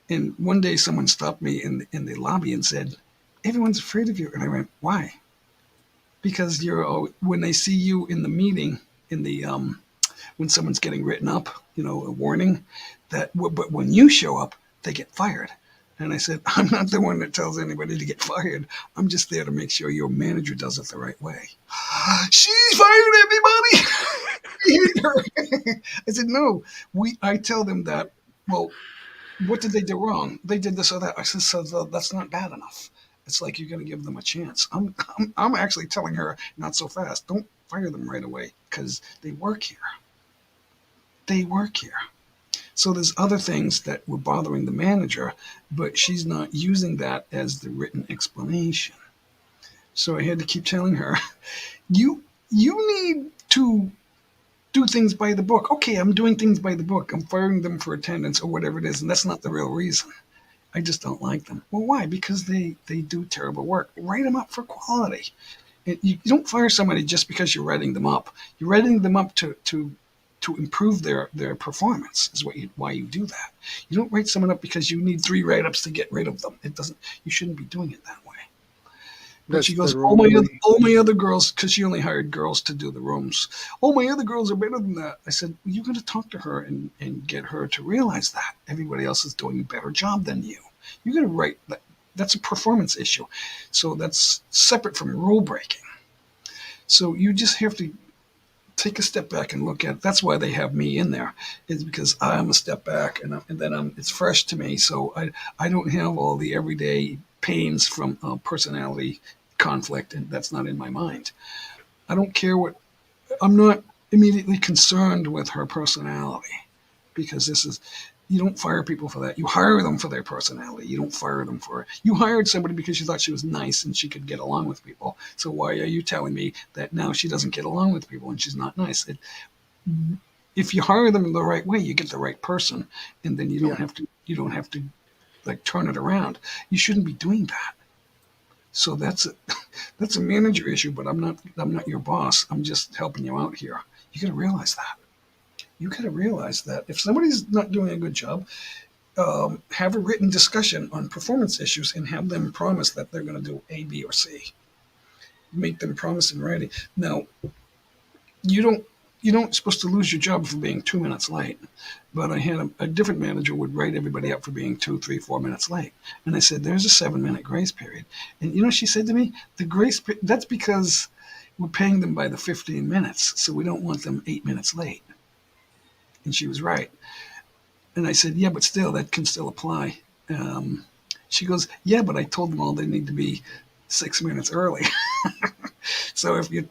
And one day someone stopped me in the lobby and said, everyone's afraid of you. And I went, why? Because when they see you in the meeting, when someone's getting written up, a warning, but when you show up, they get fired. And I said, I'm not the one that tells anybody to get fired. I'm just there to make sure your manager does it the right way. She's fired everybody. I hate her. I said, no, I tell them that, well, what did they do wrong? They did this or that. I said, so that's not bad enough. It's like you're going to give them a chance. I'm actually telling her, not so fast. Don't fire them right away because they work here. They work here. So there's other things that were bothering the manager, but she's not using that as the written explanation. So I had to keep telling her, you need to do things by the book. Okay, I'm doing things by the book. I'm firing them for attendance or whatever it is, and that's not the real reason. I just don't like them. Well, why? Because they do terrible work. Write them up for quality. You don't fire somebody just because you're writing them up. You're writing them up to improve their performance is why you do that. You don't write someone up because you need 3 write-ups to get rid of them. It doesn't. You shouldn't be doing it that way. But she goes, all my other girls, because she only hired girls to do the rooms. All my other girls are better than that. I said, well, you got to talk to her and get her to realize that everybody else is doing a better job than you. You got to write that. That's a performance issue. So that's separate from rule breaking. So you just have to take a step back and look at it. That's why they have me in there. It's because I'm a step back and then it's fresh to me. So I don't have all the everyday pains from personality conflict, and that's not in my mind. I don't care I'm not immediately concerned with her personality because you don't fire people for that. You hire them for their personality. You don't fire them you hired somebody because you thought she was nice and she could get along with people. So why are you telling me that now she doesn't get along with people and she's not nice? If you hire them in the right way, you get the right person, and then you don't have to like turn it around. You shouldn't be doing that. So that's a manager issue, but I'm not your boss. I'm just helping you out here. You got to realize that. You got to realize that if somebody's not doing a good job, have a written discussion on performance issues and have them promise that they're going to do A, B, or C. Make them promise in writing. Now, you don't supposed to lose your job for being 2 minutes late. But I had a different manager would write everybody up for being 2, 3, 4 minutes late. And I said, there's a 7-minute grace period. And you know what she said to me? That's because we're paying them by the 15 minutes. So we don't want them 8 minutes late. And she was right. And I said, yeah, but still, that can still apply. She goes, yeah, but I told them all they need to be 6 minutes early. So if you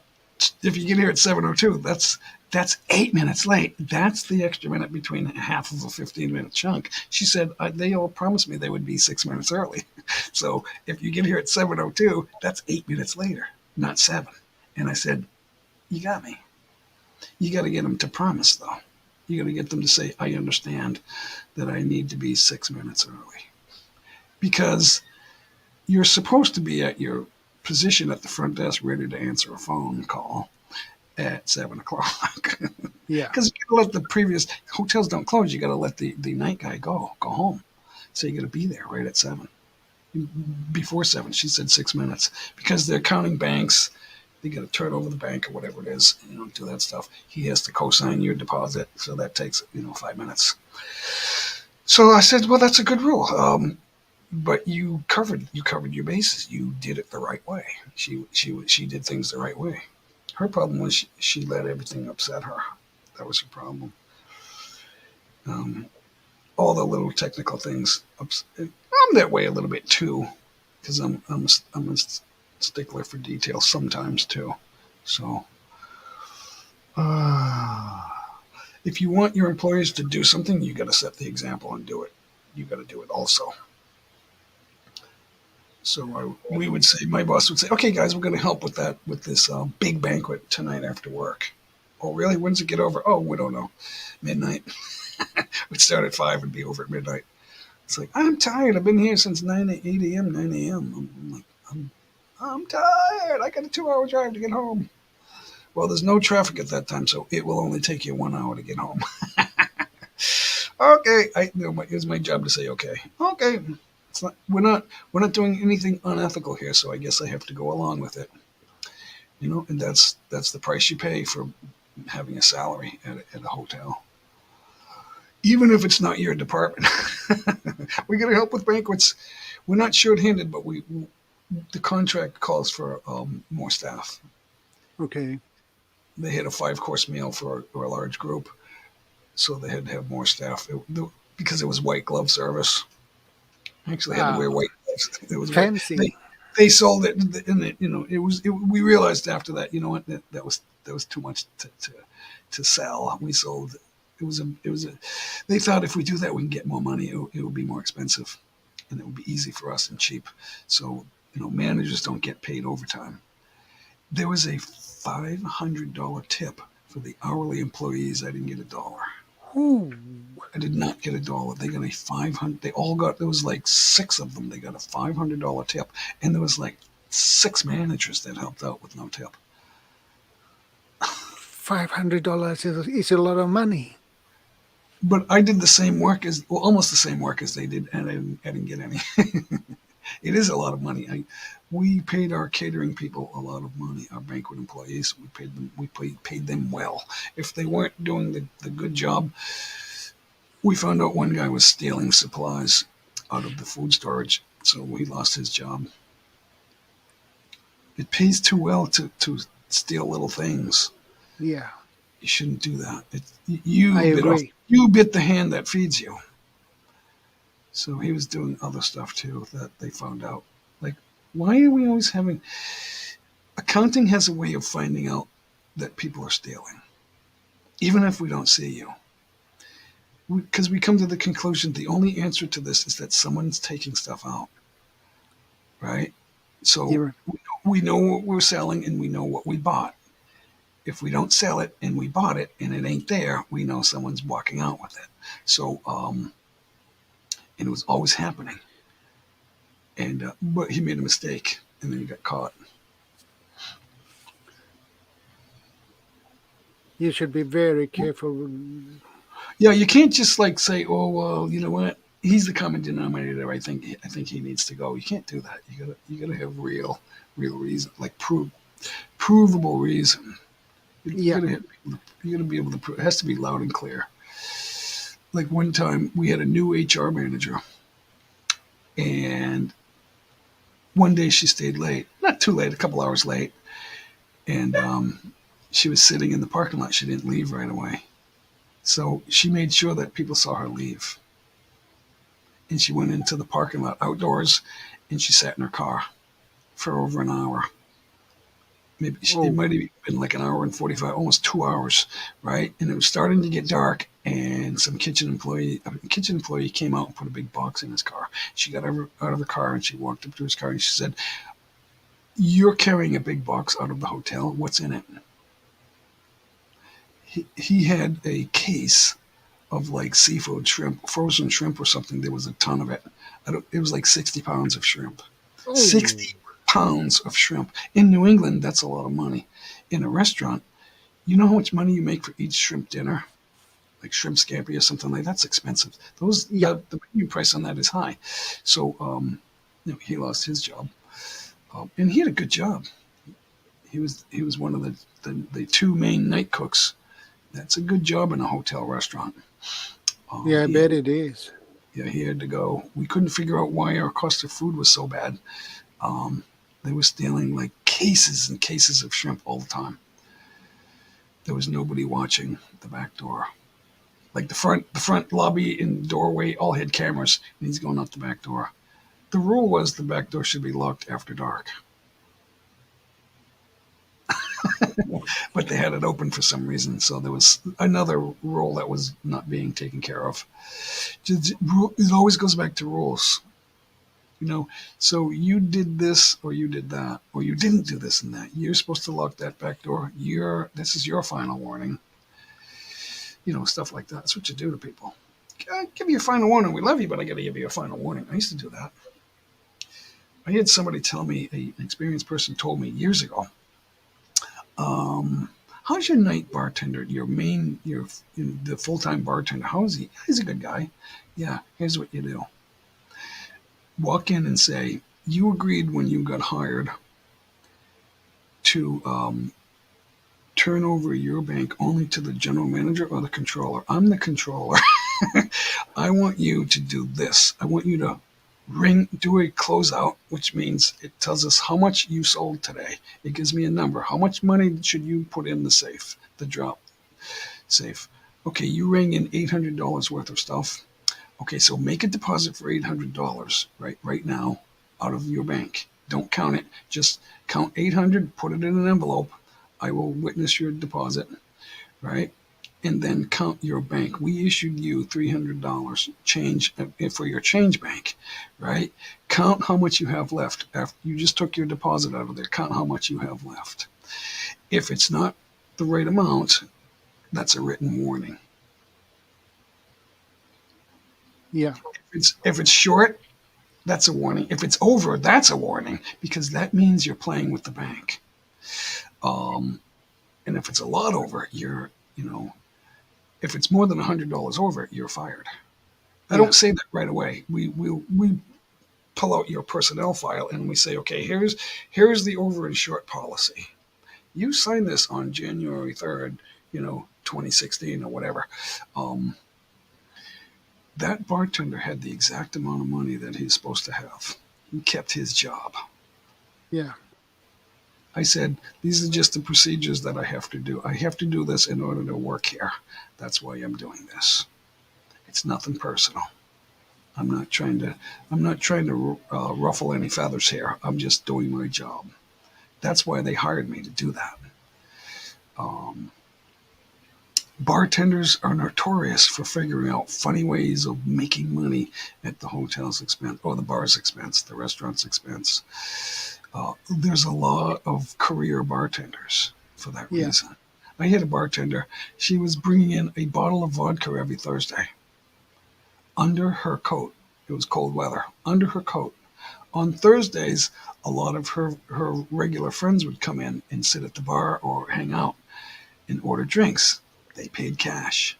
get here at 7:02, that's 8 minutes late. That's the extra minute between half of a 15-minute chunk. She said, they all promised me they would be 6 minutes early. So if you get here at 7:02, that's 8 minutes later, not 7. And I said, you got me. You got to get them to promise, though. You got to get them to say, I understand that I need to be 6 minutes early. Because you're supposed to be at your position at the front desk ready to answer a phone call. at 7 o'clock. Yeah. Because you gotta let the previous hotels don't close. You got to let the night guy go home. So you got to be there right at 7. Before 7, she said 6 minutes because they're counting banks. They got to turn over the bank or whatever it is, do that stuff. He has to co-sign your deposit, so that takes 5 minutes. So I said, well, that's a good rule. But you covered your bases. You did it the right way. She did things the right way. Her problem was she let everything upset her. That was her problem. All the little technical things. I'm that way a little bit too, because I'm a stickler for detail sometimes too. So, if you want your employees to do something, you got to set the example and do it. You got to do it also. So we would say, my boss would say, "Okay, guys, we're going to help with this big banquet tonight after work." Oh, really? When's it get over? Oh, we don't know. Midnight. We'd start at 5 and be over at midnight. It's like, I'm tired. I've been here since 9 a.m. I'm like, I'm tired. I got a 2-hour drive to get home. Well, there's no traffic at that time, so it will only take you 1 hour to get home. Okay, it's my job to say okay. Okay, we're not doing anything unethical here, so I guess I have to go along with it. And that's the price you pay for having a salary at a hotel. Even if it's not your department. We got to help with banquets. We're not short-handed, but the contract calls for more staff. Okay. They had a 5-course meal for a large group, so they had to have more staff because it was white glove service. I actually had to wear white gloves. It was fancy. They sold it, and we realized after that, that was too much to sell. We sold. It was a. They thought if we do that, we can get more money. It would be more expensive, and it would be easy for us and cheap. So managers don't get paid overtime. There was a $500 tip for the hourly employees. I didn't get $1. Ooh. I did not get $1. They got a 500. They all got. There was like 6 of them. They got a $500 tip, and there was like 6 managers that helped out with no tip. $500 is a lot of money. But I did the same work almost the same work as they did, and I didn't get any. It is a lot of money. We paid our catering people a lot of money. Our banquet employees, we paid them well. If they weren't doing the good job, we found out one guy was stealing supplies out of the food storage, so he lost his job. It pays too well to steal little things. Yeah. You shouldn't do that. I agree. You bit the hand that feeds you. So he was doing other stuff too that they found out. Like, why are we always having... Accounting has a way of finding out that people are stealing, even if we don't see you. Because we come to the conclusion the only answer to this is that someone's taking stuff out. Right? So we know what we're selling and we know what we bought. If we don't sell it and we bought it and it ain't there, we know someone's walking out with it. So, and it was always happening. And but he made a mistake and then he got caught. You should be very careful. Yeah, you can't just like say, "Oh, well, you know what? He's the common denominator. I think he needs to go." You can't do that. You gotta have real reason, like provable reason. You gotta be able to prove. It has to be loud and clear. Like one time, we had a new HR manager, and one day she stayed late. Not too late, a couple hours late, and she was sitting in the parking lot. She didn't leave right away. So she made sure that people saw her leave. And she went into the parking lot outdoors and she sat in her car for over an hour. Maybe it might have been like an hour and 45, almost 2 hours, right? And it was starting to get dark and a kitchen employee came out and put a big box in his car. She got out of the car and she walked up to his car and she said, "You're carrying a big box out of the hotel. What's in it?" He had a case of like seafood, shrimp, frozen shrimp or something. There was a ton of it. It was like 60 pounds of shrimp. Oh. 60 pounds of shrimp. In New England, that's a lot of money. In a restaurant, You know how much money you make for each shrimp dinner? Like shrimp scampi or something like that's expensive. Those Yeah. the menu price on that is high. So he lost his job, and he had a good job. He was one of the two main night cooks. That's a good job in a hotel restaurant. Yeah, I He bet it is. Yeah, he had to go. We couldn't figure out why our cost of food was so bad. Um, they were stealing like cases and cases of shrimp all the time. There was nobody watching the back door. Like the front lobby and doorway all had cameras, and he's going out the back door. The rule was the back door should be locked after dark, but they had it open for some reason. So there was another rule that was not being taken care of. It always goes back to rules. So you did this or you did that or you didn't do this and that. You're supposed to lock that back door. This is your final warning. Stuff like that. That's what you do to people. I give you a final warning. We love you, but I got to give you a final warning. I used to do that. I had somebody tell me, an experienced person told me years ago, how's your night bartender, the full-time bartender, how is he? He's a good guy. Yeah, here's what you do. Walk in and say, you agreed when you got hired to turn over your bank only to the general manager or the controller. I'm the controller. I want you to do this. I want you to do a closeout, which means it tells us how much you sold today. It gives me a number. How much money should you put in the safe, the drop safe? Okay, you ring in $800 worth of stuff. Okay, so make a deposit for $800 right now out of your bank. Don't count it. Just count 800, put it in an envelope. I will witness your deposit, right? And then count your bank. We issued you $300 change for your change bank, right? Count how much you have left. After you just took your deposit out of there, count how much you have left. If it's not the right amount, that's a written warning. Yeah. If it's short, that's a warning. If it's over, that's a warning because that means you're playing with the bank. And if it's a lot over, if it's more than $100 over, you're fired. I don't say that right away. We pull out your personnel file and we say, okay, here's the over and short policy. You signed this on January 3rd, 2016 or whatever. That bartender had the exact amount of money that he's supposed to have. He kept his job. Yeah. I said, these are just the procedures that I have to do. I have to do this in order to work here. That's why I'm doing this. It's nothing personal. I'm not trying to ruffle any feathers here. I'm just doing my job. That's why they hired me to do that. Bartenders are notorious for figuring out funny ways of making money at the hotel's expense or the bar's expense, the restaurant's expense. There's a lot of career bartenders for that reason. I had a bartender. She was bringing in a bottle of vodka every Thursday under her coat. It was cold weather. Under her coat. On Thursdays, a lot of her regular friends would come in and sit at the bar or hang out and order drinks. They paid cash.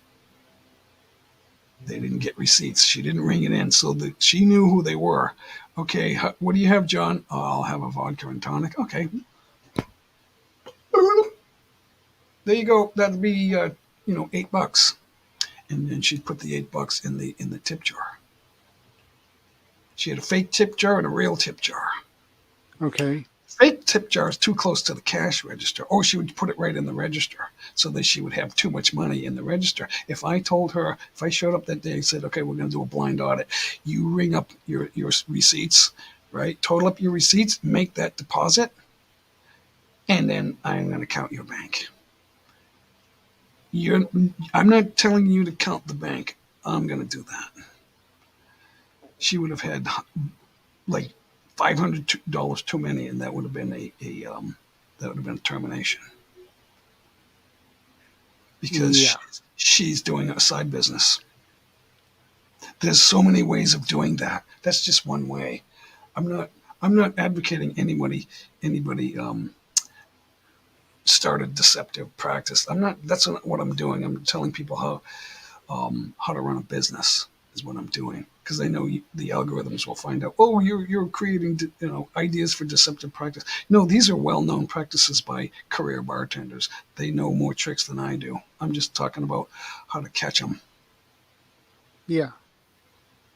They didn't get receipts. She didn't ring it in, so that she knew who they were. Okay, what do you have, John? Oh, I'll have a vodka and tonic. Okay. There you go. That'd be $8. And then she'd put the $8 in the tip jar. She had a fake tip jar and a real tip jar. Okay. Fake tip jar is too close to the cash register, or she would put it right in the register so that she would have too much money in the register. If I showed up that day and said, okay, we're going to do a blind audit, you ring up your receipts, right? Total up your receipts, make that deposit, and then I'm going to count your bank. I'm not telling you to count the bank. I'm going to do that. She would have had like $500 too many, and that would have been a termination because she's doing a side business. There's so many ways of doing that. That's just one way. I'm not advocating anybody start a deceptive practice. I'm not. That's not what I'm doing. I'm telling people how to run a business is what I'm doing, because I know the algorithms will find out. Oh, you're creating ideas for deceptive practice. No, these are well known practices by career bartenders. They know more tricks than I do. I'm just talking about how to catch them. Yeah.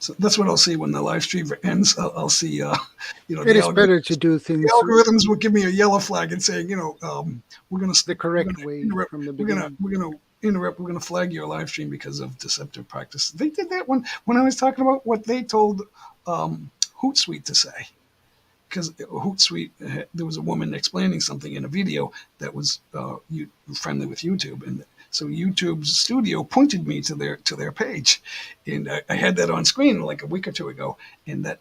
So that's what I'll see when the live stream ends. I'll see, It is better to do the things algorithms will give me a yellow flag and saying, we're going the to correct way interrupt. from the We're beginning. going to interrupt. We're going to flag your live stream because of deceptive practice. They did that when I was talking about what they told Hootsuite to say. Because Hootsuite, there was a woman explaining something in a video that was friendly with YouTube, and so YouTube's studio pointed me to their page, and I had that on screen like a week or two ago, and that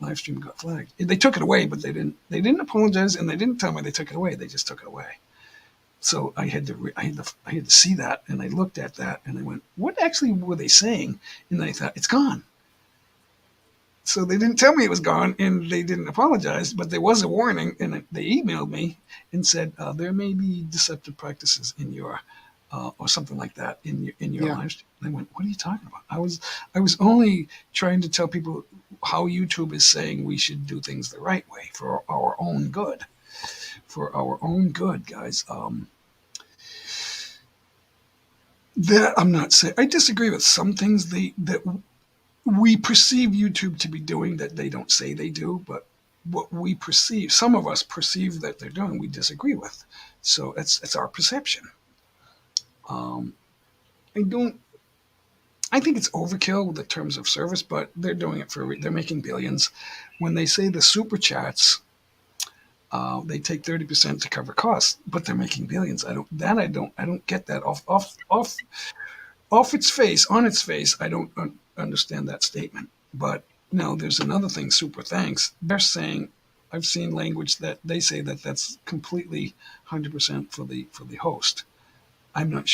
live stream got flagged. They took it away, but they didn't apologize, and they didn't tell me they took it away. They just took it away. So I had to see that, and I looked at that, and I went, "What actually were they saying?" And I thought, "It's gone." So they didn't tell me it was gone, and they didn't apologize, but there was a warning, and they emailed me and said there may be deceptive practices in your, or something like that in your Yeah. live stream. And I went, "What are you talking about?" I was only trying to tell people how YouTube is saying we should do things the right way for our own good, guys. That I'm not saying. I disagree with some things that we perceive YouTube to be doing that they don't say they do, but what we perceive, some of us perceive that they're doing, we disagree with. So it's our perception. I think it's overkill with the terms of service, but they're doing it they're making billions. When they say the super chats, they take 30% to cover costs, but they're making billions. I don't get that off its face, on its face. I don't understand that statement. But no, there's another thing, super thanks. They're saying, I've seen language that they say that that's completely 100% for the host. I'm not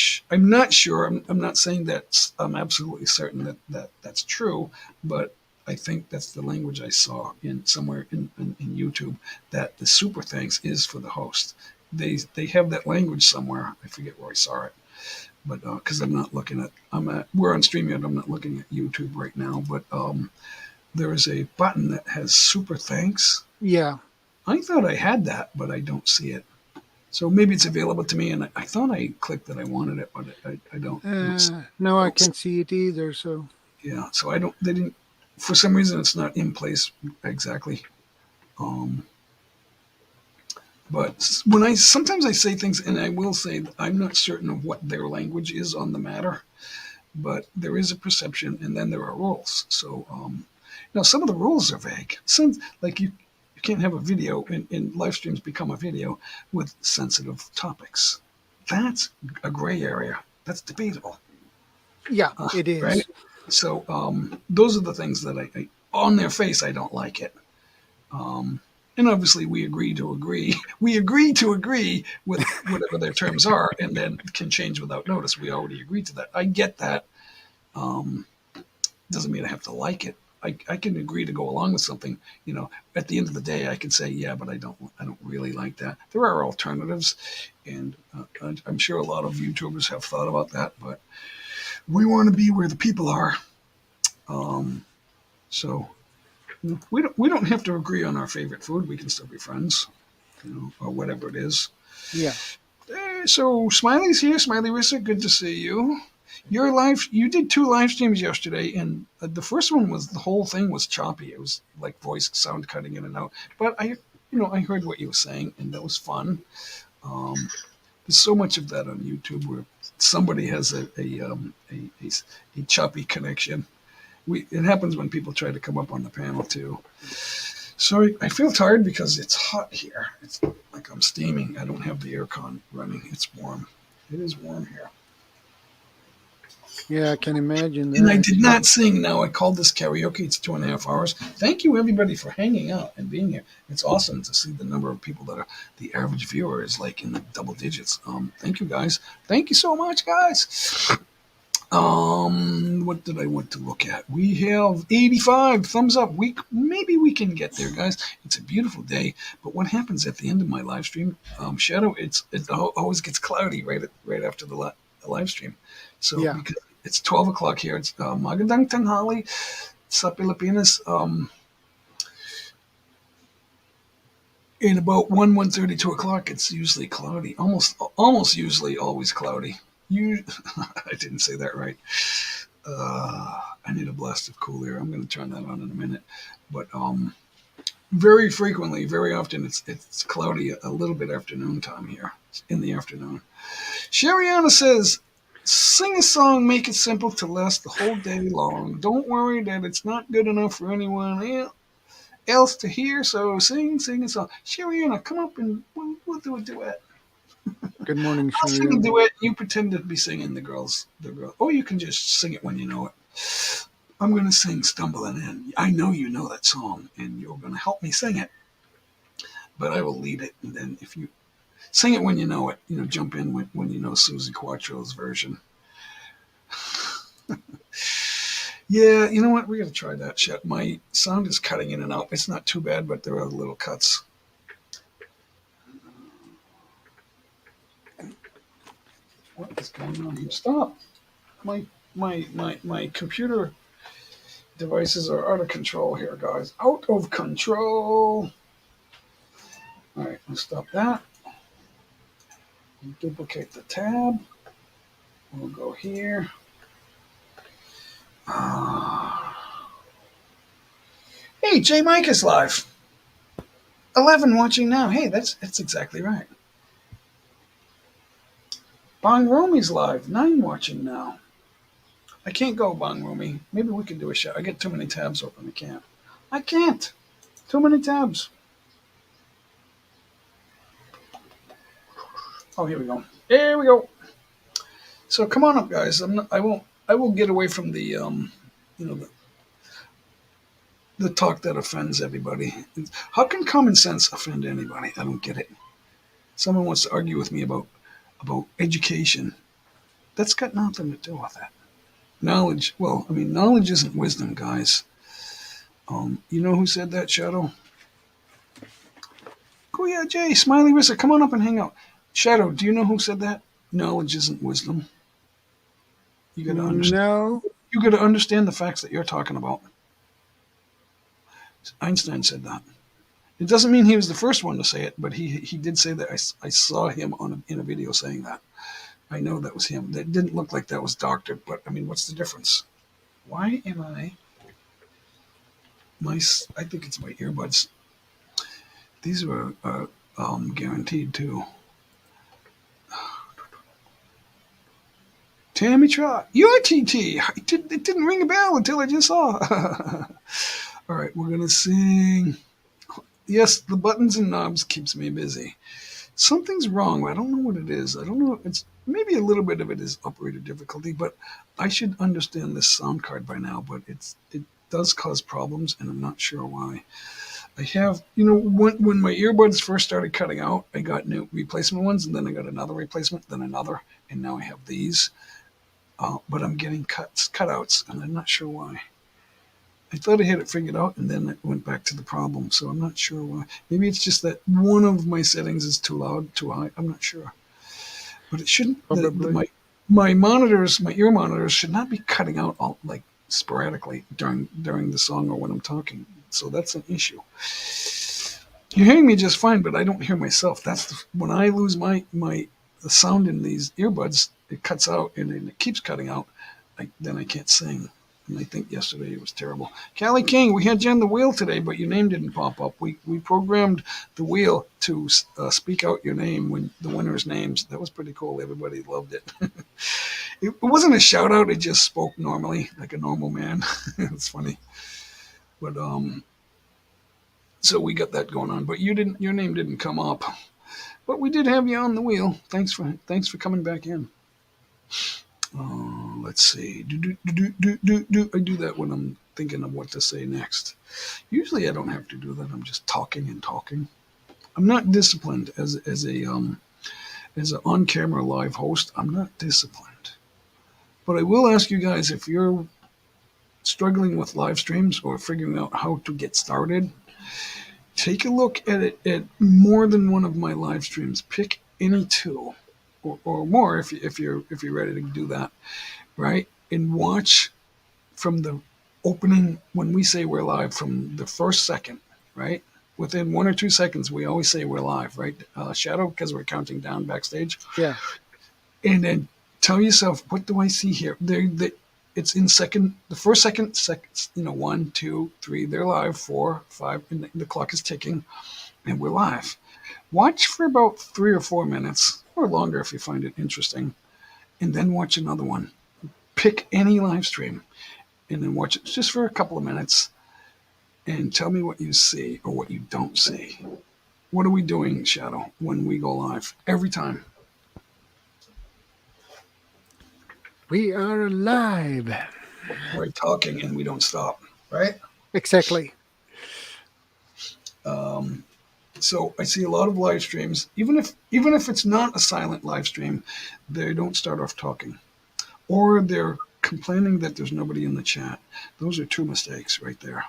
sure. I'm not saying that I'm absolutely certain that that's true, but I think that's the language I saw in somewhere in YouTube, that the super thanks is for the host. They have that language somewhere. I forget where I saw it, but because I'm not looking at, we're on StreamYard. I'm not looking at YouTube right now, but there is a button that has super thanks. Yeah. I thought I had that, but I don't see it. So maybe it's available to me, and I thought I clicked that I wanted it, but I don't. No, I can't see it either. So yeah, so I don't. They didn't. For some reason, it's not in place exactly. But when sometimes I say things, and I will say that I'm not certain of what their language is on the matter, but there is a perception, and then there are rules. So now some of the rules are vague. Some, like you can't have a video, and live streams become a video with sensitive topics. That's a gray area. That's debatable. yeah, it is. Right? So those are the things that I on their face, I don't like it. And obviously we agree to agree. We agree to agree with whatever their terms are, and then can change without notice. We already agreed to that. I get that. Doesn't mean I have to like it. I can agree to go along with something. At the end of the day, I can say, yeah, but I don't really like that. There are alternatives, and I'm sure a lot of YouTubers have thought about that, but we want to be where the people are. So we don't have to agree on our favorite food. We can still be friends, or whatever it is. Yeah. So Smiley's here. Smiley Rissa, good to see you. You did 2 live streams yesterday, and the first one the whole thing was choppy. It was like voice sound cutting in and out. But I heard what you were saying, and that was fun. There's so much of that on YouTube where somebody has a choppy connection. It happens when people try to come up on the panel too. Sorry, I feel tired because it's hot here. It's like I'm steaming. I don't have the aircon running. It's warm. It is warm here. Yeah, I can imagine that. And I did not sing. Now I called this karaoke. It's 2.5 hours. Thank you, everybody, for hanging out and being here. It's awesome to see the number of people that are. The average viewer is like in the double digits. Thank you, guys. Thank you so much, guys. What did I want to look at? We have 85 thumbs up. Maybe we can get there, guys. It's a beautiful day, but what happens at the end of my live stream, Shadow? Always gets cloudy right after the live stream. So Yeah. because it's 12 o'clock here, it's magandang tanghali sa Pilipinas. In about 1:30, 2 o'clock, it's usually cloudy. Almost usually always cloudy. I didn't say that right. I need a blast of cool air. I'm going to turn that on in a minute. But very frequently, very often, it's cloudy a little bit afternoon time here. It's in the afternoon. Shariana says, sing a song, make it simple to last the whole day long. Don't worry that it's not good enough for anyone else to hear, so sing a song. Shariana, come up and we'll do a duet. Good morning, I'll sing a Sharon. duet. You pretend to be singing the girls. Or you can just sing it when you know it. I'm going to sing Stumbling In. I know you know that song, and you're going to help me sing it. But I will lead it, and then if you sing it when you know it, jump in when you know Susie Quattro's version. Yeah, you know what? We're going to try that shit. My sound is cutting in and out. It's not too bad, but there are little cuts. What is going on here? Stop. My computer devices are out of control here, guys. Out of control. All right, let's stop that. Duplicate the tab. We'll go here. Hey, J Mike is live. 11 watching now. Hey, that's exactly right. Bong Romi's live. 9 watching now. I can't go, Bong Romi. Maybe we can do a show. I get too many tabs open. I can't. Too many tabs. Oh, here we go. There we go. So come on up, guys. I will get away from the the talk that offends everybody. How can common sense offend anybody? I don't get it. Someone wants to argue with me about education. That's got nothing to do with it. Knowledge. Well, I mean, knowledge isn't wisdom, guys. You know who said that, Shadow? Oh yeah, Jay, Smiley Rissa, come on up and hang out. Shadow, do you know who said that? Knowledge isn't wisdom. You got to understand. No. You got to understand the facts that you're talking about. Einstein said that. It doesn't mean he was the first one to say it, but he did say that. I saw him in a video saying that. I know that was him. That didn't look like that was doctored, but I mean, what's the difference? Why am I think it's my earbuds. These were guaranteed too. Tammy Trot, you're TT. It didn't ring a bell until I just saw. All right, we're gonna sing. Yes, the buttons and knobs keeps me busy. Something's wrong. I don't know what it is. I don't know. It's maybe a little bit of it is operator difficulty, but I should understand this sound card by now. But it does cause problems, and I'm not sure why. I have, when my earbuds first started cutting out, I got new replacement ones, and then I got another replacement, then another, and now I have these. But I'm getting cutouts, and I'm not sure why. I thought I had it figured out, and then it went back to the problem. So I'm not sure why. Maybe it's just that one of my settings is too loud, too high. I'm not sure. But it shouldn't. My monitors, my ear monitors, should not be cutting out all like sporadically during the song or when I'm talking. So that's an issue. You're hearing me just fine, but I don't hear myself. When I lose the sound in these earbuds, it cuts out and it keeps cutting out. Then I can't sing. And I think yesterday it was terrible. Callie King, we had you on the wheel today, but your name didn't pop up. We programmed the wheel to speak out your name when the winners' names. That was pretty cool. Everybody loved it. It wasn't a shout out. It just spoke normally, like a normal man. It's funny. But so we got that going on. But your name didn't come up. But we did have you on the wheel. Thanks for coming back in. Let's see. I do that when I'm thinking of what to say next. Usually I don't have to do that. I'm just talking and talking. I'm not disciplined as a on-camera live host. I'm not disciplined. But I will ask you guys, if you're struggling with live streams or figuring out how to get started, take a look at it at more than one of my live streams. Pick any two or more if you're ready to do that, right? And watch from the opening when we say we're live from the first second, right? Within 1 or 2 seconds, we always say we're live, right? Shadow, because we're counting down backstage. Yeah. And then tell yourself, what do I see here? It's in the first second, seconds, 1, 2, 3, they're live, 4, 5, and the clock is ticking, and we're live. Watch for about 3 or 4 minutes, or longer if you find it interesting, and then watch another one. Pick any live stream, and then watch it just for a couple of minutes, and tell me what you see or what you don't see. What are we doing, Shadow, when we go live? Every time. We are alive. We're talking and we don't stop, right? Exactly. So I see a lot of live streams, even if it's not a silent live stream, they don't start off talking, or they're complaining that there's nobody in the chat. Those are two mistakes right there.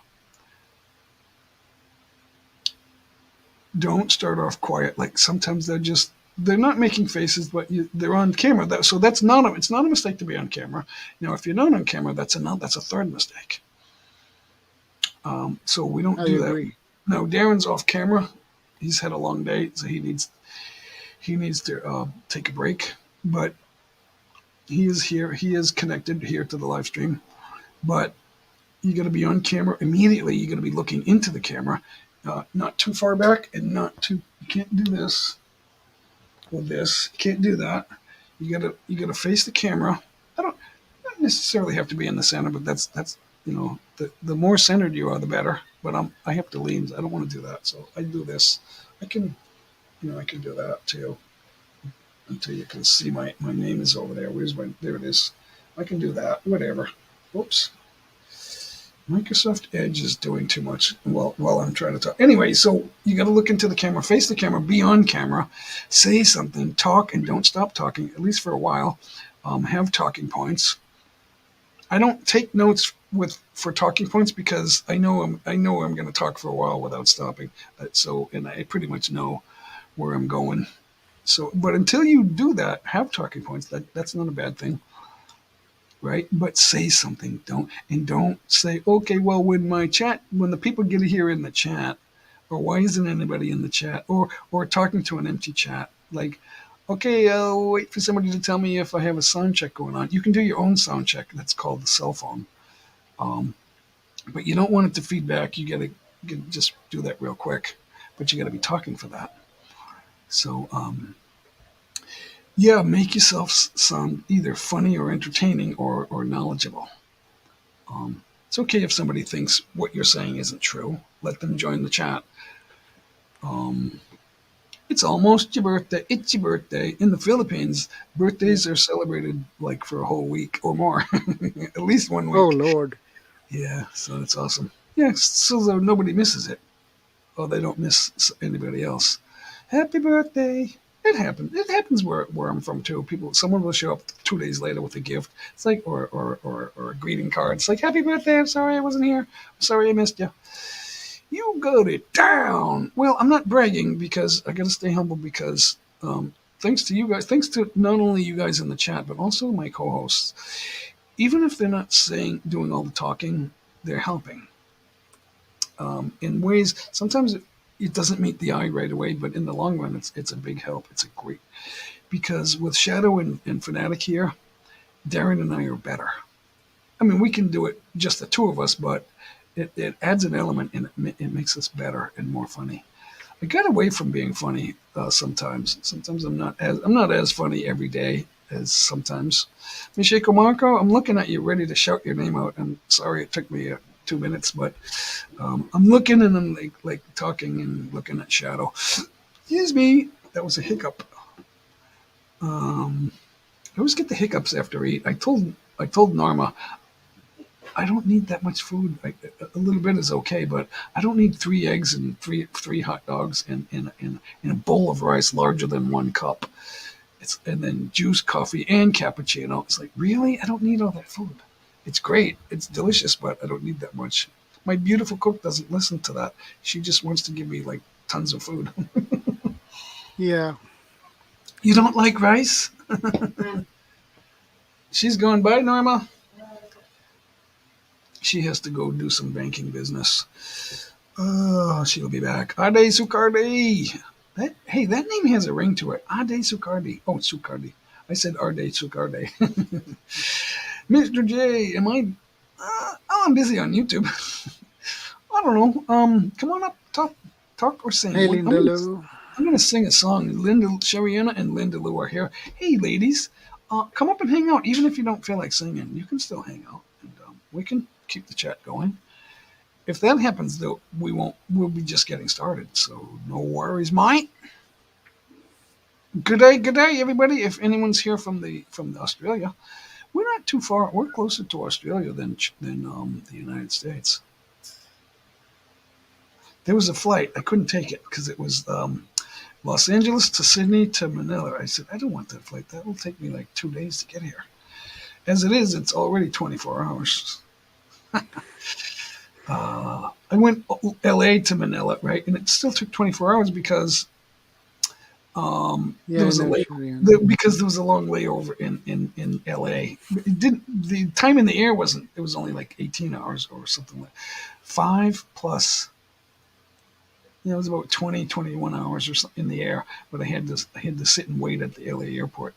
Don't start off quiet. Like sometimes they're not making faces, but they're on camera. So it's not a mistake to be on camera. Now, if you're not on camera, that's a third mistake. So we don't do that. Now, Darren's off camera. He's had a long day, so he needs to take a break. But he is here. He is connected here to the live stream. But you got to be on camera immediately. You got to be looking into the camera, not too far back, and not too. You can't do this with this. You can't do that. You gotta face the camera. I don't not necessarily have to be in the center, but that's the more centered you are, the better. But I have to lean. I don't want to do that, so I do this. I can do that too. Until you can see my name is over there. There it is. I can do that. Whatever. Oops. Microsoft Edge is doing too much while I'm trying to talk. Anyway, so you got to look into the camera, face the camera, be on camera, say something, talk, and don't stop talking, at least for a while. Have talking points. I don't take notes for talking points because I know I'm going to talk for a while without stopping. And I pretty much know where I'm going. So, but until you do that, have talking points. That's not a bad thing. Right, but say something. Don't say, okay, well, when the people get here in the chat, or why isn't anybody in the chat, or talking to an empty chat, like, okay, I'll wait for somebody to tell me if I have a sound check going on. You can do your own sound check. That's called the cell phone. But you don't want it to feedback. You gotta just do that real quick, but you gotta be talking for that. So, yeah, make yourself sound either funny or entertaining or knowledgeable. It's okay if somebody thinks what you're saying isn't true. Let them join the chat. It's almost your birthday. It's your birthday. In the Philippines, birthdays are celebrated like for a whole week or more. At least 1 week. Oh, Lord. Yeah, so that's awesome. Yeah, so that nobody misses it. Or they don't miss anybody else. Happy birthday. It happens. It happens where I'm from too. Someone will show up 2 days later with a gift. It's like or a greeting card. It's like, happy birthday. I'm sorry I wasn't here. I'm sorry I missed you. You got it down. Well, I'm not bragging because I got to stay humble because thanks to you guys, thanks to not only you guys in the chat but also my co-hosts. Even if they're not doing all the talking, they're helping in ways. Sometimes it doesn't meet the eye right away, but in the long run, it's a big help. It's a great, because with Shadow and Fanatic here, Darren and I are better. I mean, we can do it just the two of us, but it adds an element and it makes us better and more funny. I got away from being funny sometimes. Sometimes I'm not as funny every day as sometimes. Michiko Marco, I'm looking at you, ready to shout your name out. I'm sorry it took me 2 minutes, but I'm looking and I'm like talking and looking at Shadow. Excuse me, that was a hiccup. I always get the hiccups after I eat. I told Norma, I don't need that much food. A little bit is okay, but I don't need 3 eggs and three hot dogs and a bowl of rice larger than 1 cup. And then juice, coffee, and cappuccino. It's like, really? I don't need all that food. It's great. It's delicious, but I don't need that much. My beautiful cook doesn't listen to that. She just wants to give me like tons of food. Yeah. You don't like rice? She's going, bye, Norma. She has to go do some banking business. Oh, she'll be back. Ade Sukardi. Hey, that name has a ring to it. Ade Sukardi. Oh, Sukardi. I said Arde Sukardi. Mr. J, am I? I'm busy on YouTube. I don't know. Come on up, talk or sing. Hey, Linda Lou. I'm gonna sing a song. Linda Shariana and Linda Lou are here. Hey, ladies, come up and hang out. Even if you don't feel like singing, you can still hang out, and we can keep the chat going. If that happens, though, we'll be just getting started. So no worries, mate. Good day, everybody. If anyone's here from Australia, we're not too far. We're closer to Australia than the United States. There was a flight. I couldn't take it because it was Los Angeles to Sydney to Manila. I said, I don't want that flight. That will take me like 2 days to get here. As it is, it's already 24 hours. I went LA to Manila, right? And it still took 24 hours because there was because there was a long layover in LA. It didn't. The time in the air wasn't. It was only like 18 hours or something like 5 plus. It was about 20, 21 hours or something in the air, but I had to sit and wait at the LA airport.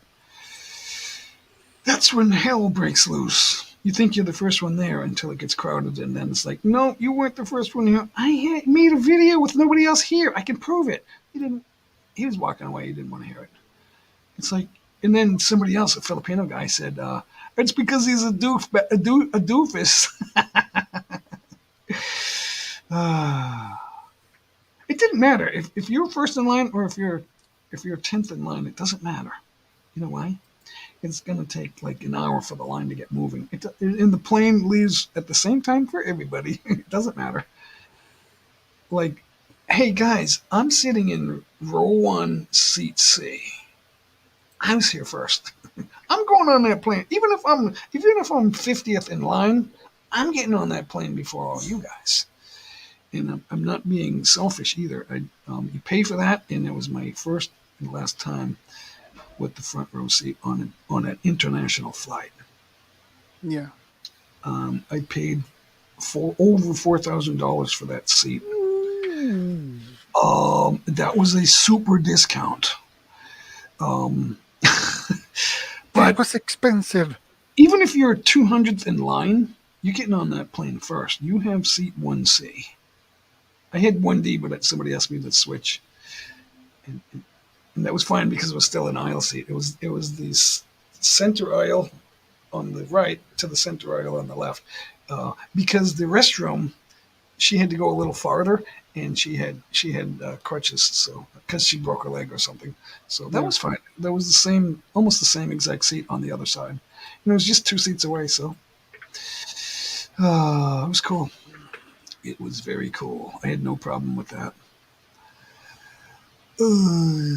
That's when hell breaks loose. You think you're the first one there until it gets crowded, and then it's like, no, you weren't the first one here. I made a video with nobody else here. I can prove it. He didn't. He was walking away. He didn't want to hear it. It's like, and then somebody else, a Filipino guy, said, "It's because he's a doofus." It didn't matter if you're first in line or if you're 10th in line. It doesn't matter. You know why? It's going to take like an hour for the line to get moving. And the plane leaves at the same time for everybody. It doesn't matter. Like, hey guys, I'm sitting in row 1, seat C. I was here first. I'm going on that plane. Even if I'm 50th in line, I'm getting on that plane before all you guys. And I'm not being selfish either. You pay for that, and it was my first and last time with the front row seat on an international flight. Yeah. I paid over $4,000 for that seat. That was a super discount. But that was expensive. Even if you're 200th in line, you're getting on that plane first. You have seat 1C. I had 1D, but somebody asked me to switch. And that was fine because it was still an aisle seat. It was the center aisle on the right to the center aisle on the left. Because the restroom, she had to go a little farther, and she had crutches, so because she broke her leg or something. So that was fine. That was almost the same exact seat on the other side. And it was just 2 seats away, so it was cool. It was very cool. I had no problem with that.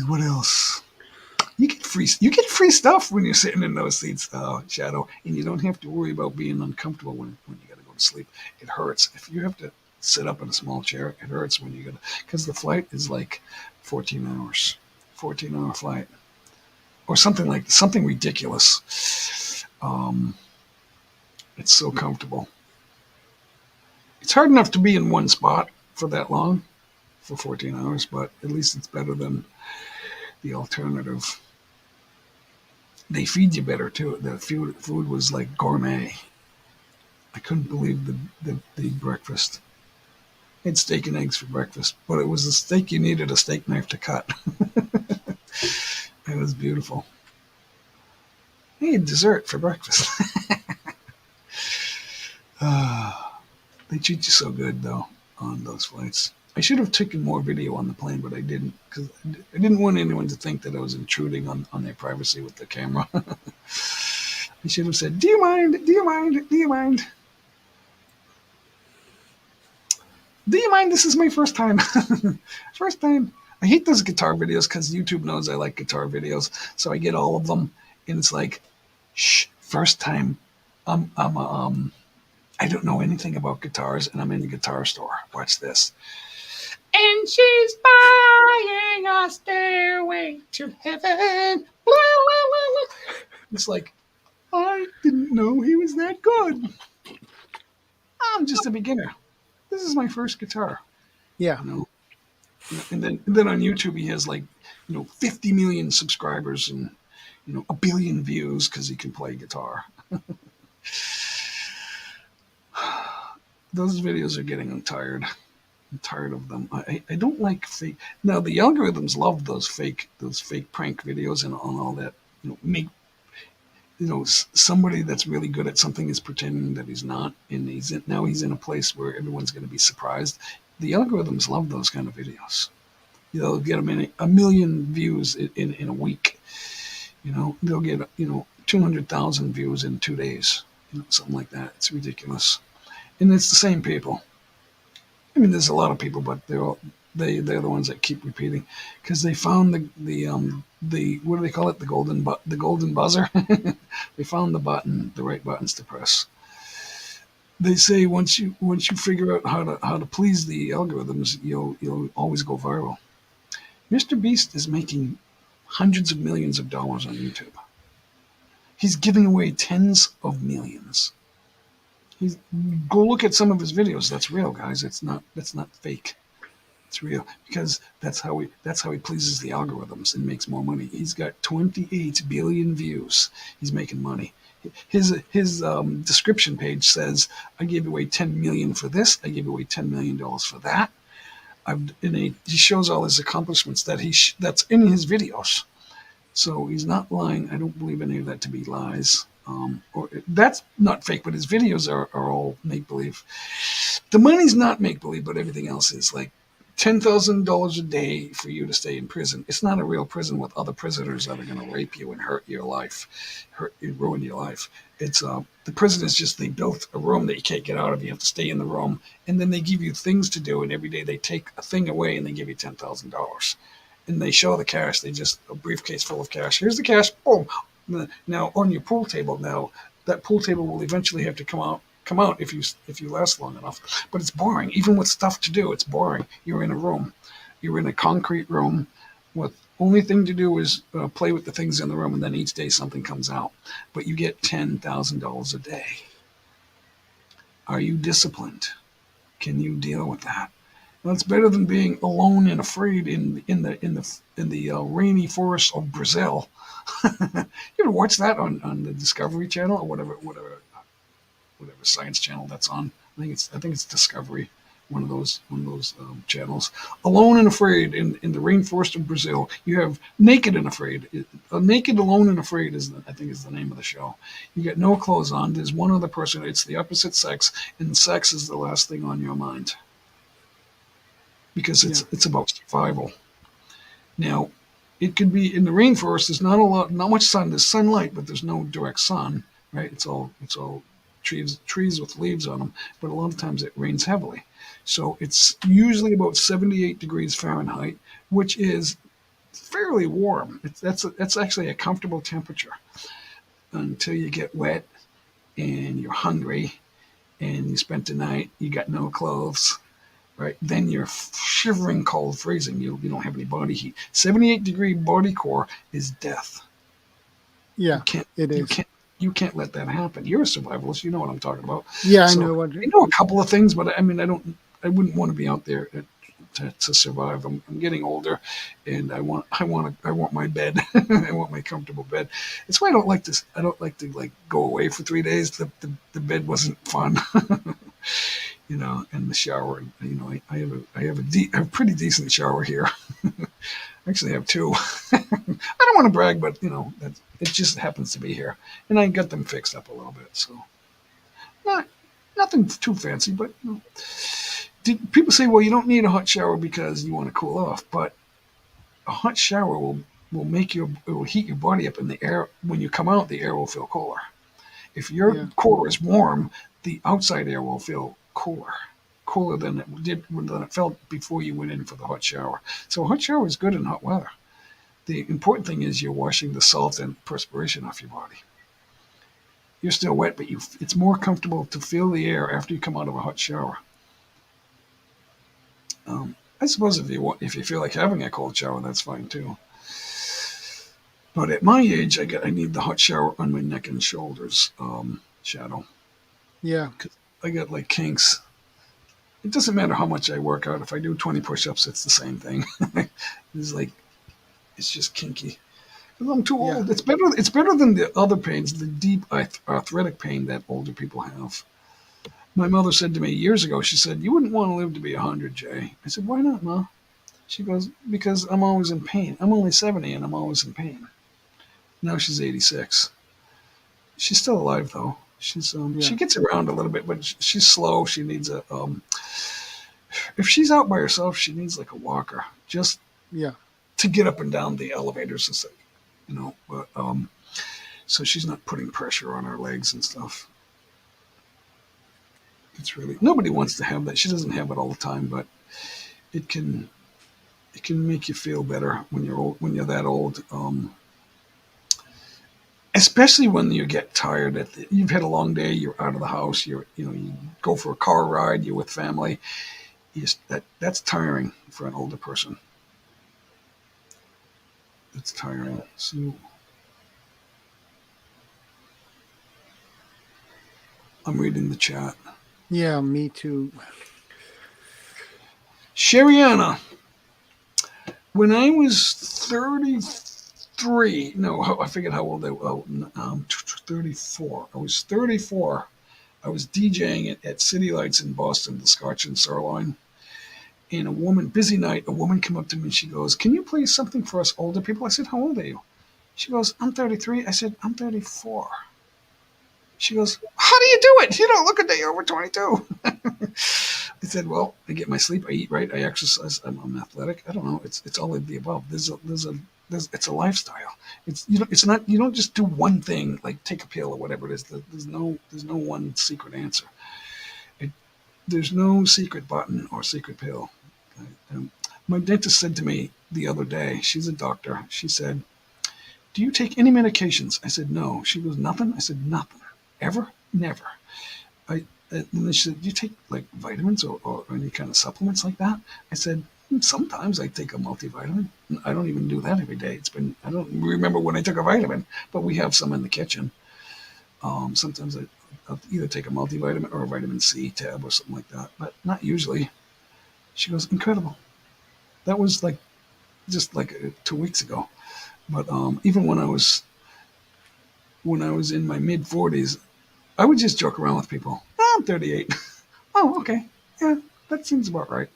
What else? You get free stuff when you're sitting in those seats, Shadow, and you don't have to worry about being uncomfortable when you got to go to sleep. It hurts if you have to sit up in a small chair. It hurts when you got to, because the flight is like 14 hours, 14-hour flight, or something ridiculous. It's so comfortable. It's hard enough to be in one spot for that long, for 14 hours, but at least it's better than the alternative. They feed you better too. The food was like gourmet. I couldn't believe the breakfast. I had steak and eggs for breakfast, but it was a steak you needed a steak knife to cut. It was beautiful. I had dessert for breakfast. They treat you so good, though, on those flights. I should have taken more video on the plane, but I didn't, because I didn't want anyone to think that I was intruding on their privacy with the camera. I should have said, do you mind? Do you mind? Do you mind? Do you mind? This is my first time. First time. I hate those guitar videos because YouTube knows I like guitar videos, so I get all of them, and it's like, shh, first time, I don't know anything about guitars, and I'm in the guitar store. Watch this. And she's buying a stairway to heaven. It's like, I didn't know he was that good. I'm just a beginner. This is my first guitar. Yeah. You know? And then on YouTube he has like 50 million subscribers and a billion views because he can play guitar. Those videos are getting tired. I'm tired of them. I don't like fake. Now the algorithms love those fake prank videos and all that. Make somebody that's really good at something is pretending that he's not, and now he's in a place where everyone's going to be surprised. The algorithms love those kind of videos. They'll get them in a million views in a week. They'll get 200,000 views in 2 days. Something like that. It's ridiculous, and it's the same people. I mean, there's a lot of people, but they're the ones that keep repeating because they found the what do they call it, the golden buzzer. They found the right buttons to press. They say once you figure out how to please the algorithms, you'll always go viral. Mr. Beast is making hundreds of millions of dollars on YouTube. He's giving away tens of millions. Go look at some of his videos. That's real, guys. That's not fake. It's real because that's how he pleases the algorithms and makes more money. He's got 28 billion views. He's making money. His description page says, "I gave away 10 million for this. I gave away $10 million for that." He shows all his accomplishments that's in his videos. So he's not lying. I don't believe any of that to be lies. Or that's not fake, but his videos are all make-believe. The money's not make-believe, but everything else is. Like $10,000 a day for you to stay in prison. It's not a real prison with other prisoners that are going to rape you and hurt your life, ruin your life. It's the prison is just they built a room that you can't get out of. You have to stay in the room, and then they give you things to do, and every day they take a thing away and they give you $10,000. And they show the cash. They just a briefcase full of cash. Here's the cash. Boom. Now on your pool table. Now that pool table will eventually have to come out if you last long enough. But it's boring. Even with stuff to do, it's boring. You're in a room. You're in a concrete room with only thing to do is play with the things in the room, and then each day something comes out. But you get $10,000 a day. Are you disciplined? Can you deal with that? Well, it's better than being alone and afraid in the rainy forests of Brazil. You ever watch that on the Discovery Channel or whatever science channel that's on? I think it's Discovery, one of those channels. Alone and afraid in the rainforest of Brazil. You have Naked and Afraid. Naked, Alone, and Afraid is the name of the show. You get no clothes on. There's one other person. It's the opposite sex, and sex is the last thing on your mind. Because it's about survival. Now, it could be in the rainforest. There's not much sun. There's sunlight, but there's no direct sun, right? It's all trees with leaves on them. But a lot of times it rains heavily, so it's usually about 78 degrees Fahrenheit, which is fairly warm. That's actually a comfortable temperature until you get wet and you're hungry and you spent the night. You got no clothes. Right, then you're shivering cold, freezing. You don't have any body heat. 78-degree body core is death. Yeah, it is. You can't let that happen. You're a survivalist. You know what I'm talking about. Yeah, so, I know. I know a couple of things, but I mean, I wouldn't want to be out there to survive. I'm getting older, and I want my bed. I want my comfortable bed. That's why I don't like to go away for 3 days. The bed wasn't fun. And the shower. I have a pretty decent shower here. Actually, I have two. I don't want to brag, but it just happens to be here, and I got them fixed up a little bit. So, nothing too fancy, but people say, well, you don't need a hot shower because you want to cool off, but a hot shower will heat your body up, and the air when you come out, the air will feel cooler. If your core is warm, the outside air will feel cooler. cooler than it felt before you went in for the hot shower. So a hot shower is good in hot weather. The important thing is you're washing the salt and perspiration off your body. You're still wet, but it's more comfortable to feel the air after you come out of a hot shower. I suppose if you feel like having a cold shower, that's fine too. But at my age, I need the hot shower on my neck and shoulders, Shadow. Yeah. 'Cause I got like kinks. It doesn't matter how much I work out. If I do 20 push-ups, it's the same thing. It's like it's just kinky. 'Cause I'm too old. It's better. It's better than the other pains, the deep arthritic pain that older people have. My mother said to me years ago. She said, "You wouldn't want to live to be 100, Jay." I said, "Why not, Ma?" She goes, "Because I'm always in pain. I'm only 70 and I'm always in pain." Now she's 86. She's still alive though. She gets around a little bit, but she's slow. She needs a if she's out by herself, she needs like a walker just to get up and down the elevators and stuff, But so she's not putting pressure on her legs and stuff. It's really nobody wants to have that. She doesn't have it all the time, but it can make you feel better when you're old, when you're that old. Especially when you get tired. You've had a long day. You're out of the house. You go for a car ride. You're with family. That's tiring for an older person. It's tiring. So I'm reading the chat. Yeah, me too. Sheriana, when I was 33, no, I forget how old I was. 34. I was 34. I was DJing at City Lights in Boston, the Scotch and Sirloin. And busy night, a woman came up to me and she goes, "Can you play something for us older people?" I said, "How old are you?" She goes, "I'm 33. I said, "I'm 34. She goes, "How do you do it? You don't look a day over 22. I said, "Well, I get my sleep, I eat right, I exercise, I'm athletic. I don't know. It's all of the above. It's a lifestyle. It's not. You don't just do one thing like take a pill or whatever it is. There's no one secret answer. There's no secret button or secret pill." My dentist said to me the other day. She's a doctor. She said, "Do you take any medications?" I said, "No." She goes, "Nothing?" I said, "Nothing. Ever? Never." And then she said, "Do you take like vitamins or any kind of supplements like that?" I said, "Sometimes I take a multivitamin. I don't even do that every day. I don't remember when I took a vitamin, but we have some in the kitchen. Sometimes I'll either take a multivitamin or a vitamin C tab or something like that, but not usually." She goes, "Incredible." That was like just like 2 weeks ago. But even when I was in my mid 40s, I would just joke around with people. "Oh, I'm 38. Oh, okay. Yeah, that seems about right."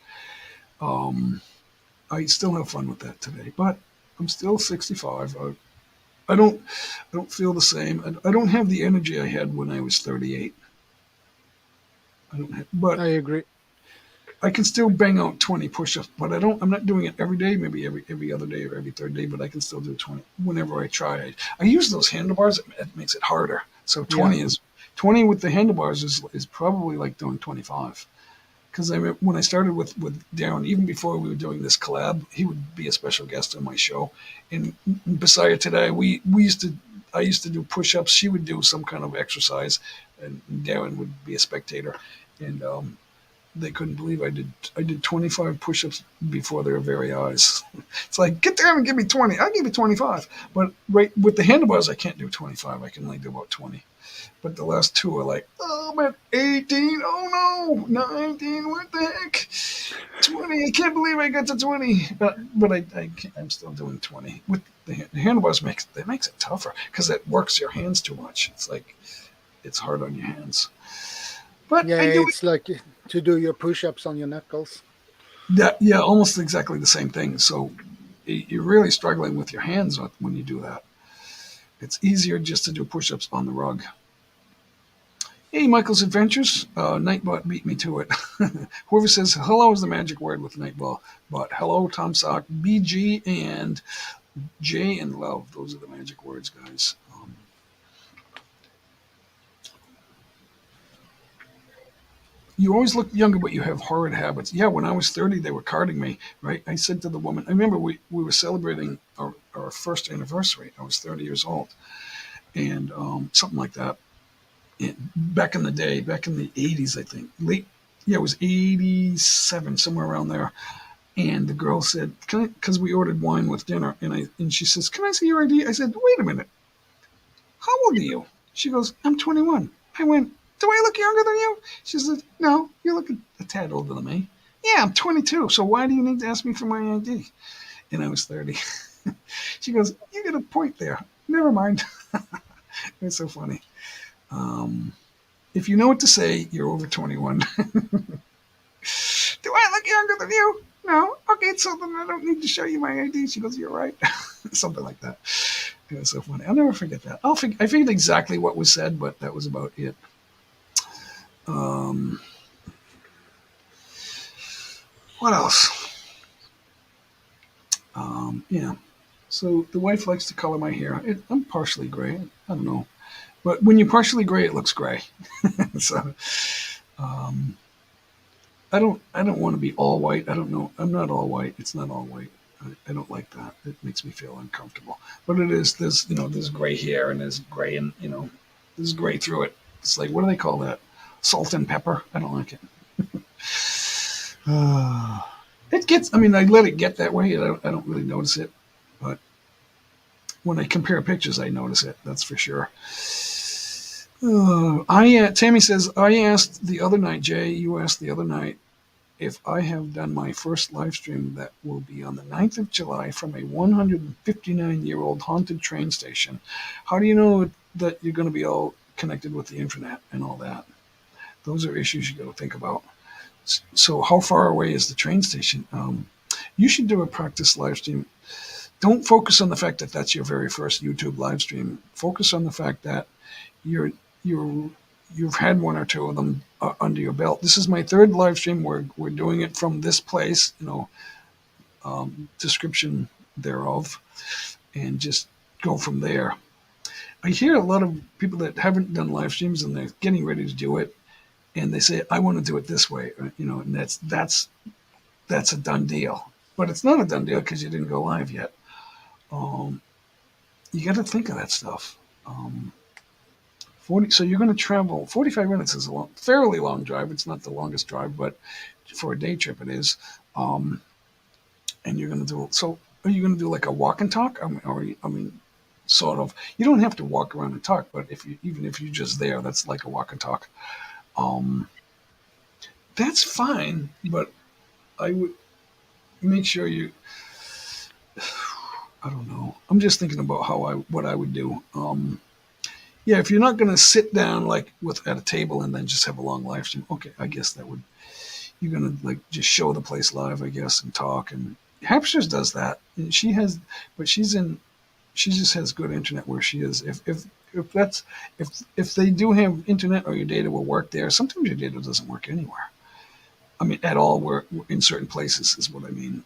I still have fun with that today, but I'm still 65. I don't feel the same. I don't have the energy I had when I was 38. But I agree. I can still bang out 20 push-ups, but I'm not doing it every day, maybe every other day or every third day, but I can still do 20 whenever I try. I use those handlebars. It makes it harder. So 20 with the handlebars is probably like doing 25. Because when I started with Darren, even before we were doing this collab, he would be a special guest on my show. And beside today, I used to do push-ups. She would do some kind of exercise, and Darren would be a spectator. And they couldn't believe I did 25 push-ups before their very eyes. It's like, get down and give me 20. I'll give you 25. But right with the handlebars, I can't do 25. I can only do about 20. But the last two are like, "Oh, I'm at 18. Oh no, 19. What the heck? 20. I can't believe I got to 20." But I'm still doing 20. With the handlebars makes it tougher because it works your hands too much. It's like it's hard on your hands. But yeah, I do it's like to do your push-ups on your knuckles. yeah, almost exactly the same thing. So you're really struggling with your hands when you do that. It's easier just to do push-ups on the rug. Hey, Michael's Adventures. Nightbot beat me to it. Whoever says hello is the magic word with Nightbot. But hello, Tom Sock, BG, and J and Love. Those are the magic words, guys. you always look younger, but you have horrid habits. Yeah, when I was 30, they were carding me, right? I said to the woman, I remember we were celebrating our first anniversary. I was 30 years old, and something like that. Back in the day, back in the 80s, I think. Yeah, it was 87, somewhere around there. And the girl said, "Can I?" Because we ordered wine with dinner, and she says, "Can I see your ID?" I said, "Wait a minute. How old are you?" She goes, "I'm 21." I went, "Do I look younger than you?" She said, "No, you look a tad older than me." "Yeah, I'm 22. So why do you need to ask me for my ID?" And I was 30. She goes, "You get a point there. Never mind." It's so funny. Um, if you know what to say, you're over 21. "Do I look younger than you?" "No." "Okay, so then I don't need to show you my ID." She goes, "You're right." Something like that. It was so funny. I'll never forget that. I forget exactly what was said, but that was about it. Um, what else? Yeah. So the wife likes to color my hair. I'm partially gray. I don't know, but when you're partially gray, it looks gray. So um, I don't want to be all white. I don't know. I'm not all white. It's not all white. I don't like that. It makes me feel uncomfortable. But it is. There's gray hair and there's gray and there's gray through it. It's like, what do they call that? Salt and pepper. I don't like it. It gets. I mean, I let it get that way. I don't really notice it, but when I compare pictures, I notice it. That's for sure. Tammy says, I asked the other night, Jay, you asked the other night if I have done my first live stream that will be on the 9th of July from a 159-year-old haunted train station. How do you know that you're going to be all connected with the internet and all that? Those are issues you got to think about. So how far away is the train station? You should do a practice live stream. Don't focus on the fact that that's your very first YouTube live stream. Focus on the fact that you've had one or two of them under your belt. This is my third live stream. We're doing it from this place, description thereof, and just go from there. I hear a lot of people that haven't done live streams and they're getting ready to do it, and they say, "I want to do it this way," and that's a done deal. But it's not a done deal because you didn't go live yet. You got to think of that stuff. 40. So you're going to travel. 45 minutes is a fairly long drive. It's not the longest drive, but for a day trip it is. And you're going to do. So are you going to do like a walk and talk? I mean, sort of. You don't have to walk around and talk, but even if you're just there, that's like a walk and talk. That's fine, but I would make sure you. I don't know. I'm just thinking about what I would do. Yeah, if you're not going to sit down like at a table and then just have a long live stream, okay, I guess that would. You're going to like just show the place live, I guess, and talk. And Hapsters does that. And she just has good internet where she is. If they do have internet or your data will work there, sometimes your data doesn't work anywhere. I mean, at all. We're in certain places is what I mean.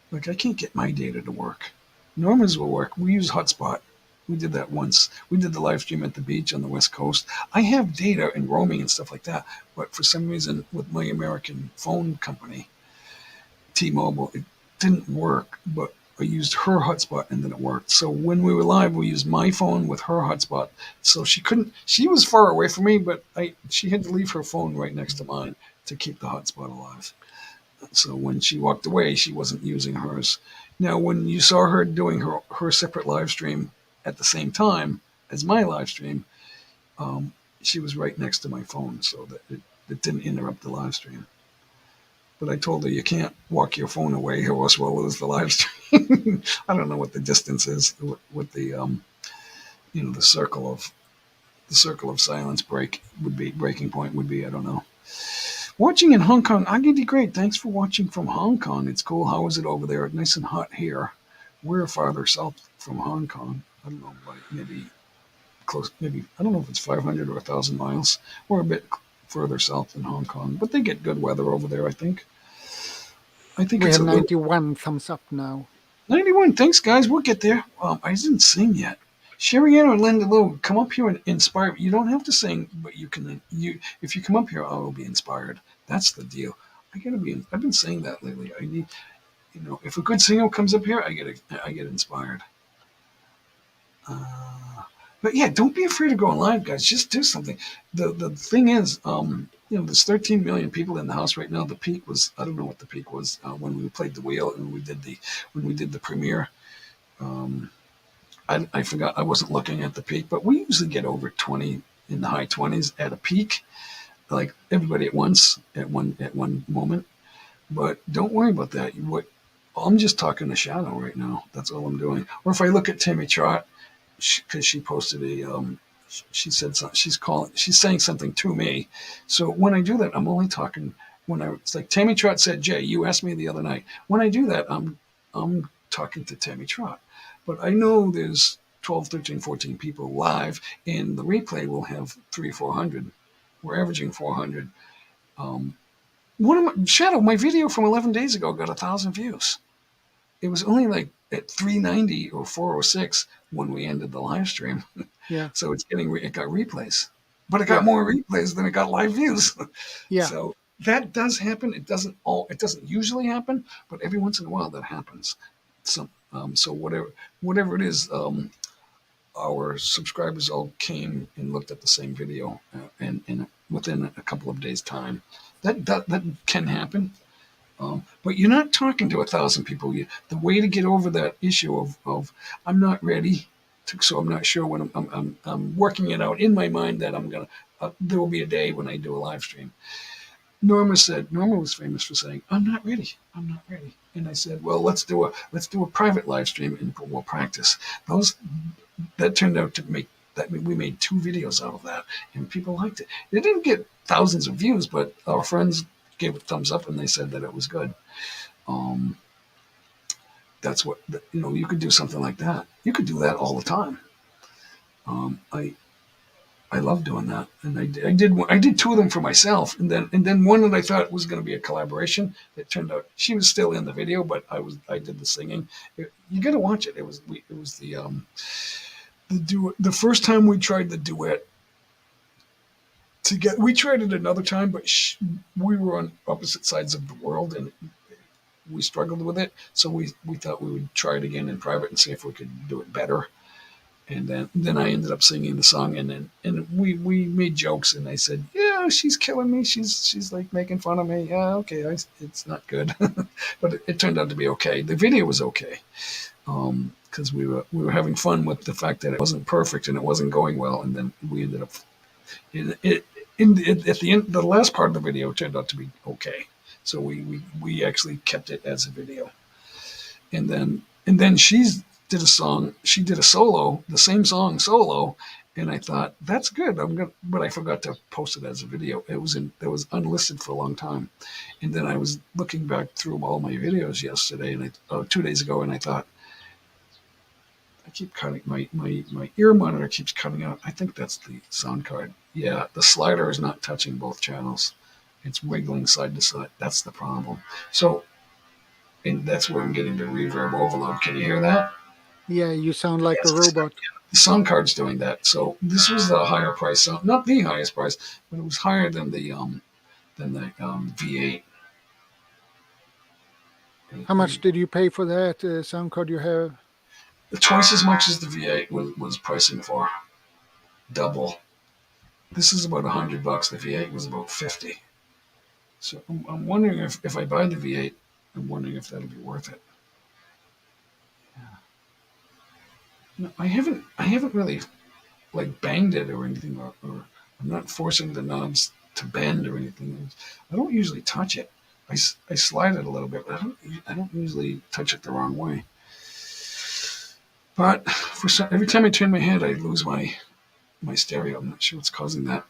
Like I can't get my data to work. Norma's will work. We use Hotspot. We did that once. We did the live stream at the beach on the West Coast. I have data and roaming and stuff like that, but for some reason with my American phone company, T-Mobile, it didn't work, but I used her hotspot and then it worked. So when we were live, we used my phone with her hotspot. So she was far away from me, but she had to leave her phone right next to mine to keep the hotspot alive. So when she walked away, she wasn't using hers. Now, when you saw her doing her separate live stream at the same time as my live stream, she was right next to my phone, so that it didn't interrupt the live stream. But I told her you can't walk your phone away, or else we'll lose the live stream. I don't know what the distance is, what the the circle of silence breaking point would be. I don't know. Watching in Hong Kong, Agidi, great. Thanks for watching from Hong Kong. It's cool. How is it over there? Nice and hot here. We're farther south from Hong Kong. I don't know, like maybe close. Maybe I don't know if it's 500 or 1,000 miles. We're a bit further south than Hong Kong, but they get good weather over there. I think we have 91 thumbs up now. 91. Thanks, guys. We'll get there. I didn't sing yet. Sherry Ann or Linda Lou, come up here and inspire. You don't have to sing, but you can. You if you come up here, I will be inspired. That's the deal. I gotta be. I've been saying that lately. I need, if a good singer comes up here, I get inspired. But yeah, don't be afraid to go live, guys. Just do something. The thing is, there's 13 million people in the house right now. The peak was, I don't know what the peak was when we played the wheel and when we did the premiere. Um, I forgot. I wasn't looking at the peak, but we usually get over 20 in the high 20s at a peak, like everybody at once at one moment. But don't worry about that. I'm just talking to Shadow right now. That's all I'm doing. Or if I look at Tammy Trot, because she posted she said something, she's saying something to me. So when I do that, I'm only talking it's like Tammy Trot said, Jay, you asked me the other night. When I do that, I'm talking to Tammy Trot. But I know there's 12, 13, 14 people live, and the replay will have 400. We're averaging 400. Shadow, my video from 11 days ago got 1,000 views. It was only like at 390 or 406 when we ended the live stream. Yeah. So it got replays, but it got more replays than it got live views. Yeah. So that does happen. It doesn't usually happen, but every once in a while that happens. So whatever it is, our subscribers all came and looked at the same video, and within a couple of days' time, that can happen. But you're not talking to 1,000 people. The way to get over that issue of I'm not ready, so I'm not sure when I'm working it out in my mind that I'm gonna. There will be a day when I do a live stream. Norma was famous for saying, "I'm not ready. I'm not ready." And I said, "Well, let's do a private live stream and we'll practice." That turned out to make that we made 2 videos out of that, and people liked it. It didn't get thousands of views, but our friends gave it thumbs up and they said that it was good. That's what you could do something like that. You could do that all the time. I love doing that, and I did 2 of them for myself, and then one that I thought was going to be a collaboration. It turned out she was still in the video, but I did the singing. You got to watch it. It was the first time we tried the duet. We tried it another time, but we were on opposite sides of the world, and we struggled with it. So we thought we would try it again in private and see if we could do it better. And then I ended up singing the song, and we made jokes, and I said, "Yeah, she's killing me. She's like making fun of me. Yeah, okay, it's not good," but it turned out to be okay. The video was okay, because we were having fun with the fact that it wasn't perfect and it wasn't going well, and then we ended up at the end. The last part of the video turned out to be okay, so we actually kept it as a video, and then did a song. She did a solo, the same song solo, and I thought that's good. But I forgot to post it as a video. It was unlisted for a long time, and then I was looking back through all my videos yesterday and 2 days ago, and I thought I keep cutting my ear monitor keeps cutting out. I think that's the sound card. Yeah, the slider is not touching both channels. It's wiggling side to side. That's the problem. So, and that's where I'm getting the reverb overload. Can you hear that? Yeah, you sound like a robot. The sound card's doing that. So this was the higher price sound, not the highest price, but it was higher than the V8. How much did you pay for that sound card you have? Twice as much as the V8 was pricing for. Double. This is about $100. The V8 was about 50. So I'm wondering if I buy the V8, I'm wondering if that'll be worth it. No, I haven't really like banged it or anything, or I'm not forcing the knobs to bend or anything. I don't usually touch it. I slide it a little bit, but I don't usually touch it the wrong way. But every time I turn my head, I lose my stereo. I'm not sure what's causing that.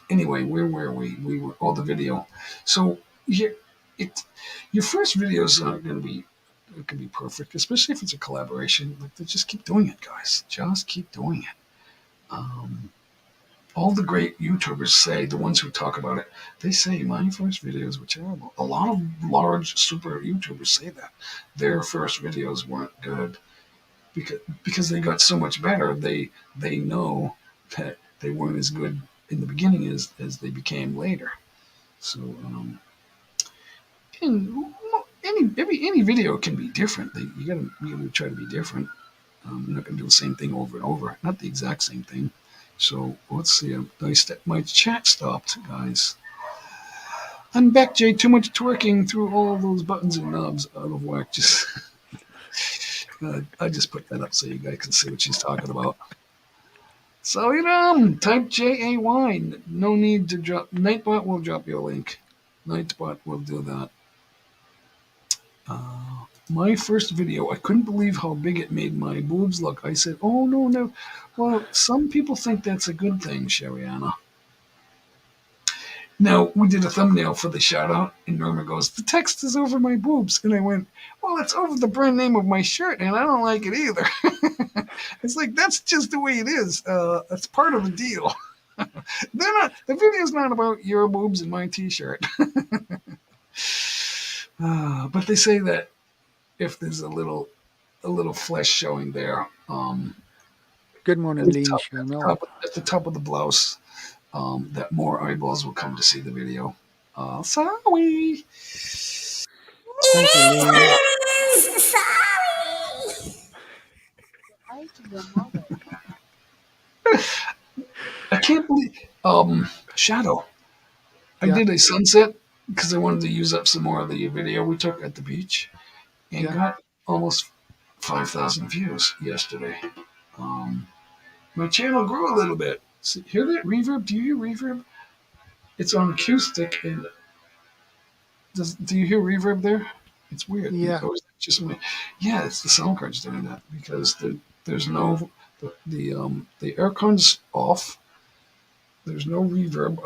Anyway, where were we? We were the video. So your first videos aren't going to be. It can be perfect, especially if it's a collaboration. Like, just keep doing it, guys. Just keep doing it. All the great YouTubers say, the ones who talk about it, they say my first videos were terrible. A lot of large super YouTubers say that their first videos weren't good. because they got so much better. They know that they weren't as good in the beginning as they became later. So and any video can be different. You gotta try to be different. You're not gonna do the same thing over and over. Not the exact same thing. So let's see. My chat stopped, guys. I'm back, Jay. Too much twerking through all those buttons and knobs out of whack. Just I just put that up so you guys can see what she's talking about. So type JAY. No need to drop. Nightbot will drop you a link. Nightbot will do that. My first video, I couldn't believe how big it made my boobs look. I said, "Oh no." Well, some people think that's a good thing, Shariana. Now, we did a thumbnail for the shout out, and Norma goes, "The text is over my boobs." And I went, "Well, it's over the brand name of my shirt, and I don't like it either." It's like, that's just the way it is. It's part of the deal. The video's not about your boobs and my t-shirt. But they say that if there's a little flesh showing there, Good morning, Lynn. at the top of the blouse, that more eyeballs will come to see the video. Sorry. Thank you, Lynn. I can't believe Shadow. I Yeah. did a sunset because I wanted to use up some more of the video we took at the beach, and Yeah. got almost 5,000 views yesterday. My channel grew a little bit. See, hear that reverb? Do you hear reverb? It's on acoustic, and do you hear reverb there? It's weird. Yeah. Or is it just me? Yeah, it's the sound card's doing that because there's no the aircon's off. There's no reverb.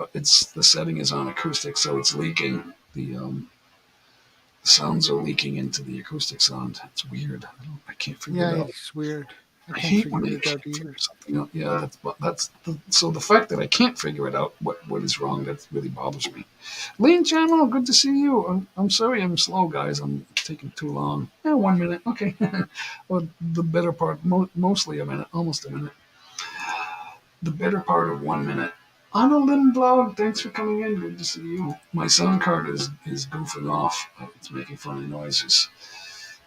The setting is on acoustic, so it's leaking. The sounds are leaking into the acoustic sound. It's weird. I can't figure it out. It's weird. I hate when I can't figure something out. Yeah, so the fact that I can't figure it out, what is wrong, that really bothers me. Lean Channel, good to see you. I'm sorry I'm slow, guys. I'm taking too long. 1 minute. Okay. Well, the better part, mostly a minute, almost a minute. The better part of 1 minute. Anna Lindblad, thanks for coming in. Good to see you. My sound card is goofing off. It's making funny noises.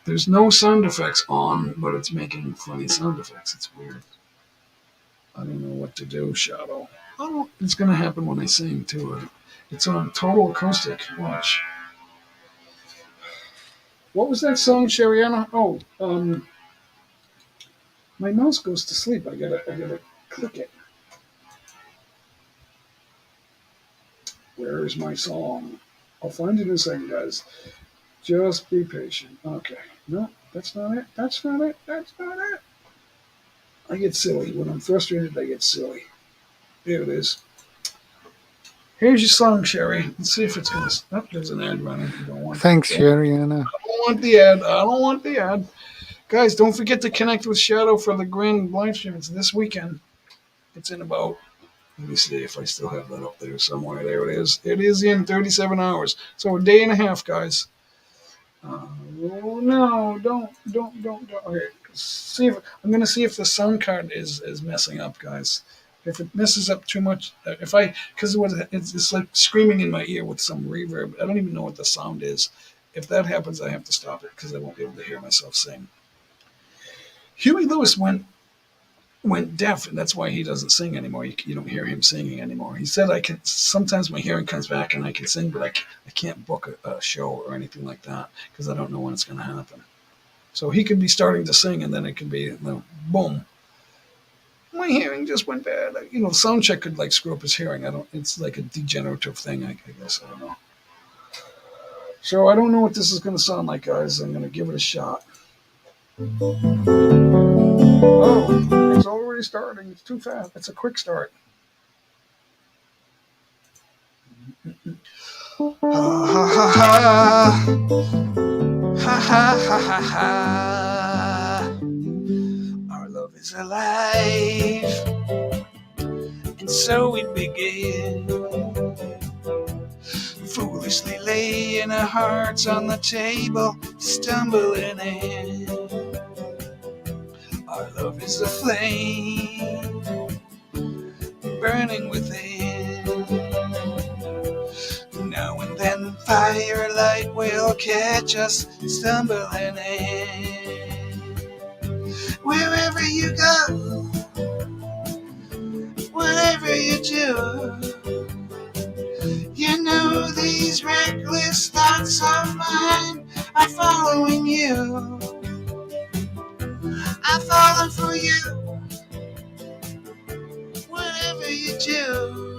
There's no sound effects on, but it's making funny sound effects. It's weird. I don't know what to do, Shadow. It's going to happen when I sing, too. It's on total acoustic. Watch. What was that song, Shariana? Oh, my mouse goes to sleep. I gotta click it. Where is my song? I'll find it in a second, guys. Just be patient. Okay. No, that's not it. That's not it. That's not it. I get silly. When I'm frustrated, I get silly. There it is. Here's your song, Sherry. Let's see if it's going to... Oh, there's an ad running. You don't want Thanks, that. Shariana. I don't want the ad. I don't want the ad. Guys, don't forget to connect with Shadow for the grand live stream. It's this weekend. It's in about... Let me see if I still have that up there somewhere. There it is. It is in 37 hours. So a day and a half, guys. No, don't. Okay, I'm going to see if the sound card is messing up, guys. If it messes up too much, because it's like screaming in my ear with some reverb. I don't even know what the sound is. If that happens, I have to stop it because I won't be able to hear myself sing. Huey Lewis went deaf, and that's why he doesn't sing anymore. You don't hear him singing anymore. He said, sometimes my hearing comes back and I can sing, but I can't book a show or anything like that because I don't know when it's going to happen. So he could be starting to sing, and then it could be, boom. My hearing just went bad. The sound check could screw up his hearing. It's like a degenerative thing, I guess. I don't know. So I don't know what this is going to sound like, guys. I'm going to give it a shot. Oh, it's already starting. It's too fast. It's a quick start. Ha ha ha ha. Ha ha ha ha ha. Our love is alive, and so it began. Foolishly laying our hearts on the table, stumbling in. Our love is a flame burning within. Now and then firelight will catch us stumbling in. Wherever you go, whatever you do, you know these reckless thoughts of mine are following you. I'm falling for you, whatever you do.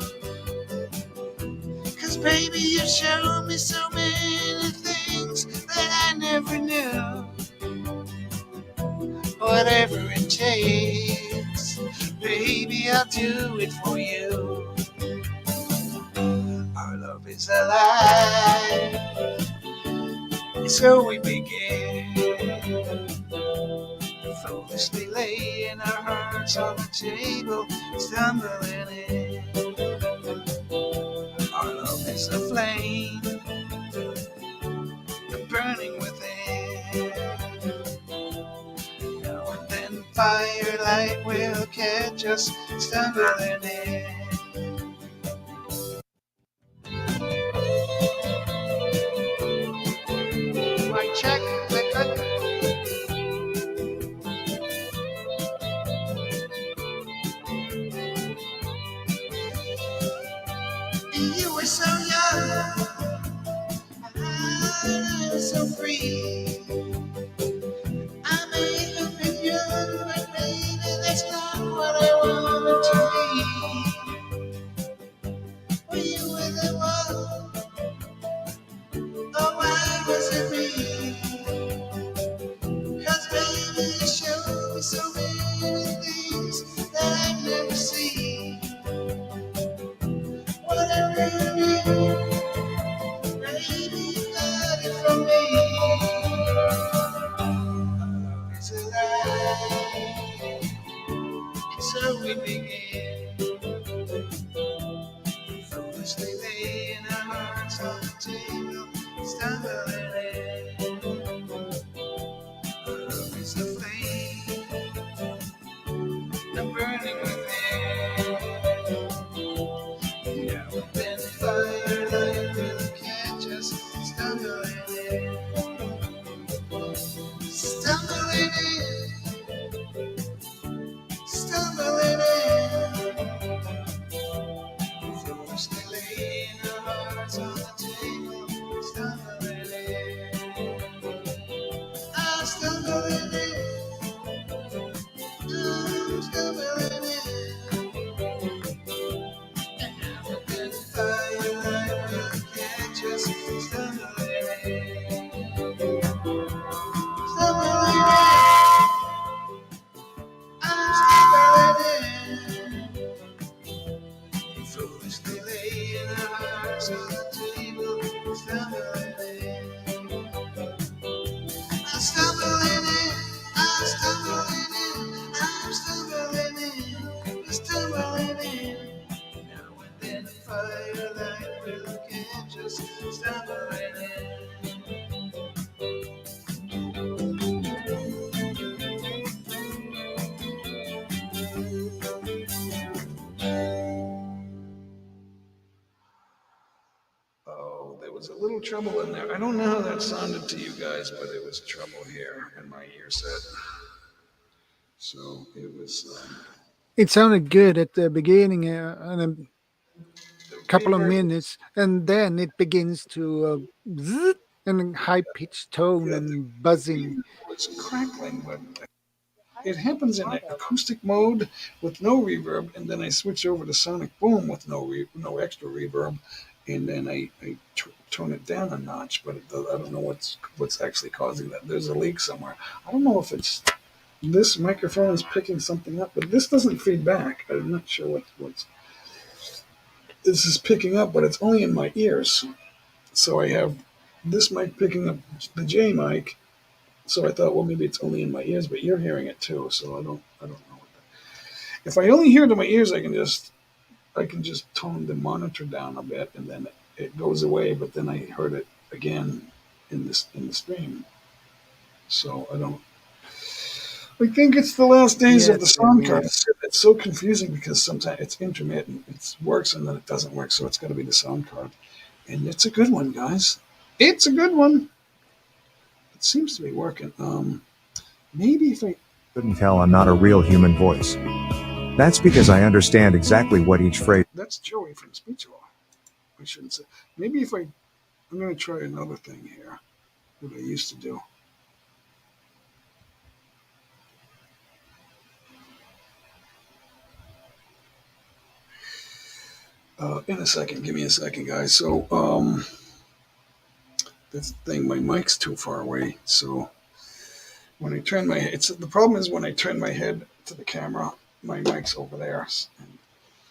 'Cause baby, you showed me so many things that I never knew. Whatever it takes, baby, I'll do it for you. Our love is alive, so we begin. Foolishly laying our hearts on the table, stumbling in. Our love is a flame, burning within. Now and then firelight will catch us stumbling in. Mic check, click, click. You were so young, I was so free. I may have been young, but baby, that's not what I wanted to be. Well, you were the one, oh, why was it me? 'Cause baby, you showed me so many things that I've never seen. Whatever you do, baby, you got it from me. Love is alive, so we begin. Foolishly laying our hearts on the table, stumbling in. Love is a flame, I'm burning within. Now and then firelight will catch us stumbling in. Stumbling in, stumbling in. Foolishly laying our hearts on the table, stumbling in. I'm stumbling in, I'm stumbling in. And now and then firelight will catch us stumbling in. Stumbling in, I'm stumbling in. Foolishly laying our hearts on the table, stumbling in. I'm stumbling in, I'm stumbling in, I'm stumbling in, I'm stumbling in. Now and then firelight will catch us stumbling in. Oh, there was a little trouble in there. I don't know how that sounded to you guys, but it was trouble here in my ear set. So it was It sounded good at the beginning, and a couple of reverb minutes, and then it begins to zzz, and high pitched tone yeah, and the buzzing. beat was crackling, but it happens in acoustic mode with no reverb, and then I switch over to sonic boom with no extra reverb, and then I tone it down a notch. But I don't know what's actually causing that. There's a leak somewhere. I don't know if it's this microphone is picking something up, but this doesn't feed back. I'm not sure what's this is picking up, but it's only in my ears. So I have this mic picking up the J mic. So I thought, well, maybe it's only in my ears, but you're hearing it too. So I don't know. If I only hear it in my ears, I can just tone the monitor down a bit, and then it goes away. But then I heard it again in the stream. So I I think it's the last days Yeah, of the it's sound weird. card. It's so confusing because sometimes it's intermittent. It works and then it doesn't work, so it's got to be the sound card. And it's a good one, guys. It's a good one. It seems to be working. Maybe if I Couldn't tell I'm not a real human voice. That's because I understand exactly what each phrase. that's Joey from Speech Law. I shouldn't say. Maybe if I'm going to try another thing here. What I used to do. In a second, give me a second, guys. So, that's the thing. My mic's too far away. So when I turn my, it's the problem is when I turn my head to the camera, my mic's over there and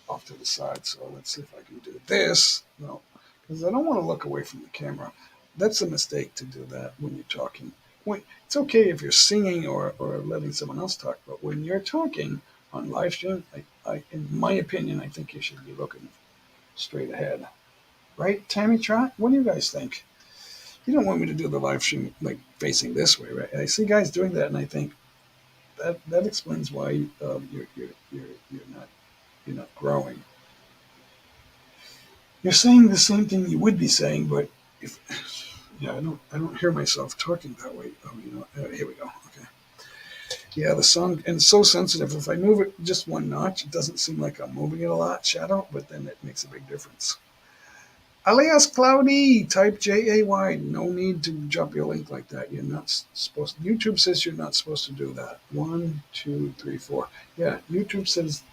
off to the side. So let's see if I can do this. No, because I don't want to look away from the camera. That's a mistake to do that when you're talking. It's okay if you're singing or letting someone else talk, but when you're talking on live stream, in my opinion, I think you should be looking straight ahead. Right, Tammy Trot? What do you guys think? You don't want me to do the live stream like facing this way, right? I see guys doing that, and I think that explains why you're not growing. You're saying the same thing you would be saying, but if yeah, I don't hear myself talking that way. Oh, here we go. Okay. Yeah, the song and it's so sensitive. If I move it just one notch, it doesn't seem like I'm moving it a lot, Shadow, but then it makes a big difference. Alias Cloudy, type JAY. No need to drop your link like that. You're not supposed. YouTube says you're not supposed to do that. 1, 2, 3, 4. Yeah, YouTube says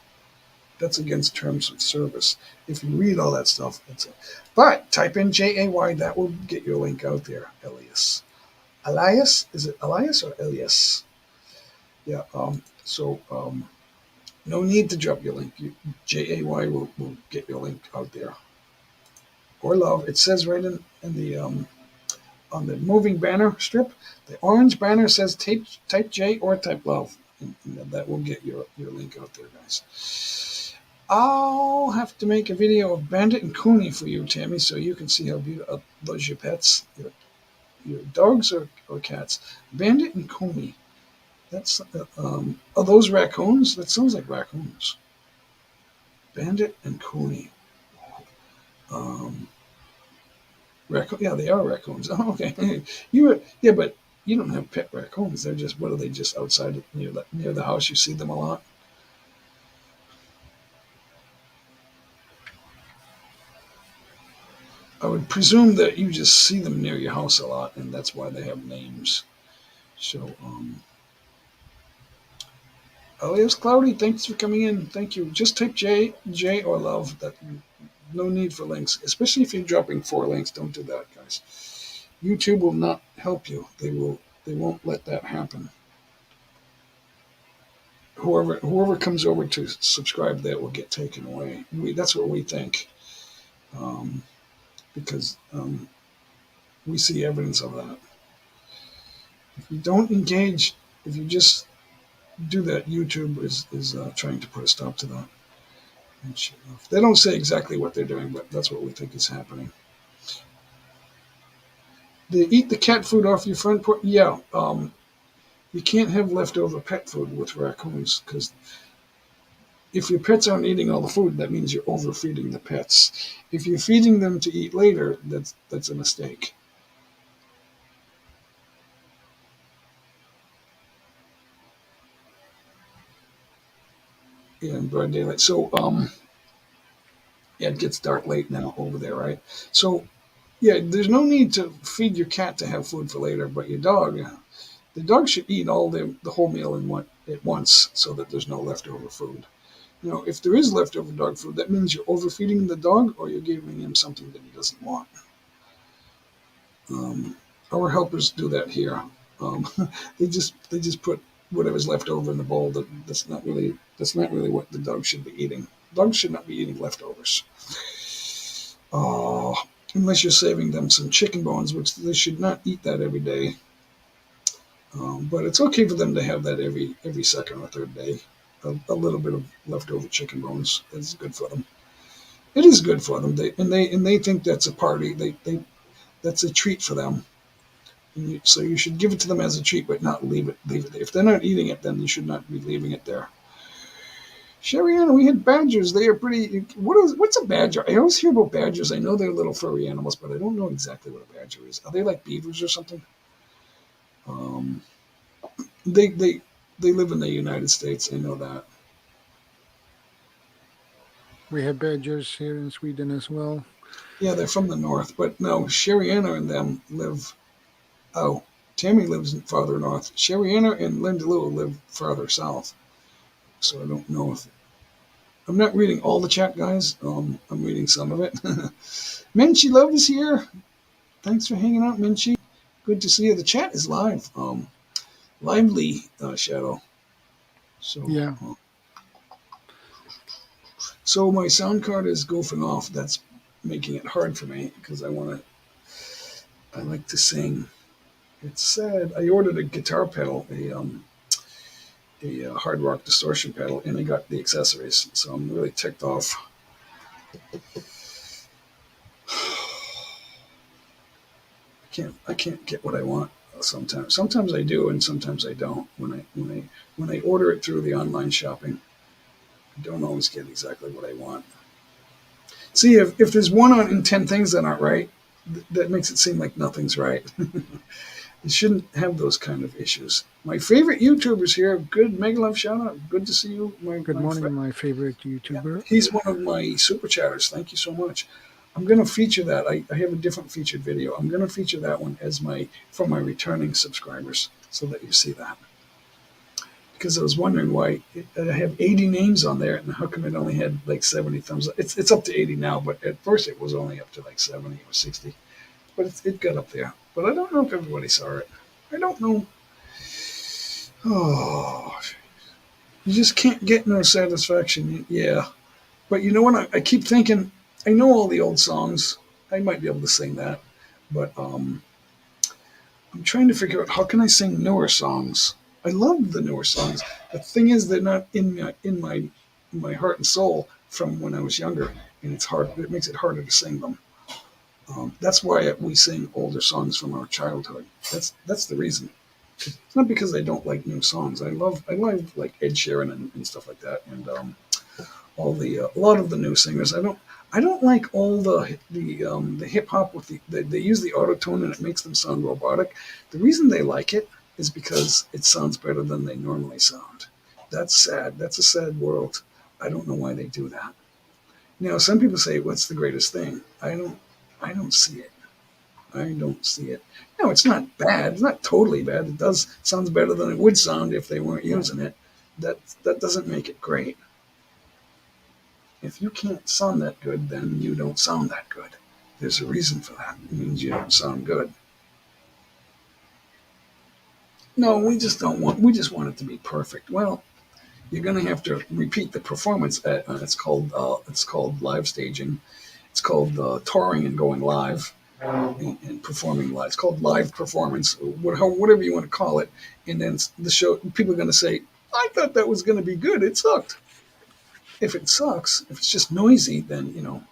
that's against terms of service. If you read all that stuff, that's it. But type in JAY. That will get your link out there. Elias, is it Elias or Elias? Yeah. No need to drop your link. JAY will get your link out there. Or love. It says right in the on the moving banner strip, the orange banner says type J or type love, and that will get your link out there, guys. I'll have to make a video of Bandit and Cooney for you, Tammy, so you can see how beautiful those your pets, your dogs or cats. Bandit and Cooney. That's are those raccoons? That sounds like raccoons. Bandit and Cooney. Raccoon? Yeah, they are raccoons. Oh, okay. But you don't have pet raccoons. They're just what are they? Just outside near the house. You see them a lot. I would presume that you just see them near your house a lot, and that's why they have names. So, Elias Cloudy, thanks for coming in. Thank you. Just type J or love. That no need for links, especially if you're dropping 4 links. Don't do that, guys. YouTube will not help you. They won't let that happen. Whoever comes over to subscribe, that will get taken away. That's what we think, because we see evidence of that. If you don't engage, if you just do that, YouTube is trying to put a stop to that. They don't say exactly what they're doing, but that's what we think is happening. They eat the cat food off your front porch. Yeah, you can't have leftover pet food with raccoons because if your pets aren't eating all the food, that means you're overfeeding the pets. If you're feeding them to eat later, that's a mistake. Yeah, in broad daylight. So, yeah, it gets dark late now over there, right? So, yeah, there's no need to feed your cat to have food for later, but your dog, the dog should eat all the whole meal at once so that there's no leftover food. If there is leftover dog food, that means you're overfeeding the dog or you're giving him something that he doesn't want. Our helpers do that here. They just put whatever's left over in the bowl. That's not really what the dog should be eating. Dogs should not be eating leftovers. Unless you're saving them some chicken bones, which they should not eat that every day. But it's okay for them to have that every second or third day. A little bit of leftover chicken bones. That's good for them. It is good for them. They think that's a party. That's a treat for them. So you should give it to them as a treat, but not leave it. Leave it there. If they're not eating it, then you should not be leaving it there. Sherriana, we had badgers. They are pretty. What's a badger? I always hear about badgers. I know they're little furry animals, but I don't know exactly what a badger is. Are they like beavers or something? Um, they they they live in the United States. I know that. We have badgers here in Sweden as well. Yeah, they're from the north, but no, Sherriana and them live. Oh, Tammy lives farther north. Sherriana and Linda Lou live farther south. So I don't know if I'm not reading all the chat, guys. I'm reading some of it. Minchie Love is here. Thanks for hanging out, Minchie. Good to see you. The chat is live. Lively, Shadow. So Yeah. So my sound card is goofing off. That's making it hard for me because I like to sing. It's sad. I ordered a guitar pedal, a hard rock distortion pedal, and I got the accessories. So I'm really ticked off. I can't get what I want sometimes. Sometimes I do, and sometimes I don't. When I order it through the online shopping, I don't always get exactly what I want. See, if there's one in 10 things that aren't right, that makes it seem like nothing's right. You shouldn't have those kind of issues. My favorite YouTuber's here. Good Megalove shout out. Good to see you. Good morning, friend. my favorite YouTuber. Yeah, he's one of my super chatters. Thank you so much. I'm going to feature that. I have a different featured video. I'm going to feature that one as for my returning subscribers so that you see that. Because I was wondering why I have 80 names on there, and how come it only had like 70 thumbs up? It's up to 80 now, but at first it was only up to like 70 or 60. But it got up there. But I don't know if everybody saw it. I don't know. Oh, you just can't get no satisfaction. Yeah. But you know what? I keep thinking, I know all the old songs. I might be able to sing that. But I'm trying to figure out how can I sing newer songs. I love the newer songs. The thing is, they're not in my heart and soul from when I was younger, and it's hard. It makes it harder to sing them. That's why we sing older songs from our childhood. That's the reason. It's not because I don't like new songs. I love like Ed Sheeran and stuff like that, and a lot of the new singers. I don't like all the hip hop with they use the auto tune and it makes them sound robotic. The reason they like it is because it sounds better than they normally sound. That's sad. That's a sad world. I don't know why they do that. Now, some people say, "What's the greatest thing?" I don't see it. I don't see it. No, it's not bad. It's not totally bad. It sounds better than it would sound if they weren't using it. That doesn't make it great. If you can't sound that good, then you don't sound that good. There's a reason for that. It means you don't sound good. No, we just want it to be perfect. Well, you're going to have to repeat the performance. It's called live staging. It's called touring and going live and performing live. It's called live performance, whatever you want to call it. And then the show, people are going to say, "I thought that was going to be good. It sucked." If it sucks, if it's just noisy, then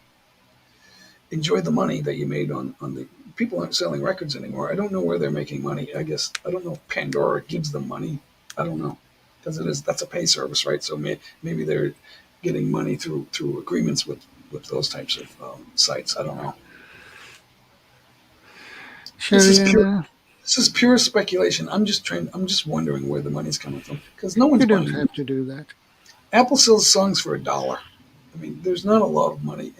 enjoy the money that you made on the. People aren't selling records anymore. I don't know where they're making money. I guess I don't know if Pandora gives them money. I don't know, because that's a pay service, right? So maybe they're getting money through agreements with those types of sites. I don't know. This is pure speculation. I'm just wondering where the money's coming from because no one's. You don't have to do that. Apple sells songs for $1. I mean, there's not a lot of money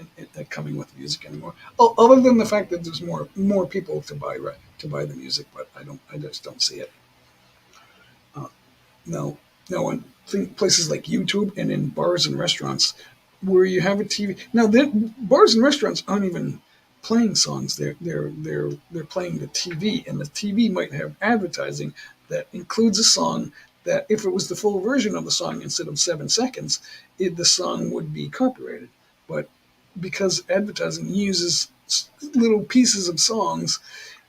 coming with music anymore, other than the fact that there's more people to buy the music. But I just don't see it. No, and places like YouTube and in bars and restaurants where you have a TV. Now, bars and restaurants aren't even playing songs. They're playing the TV, and the TV might have advertising that includes a song that if it was the full version of the song instead of 7 seconds, the song would be copyrighted. But because advertising uses little pieces of songs,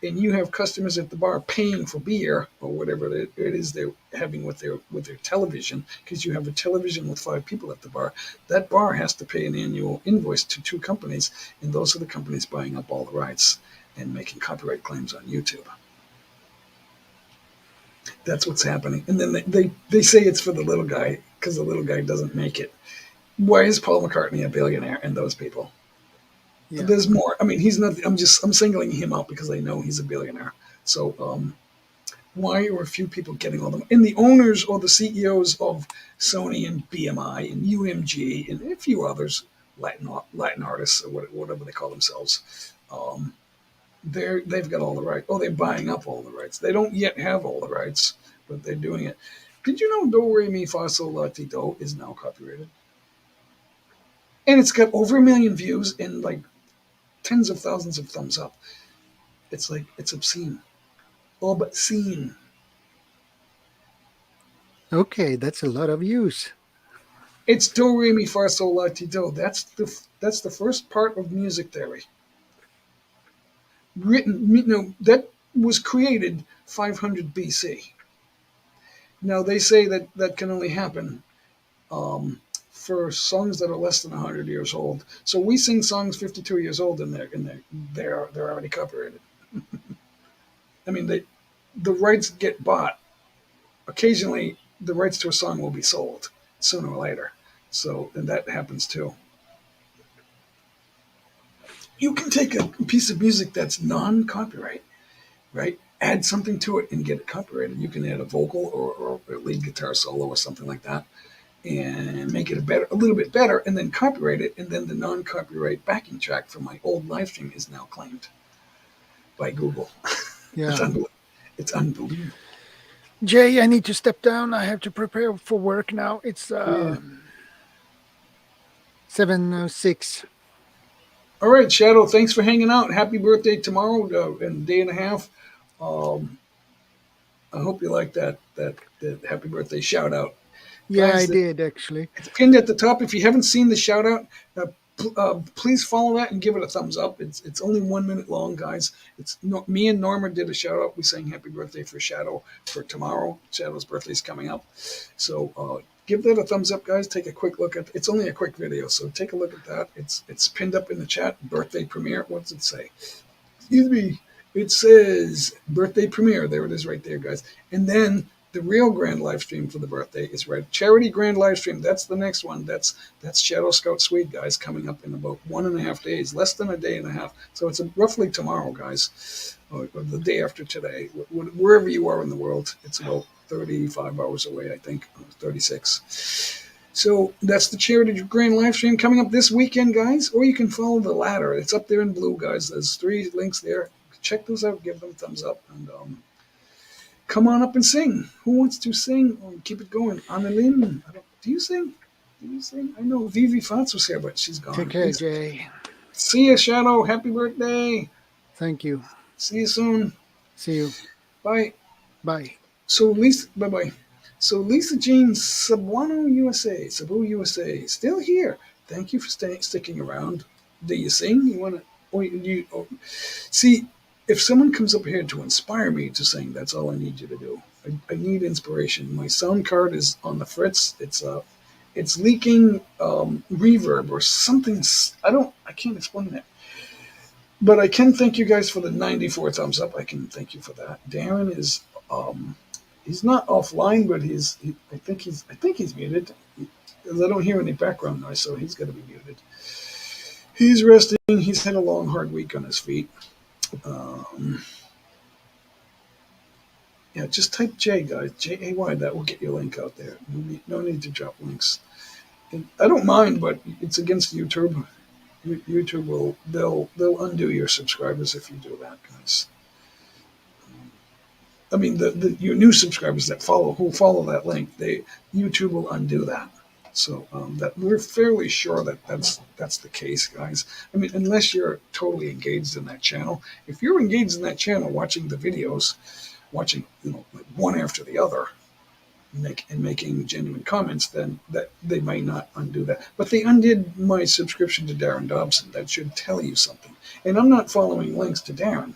and you have customers at the bar paying for beer or whatever it is they're having with their television, because you have a television with 5 people at the bar, that bar has to pay an annual invoice to 2 companies, and those are the companies buying up all the rights and making copyright claims on YouTube. That's what's happening. And then they say it's for the little guy because the little guy doesn't make it. Why is Paul McCartney a billionaire and those people? Yeah. There's more. I mean, he's not. I'm singling him out because I know he's a billionaire. So why are a few people getting all them? And the owners or the CEOs of Sony and BMI and UMG and a few others, Latin artists or whatever they call themselves, they've got all the rights. Oh, they're buying up all the rights. They don't yet have all the rights, but they're doing it. Did you know Do Re Mi Fa Sol La Ti Do is now copyrighted? And it's got over 1 million views and like tens of thousands of thumbs up. It's like it's obscene. Obscene. Okay, that's a lot of use. It's Do Re Mi Fa Sol La Ti Do. That's the first part of music theory. Written, that was created 500 BC. Now they say that that can only happen for songs that are less than 100 years old. So we sing songs 52 years old, and they're already copyrighted. I mean, the rights get bought. Occasionally, the rights to a song will be sold sooner or later. So, and that happens too. You can take a piece of music that's non-copyright, right? Add something to it and get it copyrighted. You can add a vocal or a lead guitar solo or something like that, and make it a little bit better, and then copyright it. And then the non-copyright backing track from my old live stream is now claimed by Google. Yeah. It's unbelievable. Jay, I need to step down. I have to prepare for work now. It's 7:06. All right, Shadow. Thanks for hanging out. Happy birthday tomorrow in a day and a half. I hope you like that happy birthday shout out. Yeah, Guys, I did actually. it's pinned at the top. If you haven't seen the shout out, please follow that and give it a thumbs up. It's only 1 minute long, guys. Me and Norma did a shout out. We sang happy birthday for Shadow for tomorrow. Shadow's birthday is coming up, so give that a thumbs up, guys. Take a quick look at. It's only a quick video, so take a look at that. It's pinned up in the chat. Birthday premiere. What does it say? Excuse me. It says birthday premiere. There it is right there, guys. And then the real grand live stream for the birthday is right. Charity grand live stream. That's the next one. That's Shadow Scout Suite, guys, coming up in about 1.5 days, less than a day and a half. So it's roughly tomorrow, guys, or the day after today. Wherever you are in the world, it's about 35 hours away, I think, 36. So that's the charity grand live stream coming up this weekend, guys. Or you can follow the ladder. It's up there in blue, guys. There's 3 links there. Check those out. Give them a thumbs up. And come on up and sing. Who wants to sing? Keep it going. Annalyn, do you sing? Do you sing? I know Vivi Fatz was here, but she's gone. Take care, Jay. See you, Shadow. Happy birthday. Thank you. See you soon. See you. Bye. Bye. So bye-bye. So Lisa Jean Sabuano USA, Cebu USA, still here. Thank you for sticking around. Do you sing? You want to? See, if someone comes up here to inspire me to sing, that's all I need you to do. I need inspiration. My sound card is on the fritz. It's leaking reverb or something. I can't explain it. But I can thank you guys for the 94 thumbs up. I can thank you for that. Darren is he's not offline, but I think he's muted. Because I don't hear any background noise, so he's got to be muted. He's resting. He's had a long, hard week on his feet. Yeah, just type J, guys. J-A-Y. That will get your link out there. No need to drop links. And I don't mind, but it's against YouTube. YouTube they'll undo your subscribers if you do that, guys. I mean, your new subscribers who follow that link, YouTube will undo that. So that we're fairly sure that's the case, guys. I mean, unless you're totally engaged in that channel. If you're engaged in that channel, watching the videos, watching like one after the other, and making genuine comments, then that they might not undo that. But they undid my subscription to Darren Dobson. That should tell you something. And I'm not following links to Darren,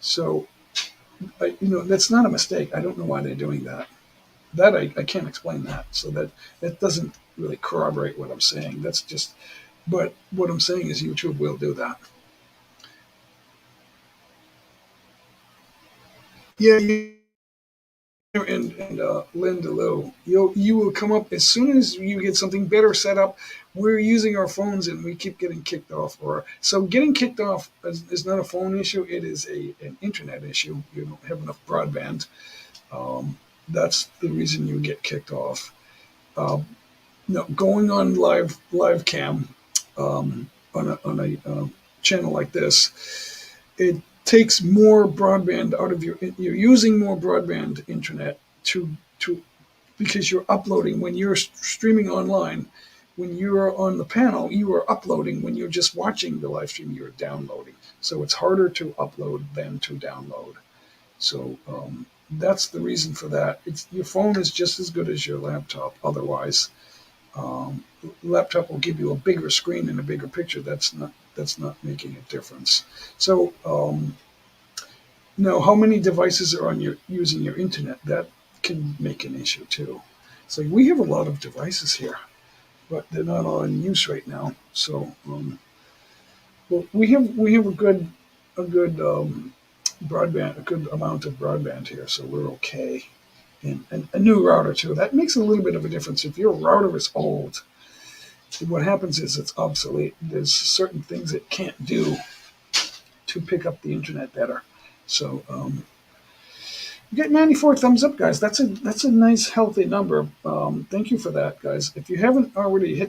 so that's not a mistake. I don't know why they're doing that. That I can't explain that. So that doesn't really corroborate what I'm saying. That's just, but what I'm saying is YouTube will do that. Yeah. and Linda Lou, you will come up as soon as you get something better set up. We're using our phones and we keep getting kicked off. Or so getting kicked off is not a phone issue. It is an internet issue. You don't have enough broadband. That's the reason you get kicked off. Uh, no, going on live cam on a channel like this, it takes more broadband out of you're using more broadband internet to because you're uploading when you're streaming online. When you're on the panel, you are uploading. When you're just watching the live stream, you're downloading. So it's harder to upload than to download. So that's the reason for that. Your phone is just as good as your laptop. Otherwise, laptop will give you a bigger screen and a bigger picture. That's not making a difference. So now, how many devices are on your using your internet? That can make an issue too. So we have a lot of devices here, but they're not all in use right now. So well, we have a good broadband, a good amount of broadband here, so we're okay. And a new router too. That makes a little bit of a difference. If your router is old, what happens is it's obsolete. There's certain things it can't do to pick up the internet better. So you get 94 thumbs up, guys. That's a nice healthy number. Thank you for that, guys. If you haven't already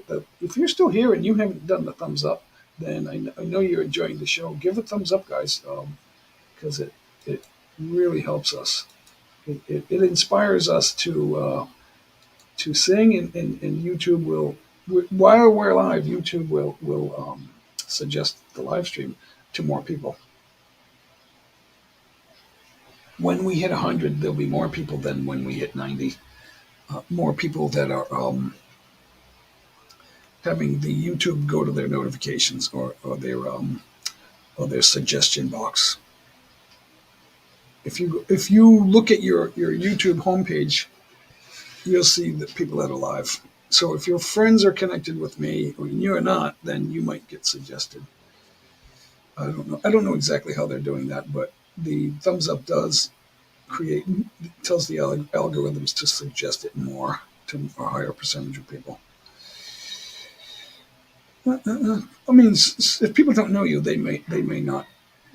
if you're still here and you haven't done the thumbs up, then I know you're enjoying the show. Give a thumbs up, guys, because it really helps us. It inspires us to sing, and YouTube will, while we're live, YouTube will suggest the live stream to more people. When we hit 100, there'll be more people than when we hit 90. More people that are having the YouTube go to their notifications or their suggestion box. If you look at your YouTube homepage, you'll see the people that are live. So if your friends are connected with me or you're not, then you might get suggested. I don't know exactly how they're doing that, but the thumbs up tells the algorithms to suggest it more to a higher percentage of people. I mean, if people don't know you, they may not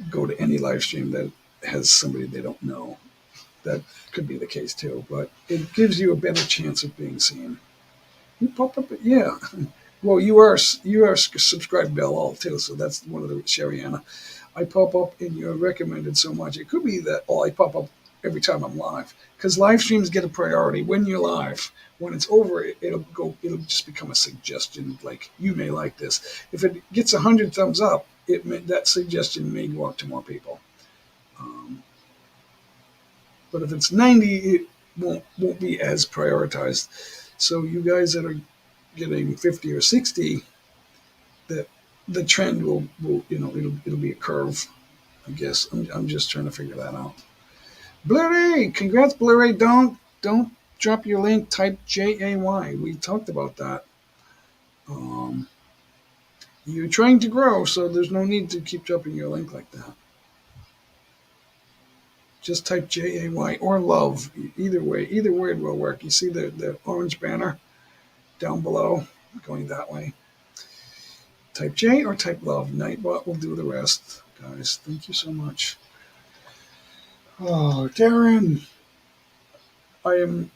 go to any live stream that has somebody they don't know. That could be the case too, but it gives you a better chance of being seen. You pop up, yeah. Well, you are subscribed Bell All too, so that's one of the Sherriana. I pop up and you're recommended so much. It could be that I pop up every time I'm live because live streams get a priority when you're live. When it's over, it'll just become a suggestion. Like you may like this. If it gets 100 thumbs up, that suggestion may go out to more people. But if it's 90, it won't be as prioritized. So you guys that are getting 50 or 60, that the trend will it'll be a curve. I guess I'm just trying to figure that out. Blurry, congrats, Blurry. Don't drop your link. Type JAY. We talked about that. You're trying to grow, so there's no need to keep dropping your link like that. Just type JAY or love. Either way, either word will work. You see the orange banner down below going that way. Type J or type love. Nightbot will do the rest, guys. Thank you so much. Oh, Darren, I am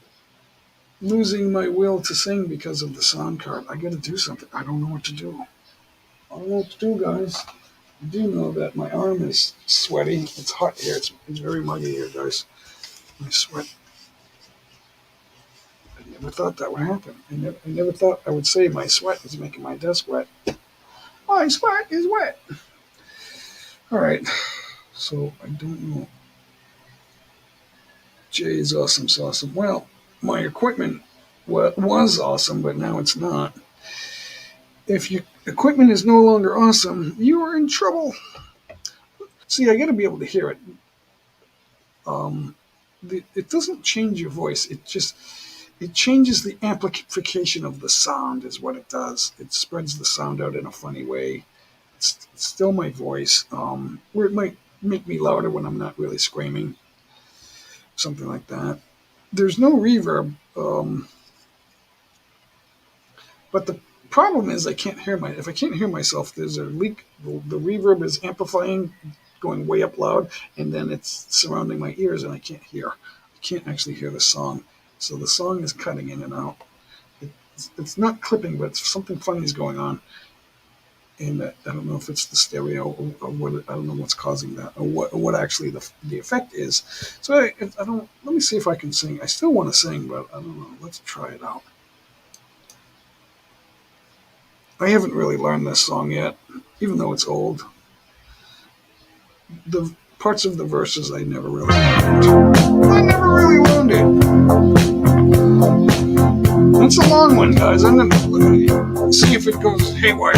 losing my will to sing because of the sound card. I got to do something. I don't know what to do. I don't know what to do, guys. I do know that my arm is sweaty. It's hot here. It's very muggy here, guys. My sweat. I never thought that would happen. I never thought I would say my sweat is making my desk wet. My sweat is wet. All right. So I don't know. Jay is awesome sauce. Well, my equipment was awesome, but now it's not. If your equipment is no longer awesome, you are in trouble. See, I got to be able to hear it. It doesn't change your voice. It changes the amplification of the sound is what it does. It spreads the sound out in a funny way. It's still my voice, where it might make me louder when I'm not really screaming, something like that. there's no reverb, but the problem is I can't hear if I can't hear myself, there's a leak. The reverb is amplifying, going way up loud, and then it's surrounding my ears, and I can't hear. I can't actually hear the song, so the song is cutting in and out. It's not clipping, but something funny is going on, and I don't know if it's the stereo or what. I don't know what's causing that, or what actually the effect is. So I don't. Let me see if I can sing. I still want to sing, but I don't know. Let's try it out. I haven't really learned this song yet, even though it's old. The parts of the verses I never really learned. I never really learned it. It's a long one, guys. I'm gonna see if it goes haywire.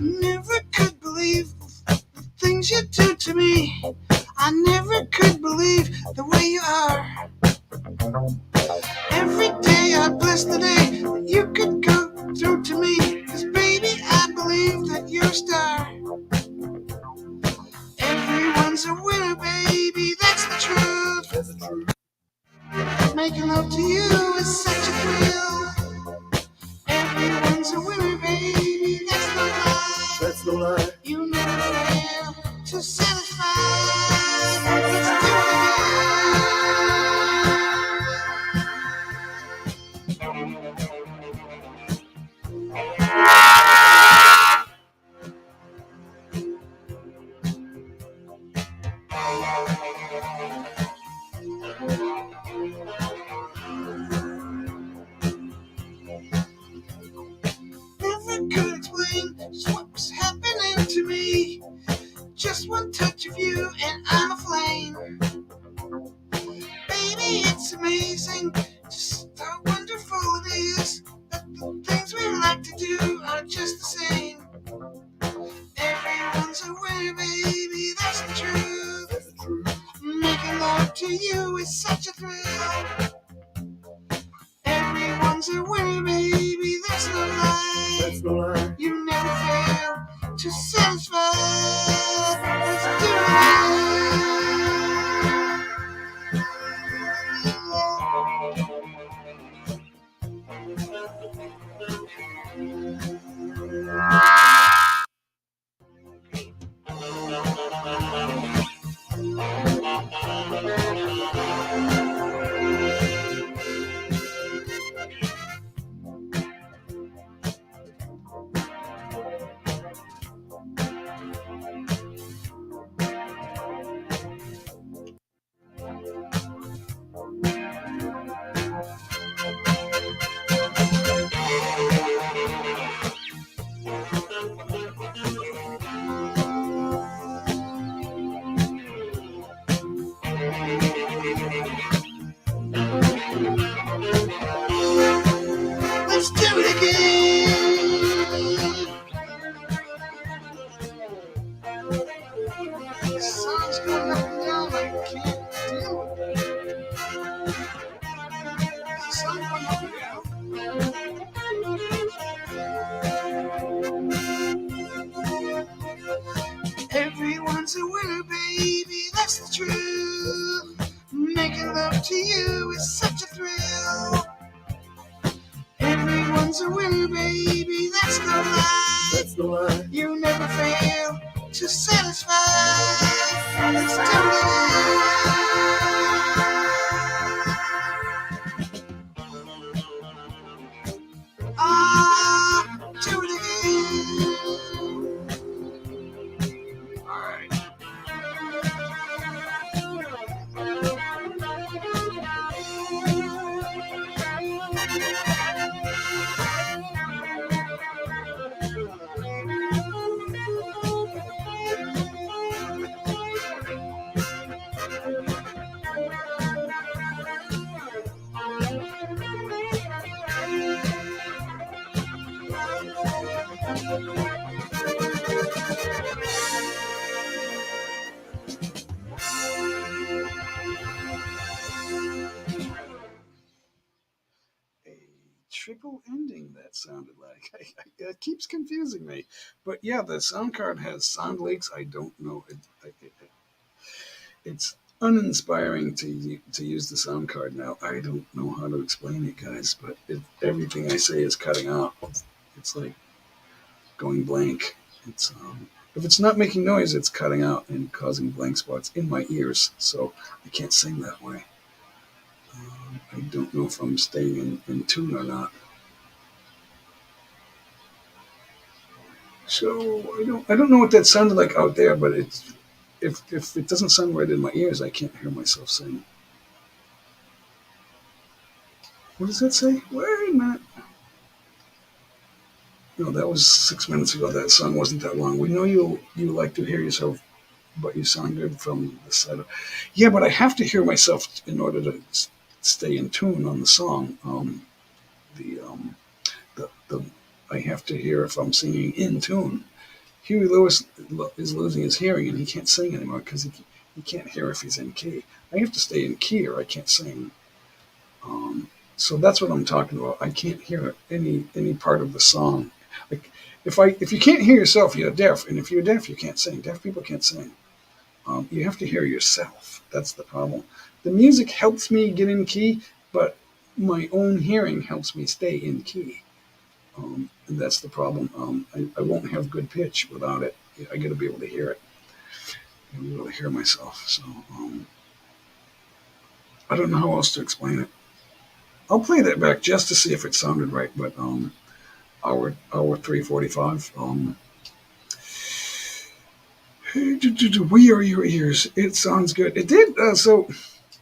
Never could believe the things you do to me. I never could believe the way you are. Every day I bless the day that you could go through to me. 'Cause baby, I believe that you're a star. Everyone's a winner, baby, that's the truth. That's the truth. Making love to you is such a thrill. Everyone's a winner, baby, that's no lie. That's no lie. You never fail to satisfy. Let's do it never could explain just what was happening to me. Just one touch of you and I'm aflame. Baby, it's amazing just how wonderful it is that the things we like to do are just the same. Everyone's a winner, baby, that's the truth. That's the truth. Making love to you is such a thrill. Everyone's a winner, baby, that's no lie. That's no lie. You never fail to satisfy. Let's do it. Let's do it again. The sun's going up and down, I can't deal with it. The sun going up and down. Everyone's a winner, baby, that's the truth. Making love to you is such a thrill. Everyone's a winner, baby, that's no lie. That's no lie. You never fail to satisfy. Let's do it. Do it again. All right. triple ending that sounded like. It keeps confusing me. But yeah, the sound card has sound leaks. I don't know. It's uninspiring to use the sound card now. I don't know how to explain it, guys. But everything I say is cutting out. It's like going blank. It's if it's not making noise, it's cutting out and causing blank spots in my ears. So I can't sing that way. I don't know if I'm staying in tune or not. So I don't know what that sounded like out there, but it's if it doesn't sound right in my ears, I can't hear myself sing. What does that say? Wait a minute. No, that was 6 minutes ago. That song wasn't that long. We know you like to hear yourself, but you sound good from the side of. Yeah, but I have to hear myself in order to stay in tune on the song. The the I have to hear if I'm singing in tune. Huey Lewis is losing his hearing and he can't sing anymore because he can't hear if he's in key. I have to stay in key or I can't sing. So that's what I'm talking about. I can't hear any part of the song. Like if you can't hear yourself, you're deaf, and if you're deaf, you can't sing. Deaf people can't sing. You have to hear yourself. That's the problem. The music helps me get in key, but my own hearing helps me stay in key. And that's the problem. I won't have good pitch without it. I got to be able to hear it. I got to be able to hear myself. So I don't know how else to explain it. I'll play that back just to see if it sounded right. But hour 3:45. We are your ears. It sounds good. It did. So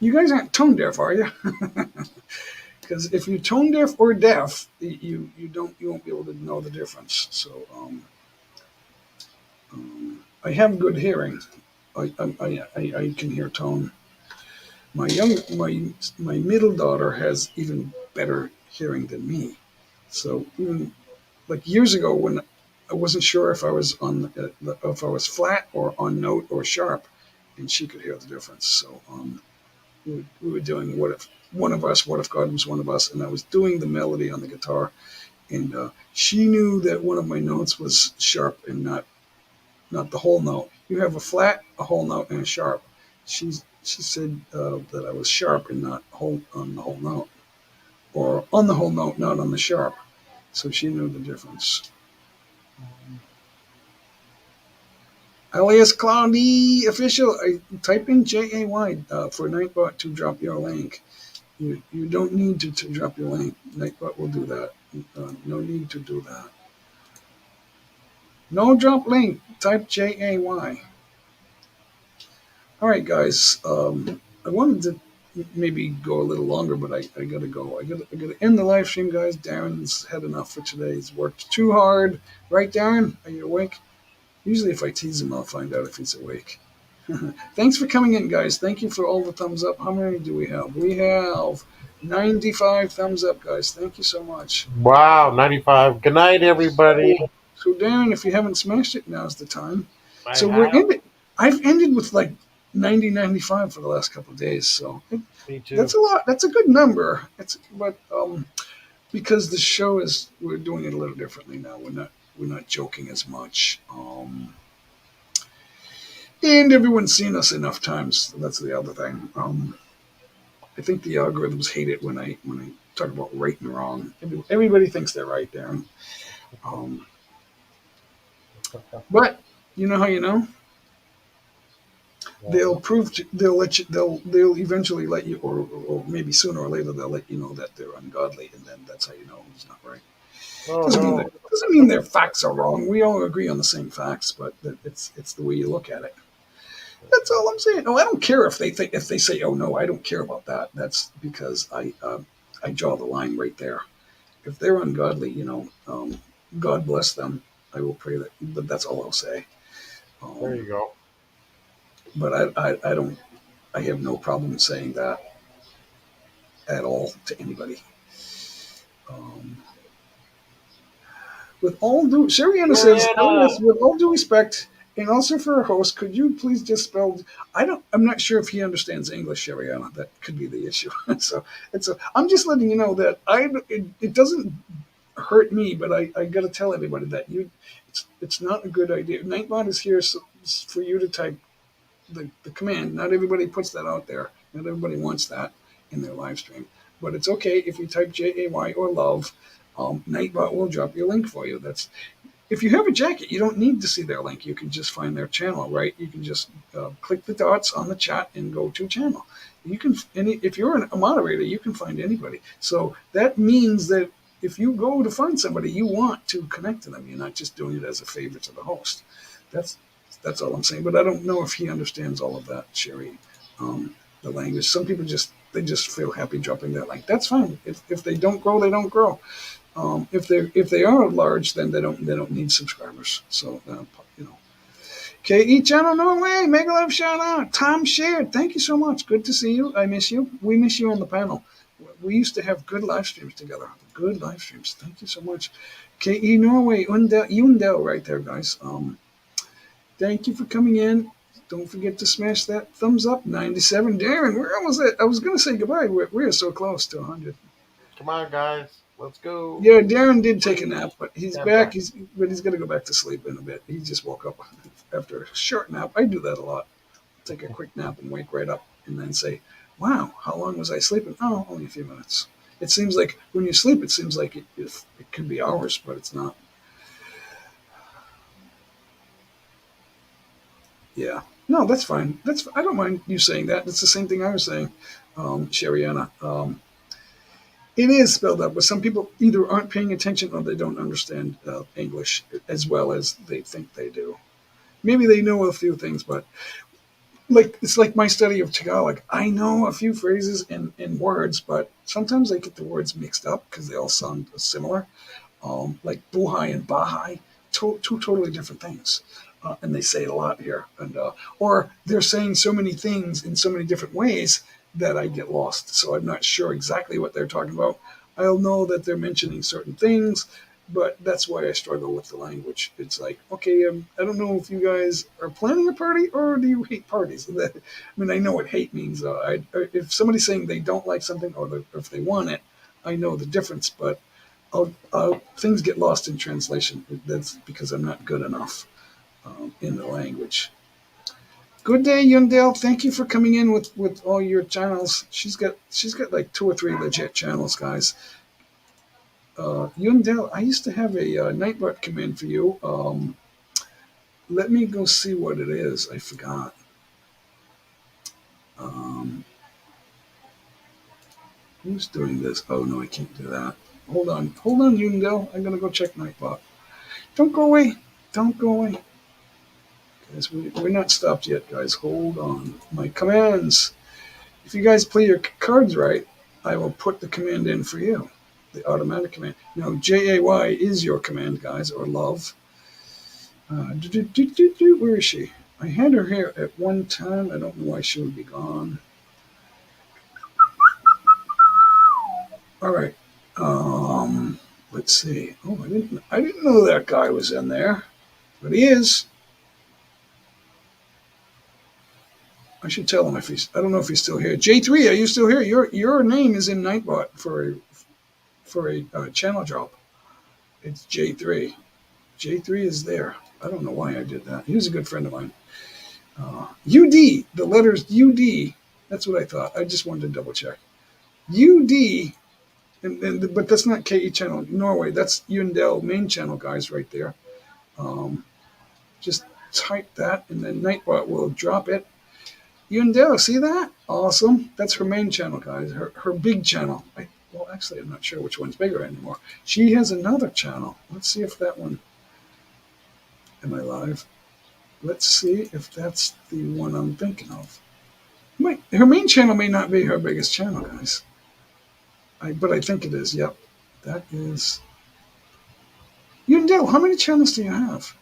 you guys aren't tone deaf, are you? Because if you're tone deaf or deaf, you won't be able to know the difference. So I have good hearing. I can hear tone. My middle daughter has even better hearing than me. So even like years ago when I wasn't sure if I was if I was flat or on note or sharp, and she could hear the difference. So we were doing what if God was one of us, and I was doing the melody on the guitar, and she knew that one of my notes was sharp and not the whole note. You have a flat, a whole note, and a sharp. She said that I was sharp and not on the whole note, or on the whole note, not on the sharp. So she knew the difference. Alias Cloudy Official, type in JAY for Nightbot to drop your link. You don't need to drop your link. Nightbot will do that. No need to do that. No drop link. Type JAY. All right, guys. I wanted to maybe go a little longer, but I gotta go. I gotta end the live stream, guys. Darren's had enough for today. He's worked too hard. Right, Darren? Are you awake? Usually if I tease him, I'll find out if he's awake. Thanks for coming in, guys. Thank you for all the thumbs up. How many do we have? We have 95 thumbs up, guys. Thank you so much. Wow, 95. Good night, everybody. So, Darren, if you haven't smashed it, now's the time. I So we're ended. I've ended with like 90, 95 for the last couple of days. So Me too. that's a lot. That's a good number. But because the show we're doing it a little differently now. We're not joking as much. And everyone's seen us enough times. That's the other thing. I think the algorithms hate it when I talk about right and wrong. Everybody thinks they're right, Darren. But you know how you know? They'll eventually let you, or maybe sooner or later they'll let you know that they're ungodly, and then that's how you know who's not right. Doesn't mean their facts are wrong. We all agree on the same facts, but it's the way you look at it. That's all I'm saying. No, I don't care if they say, "Oh no, I don't care about that." That's because I draw the line right there. If they're ungodly, God bless them. I will pray that. But that's all I'll say. There you go. But I don't. I have no problem saying that at all to anybody. With all due, Shariana says, with all due respect, And also for our host, could you please just spell? I'm not sure if he understands English, Shariana. That could be the issue. So I'm just letting you know that it doesn't hurt me, but I got to tell everybody that it's not a good idea. Nightbot is here for you to type the command. Not everybody puts that out there. Not everybody wants that in their live stream. But it's okay if you type JAY or love. Nightbot will drop your link for you. That's if you have a jacket, you don't need to see their link. You can just find their channel, right? You can just click the dots on the chat and go to channel. You can, if you're a moderator, you can find anybody. So that means that if you go to find somebody, you want to connect to them. You're not just doing it as a favor to the host. That's all I'm saying. But I don't know if he understands all of that, Sherry. The language. Some people just feel happy dropping that link. That's fine. If they don't grow, they don't grow. If they are large, then they don't need subscribers. So you know. KE Channel Norway, mega love shout out. Tom shared. Thank you so much. Good to see you. I miss you. We miss you on the panel. We used to have good live streams together. Good live streams. Thank you so much. KE Norway, Undel right there, guys. Thank you for coming in. Don't forget to smash that thumbs up. 97. Darren, we're almost at. I was going to say goodbye. We're so close to 100. Come on, guys. Let's go. Yeah, Darren did take a nap, but he's back. He's going to go back to sleep in a bit. He just woke up after a short nap. I do that a lot. Take a quick nap and wake right up and then say, wow, how long was I sleeping? Oh, only a few minutes. It seems like when you sleep, it seems like it could be hours, but it's not. Yeah. No, that's fine. I don't mind you saying that. It's the same thing I was saying, Shariana. It is spelled out, but some people either aren't paying attention or they don't understand English as well as they think they do. Maybe they know a few things, but it's like my study of Tagalog. I know a few phrases and words, but sometimes I get the words mixed up because they all sound similar. Like buhay and bahay, two totally different things. And they say it a lot here. Or they're saying so many things in so many different ways that I get lost. So I'm not sure exactly what they're talking about. I'll know that they're mentioning certain things, but that's why I struggle with the language. It's like, okay, I don't know if you guys are planning a party or do you hate parties? I mean, I know what hate means. If somebody's saying they don't like something or if they want it, I know the difference, but things get lost in translation. That's because I'm not good enough in the language. Good day, Yundell. Thank you for coming in with all your channels. She's got like 2 or 3 legit channels, guys. Yundell, I used to have a Nightbot command for you. Let me go see what it is. I forgot. Who's doing this? Oh no, I can't do that. Hold on, Yundell. I'm gonna go check Nightbot. Don't go away. Guys, we're not stopped yet, guys. Hold on. My commands. If you guys play your cards right, I will put the command in for you. The automatic command. Now, JAY is your command, guys, or love. Where is she? I had her here at one time. I don't know why she would be gone. All right. Let's see. Oh, I didn't know that guy was in there, but he is. I should tell him if he's. I don't know if he's still here. J3, are you still here? Your name is in Nightbot for a channel drop. It's J3. J3 is there. I don't know why I did that. He was a good friend of mine. UD, the letters UD. That's what I thought. I just wanted to double check. UD, but that's not KE channel Norway. That's Yundell main channel, guys, right there. Just type that, and then Nightbot will drop it. Yundell, see that? Awesome. That's her main channel, guys. Her big channel. Well, actually, I'm not sure which one's bigger anymore. She has another channel. Let's see if that one. Am I live? Let's see if that's the one I'm thinking of. Her main channel may not be her biggest channel, guys. But I think it is. Yep. That is. Yundell, how many channels do you have?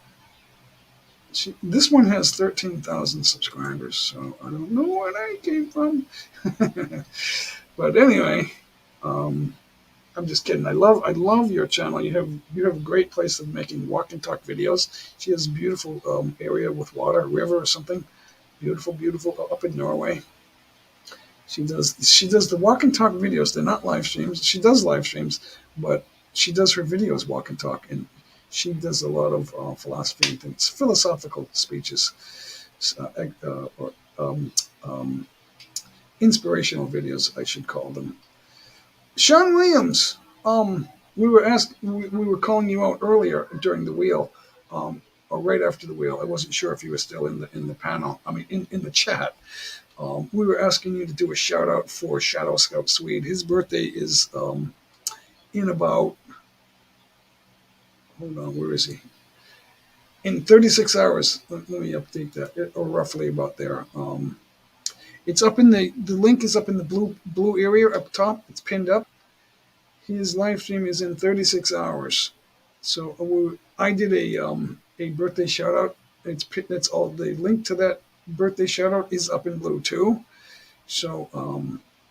This one has 13,000 subscribers, so I don't know where that came from. But anyway, I'm just kidding. I love your channel. You have a great place of making walk and talk videos. She has a beautiful area with water, a river or something. Beautiful, beautiful up in Norway. She does the walk and talk videos. They're not live streams. She does live streams, but she does her videos walk and talk, and she does a lot of philosophy and things, philosophical speeches, or inspirational videos, I should call them. Sean Williams, we were calling you out earlier during the wheel, or right after the wheel. I wasn't sure if you were still in the panel. I mean, in the chat. We were asking you to do a shout out for Shadow Scout Swede. His birthday is in about, hold on, where is he? In 36 hours. Let me update that, or roughly about there. It's up in the link is up in the blue area up top. It's pinned up. His live stream is in 36 hours. So I did a birthday shout out. That's all. The link to that birthday shout out is up in blue too. So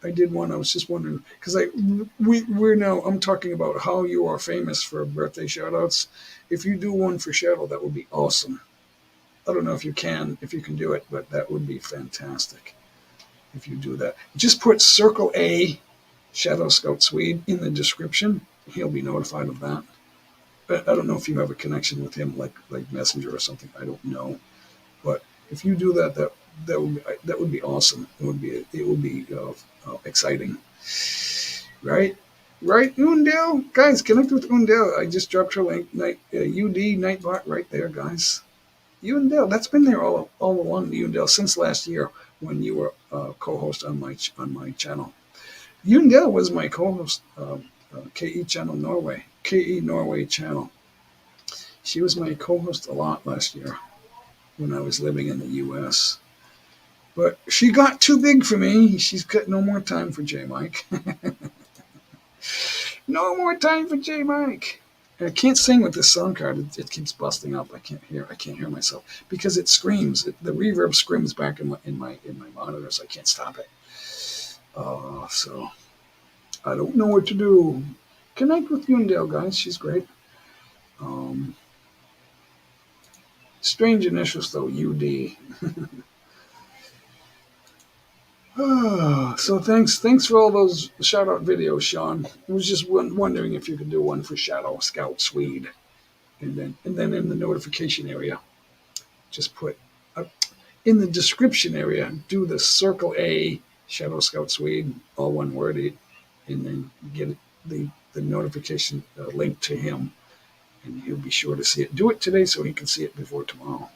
I did one. I was just wondering because we're now. I'm talking about how you are famous for birthday shout outs. If you do one for Shadow, that would be awesome. I don't know if you can do it, but that would be fantastic. If you do that, just put Circle A Shadow Scout Swede in the description. He'll be notified of that. But I don't know if you have a connection with him, like Messenger or something. I don't know. But if you do that, that would be awesome. It would be exciting, right? Right, Undell, guys, connect with Undell. I just dropped her link. UD Nightbot right there, guys. Undell, that's been there all along. Undell, since last year when you were co-host on my channel. Undell was my co-host, KE Channel Norway, KE Norway channel. She was my co-host a lot last year when I was living in the U.S. But she got too big for me. She's got no more time for J Mike. No more time for J Mike. I can't sing with this sound card. It keeps busting up. I can't hear myself because it screams. The reverb screams back in my monitors. I can't stop it. So I don't know what to do. Connect with Undell, guys. She's great. Strange initials though. UD. So thanks for all those shout out videos, Sean. I was just wondering if you could do one for Shadow Scout Swede, and then in the notification area, just put in the description area, do the Circle A Shadow Scout Swede, all one word, and then get the notification link to him, and he'll be sure to see it. Do it today so he can see it before tomorrow.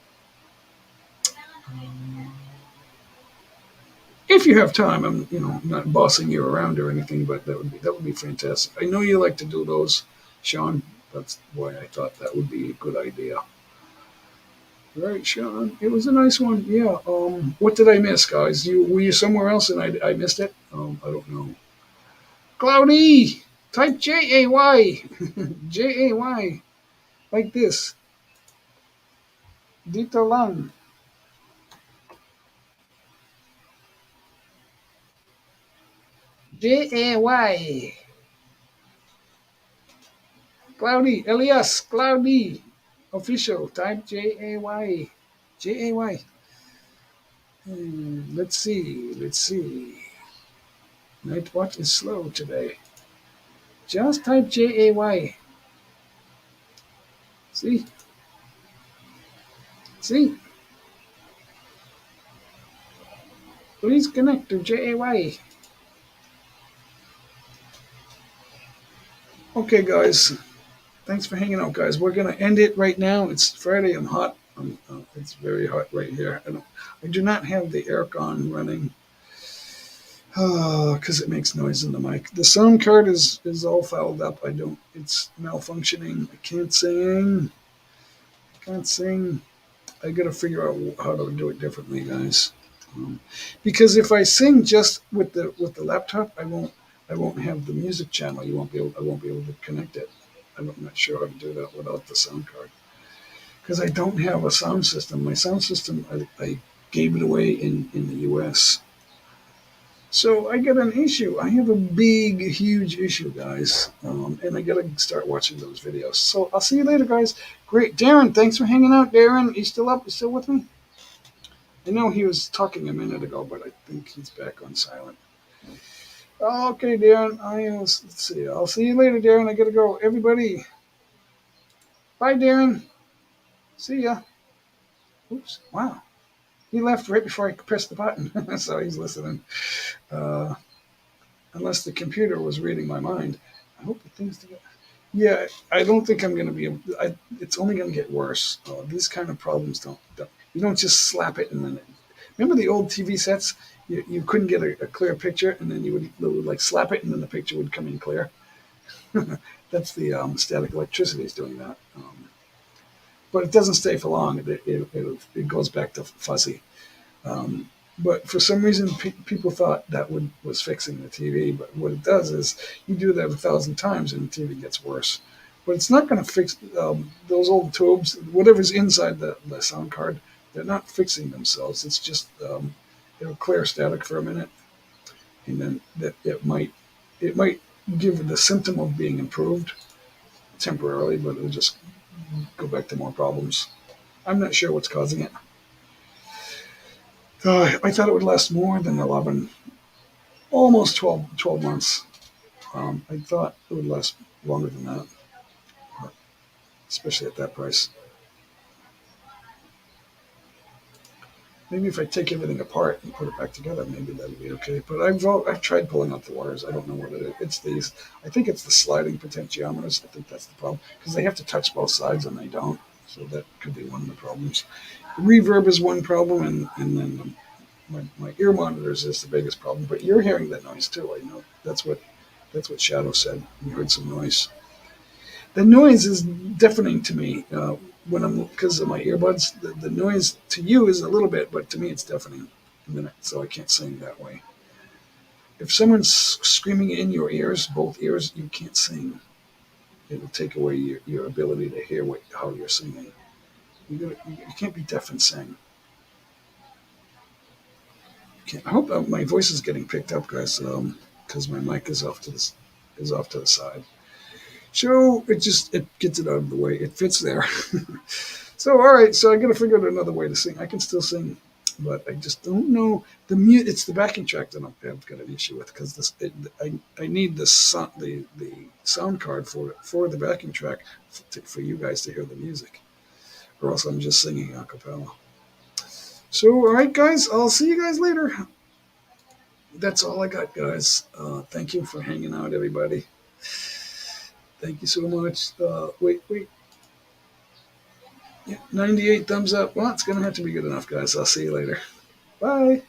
If you have time, I'm not bossing you around or anything, but that would be fantastic. I know you like to do those, Sean. That's why I thought that would be a good idea. Right, Sean. It was a nice one. Yeah. What did I miss, guys? Were you somewhere else and I missed it? I don't know. Cloudy. Type Jay. Jay. Like this. Dito lang. Jay. Cloudy, Elias, Cloudy, official, type Jay. Jay. Let's see. Nightbot is slow today. Just type Jay. See? Please connect to Jay. Okay, guys. Thanks for hanging out, guys. We're gonna end it right now. It's Friday. I'm hot. It's very hot right here. I do not have the aircon running because it makes noise in the mic. The sound card is all fouled up. It's malfunctioning. I can't sing. I gotta figure out how to do it differently, guys. Because if I sing just with the laptop, I won't have the music channel. I won't be able to connect it. I'm not sure how to do that without the sound card. Because I don't have a sound system. My sound system, I gave it away in the U.S. So I got an issue. I have a big, huge issue, guys, and I gotta start watching those videos. So I'll see you later, guys. Great, Darren. Thanks for hanging out, Darren. You still up? You still with me? I know he was talking a minute ago, but I think he's back on silent. Okay, Darren. Let's see. I'll see you later, Darren. I gotta go. Everybody, bye, Darren. See ya. Oops. Wow. He left right before I pressed the button, so he's listening. Uh, unless the computer was reading my mind. I hope the thing's together. Yeah, I don't think I'm going to be able. It's only going to get worse. These kind of problems don't. You don't just slap it and then. Remember the old TV sets? You couldn't get a clear picture, and then you would like slap it, and then the picture would come in clear. That's the static electricity is doing that. But it doesn't stay for long. It goes back to fuzzy. Um, but for some reason, people thought that was fixing the TV. But what it does is you do that 1,000 times and the TV gets worse. But it's not going to fix those old tubes, whatever's inside the sound card. They're not fixing themselves. It's just it'll clear static for a minute, and then it might give the symptom of being improved temporarily, but it'll just go back to more problems. I'm not sure what's causing it. I thought it would last more than 11, almost 12 months. I thought it would last longer than that, especially at that price. Maybe if I take everything apart and put it back together, maybe that'll be okay. But I've tried pulling out the wires. I don't know what it is. It's these. I think it's the sliding potentiometers. I think that's the problem because they have to touch both sides and they don't. So that could be one of the problems. Reverb is one problem, and then my ear monitors is the biggest problem. But you're hearing that noise too. I know that's what Shadow said. You heard some noise. The noise is deafening to me when I'm because of my earbuds. The noise to you is a little bit, but to me it's deafening. So I can't sing that way. If someone's screaming in your ears, both ears, you can't sing. It'll take away your ability to hear how you're singing. You can't be deaf and sing. I hope my voice is getting picked up, guys, because my mic is off to the side. So it gets it out of the way. It fits there. So all right. So I got to figure out another way to sing. I can still sing, but I just don't know the mute. It's the backing track that I've got an issue with because I need the sound card for the backing track for you guys to hear the music, or else I'm just singing a cappella. So all right, guys. I'll see you guys later. That's all I got, guys. Thank you for hanging out, everybody. Thank you so much. Wait. Yeah, 98 thumbs up. Well, it's going to have to be good enough, guys. I'll see you later. Bye.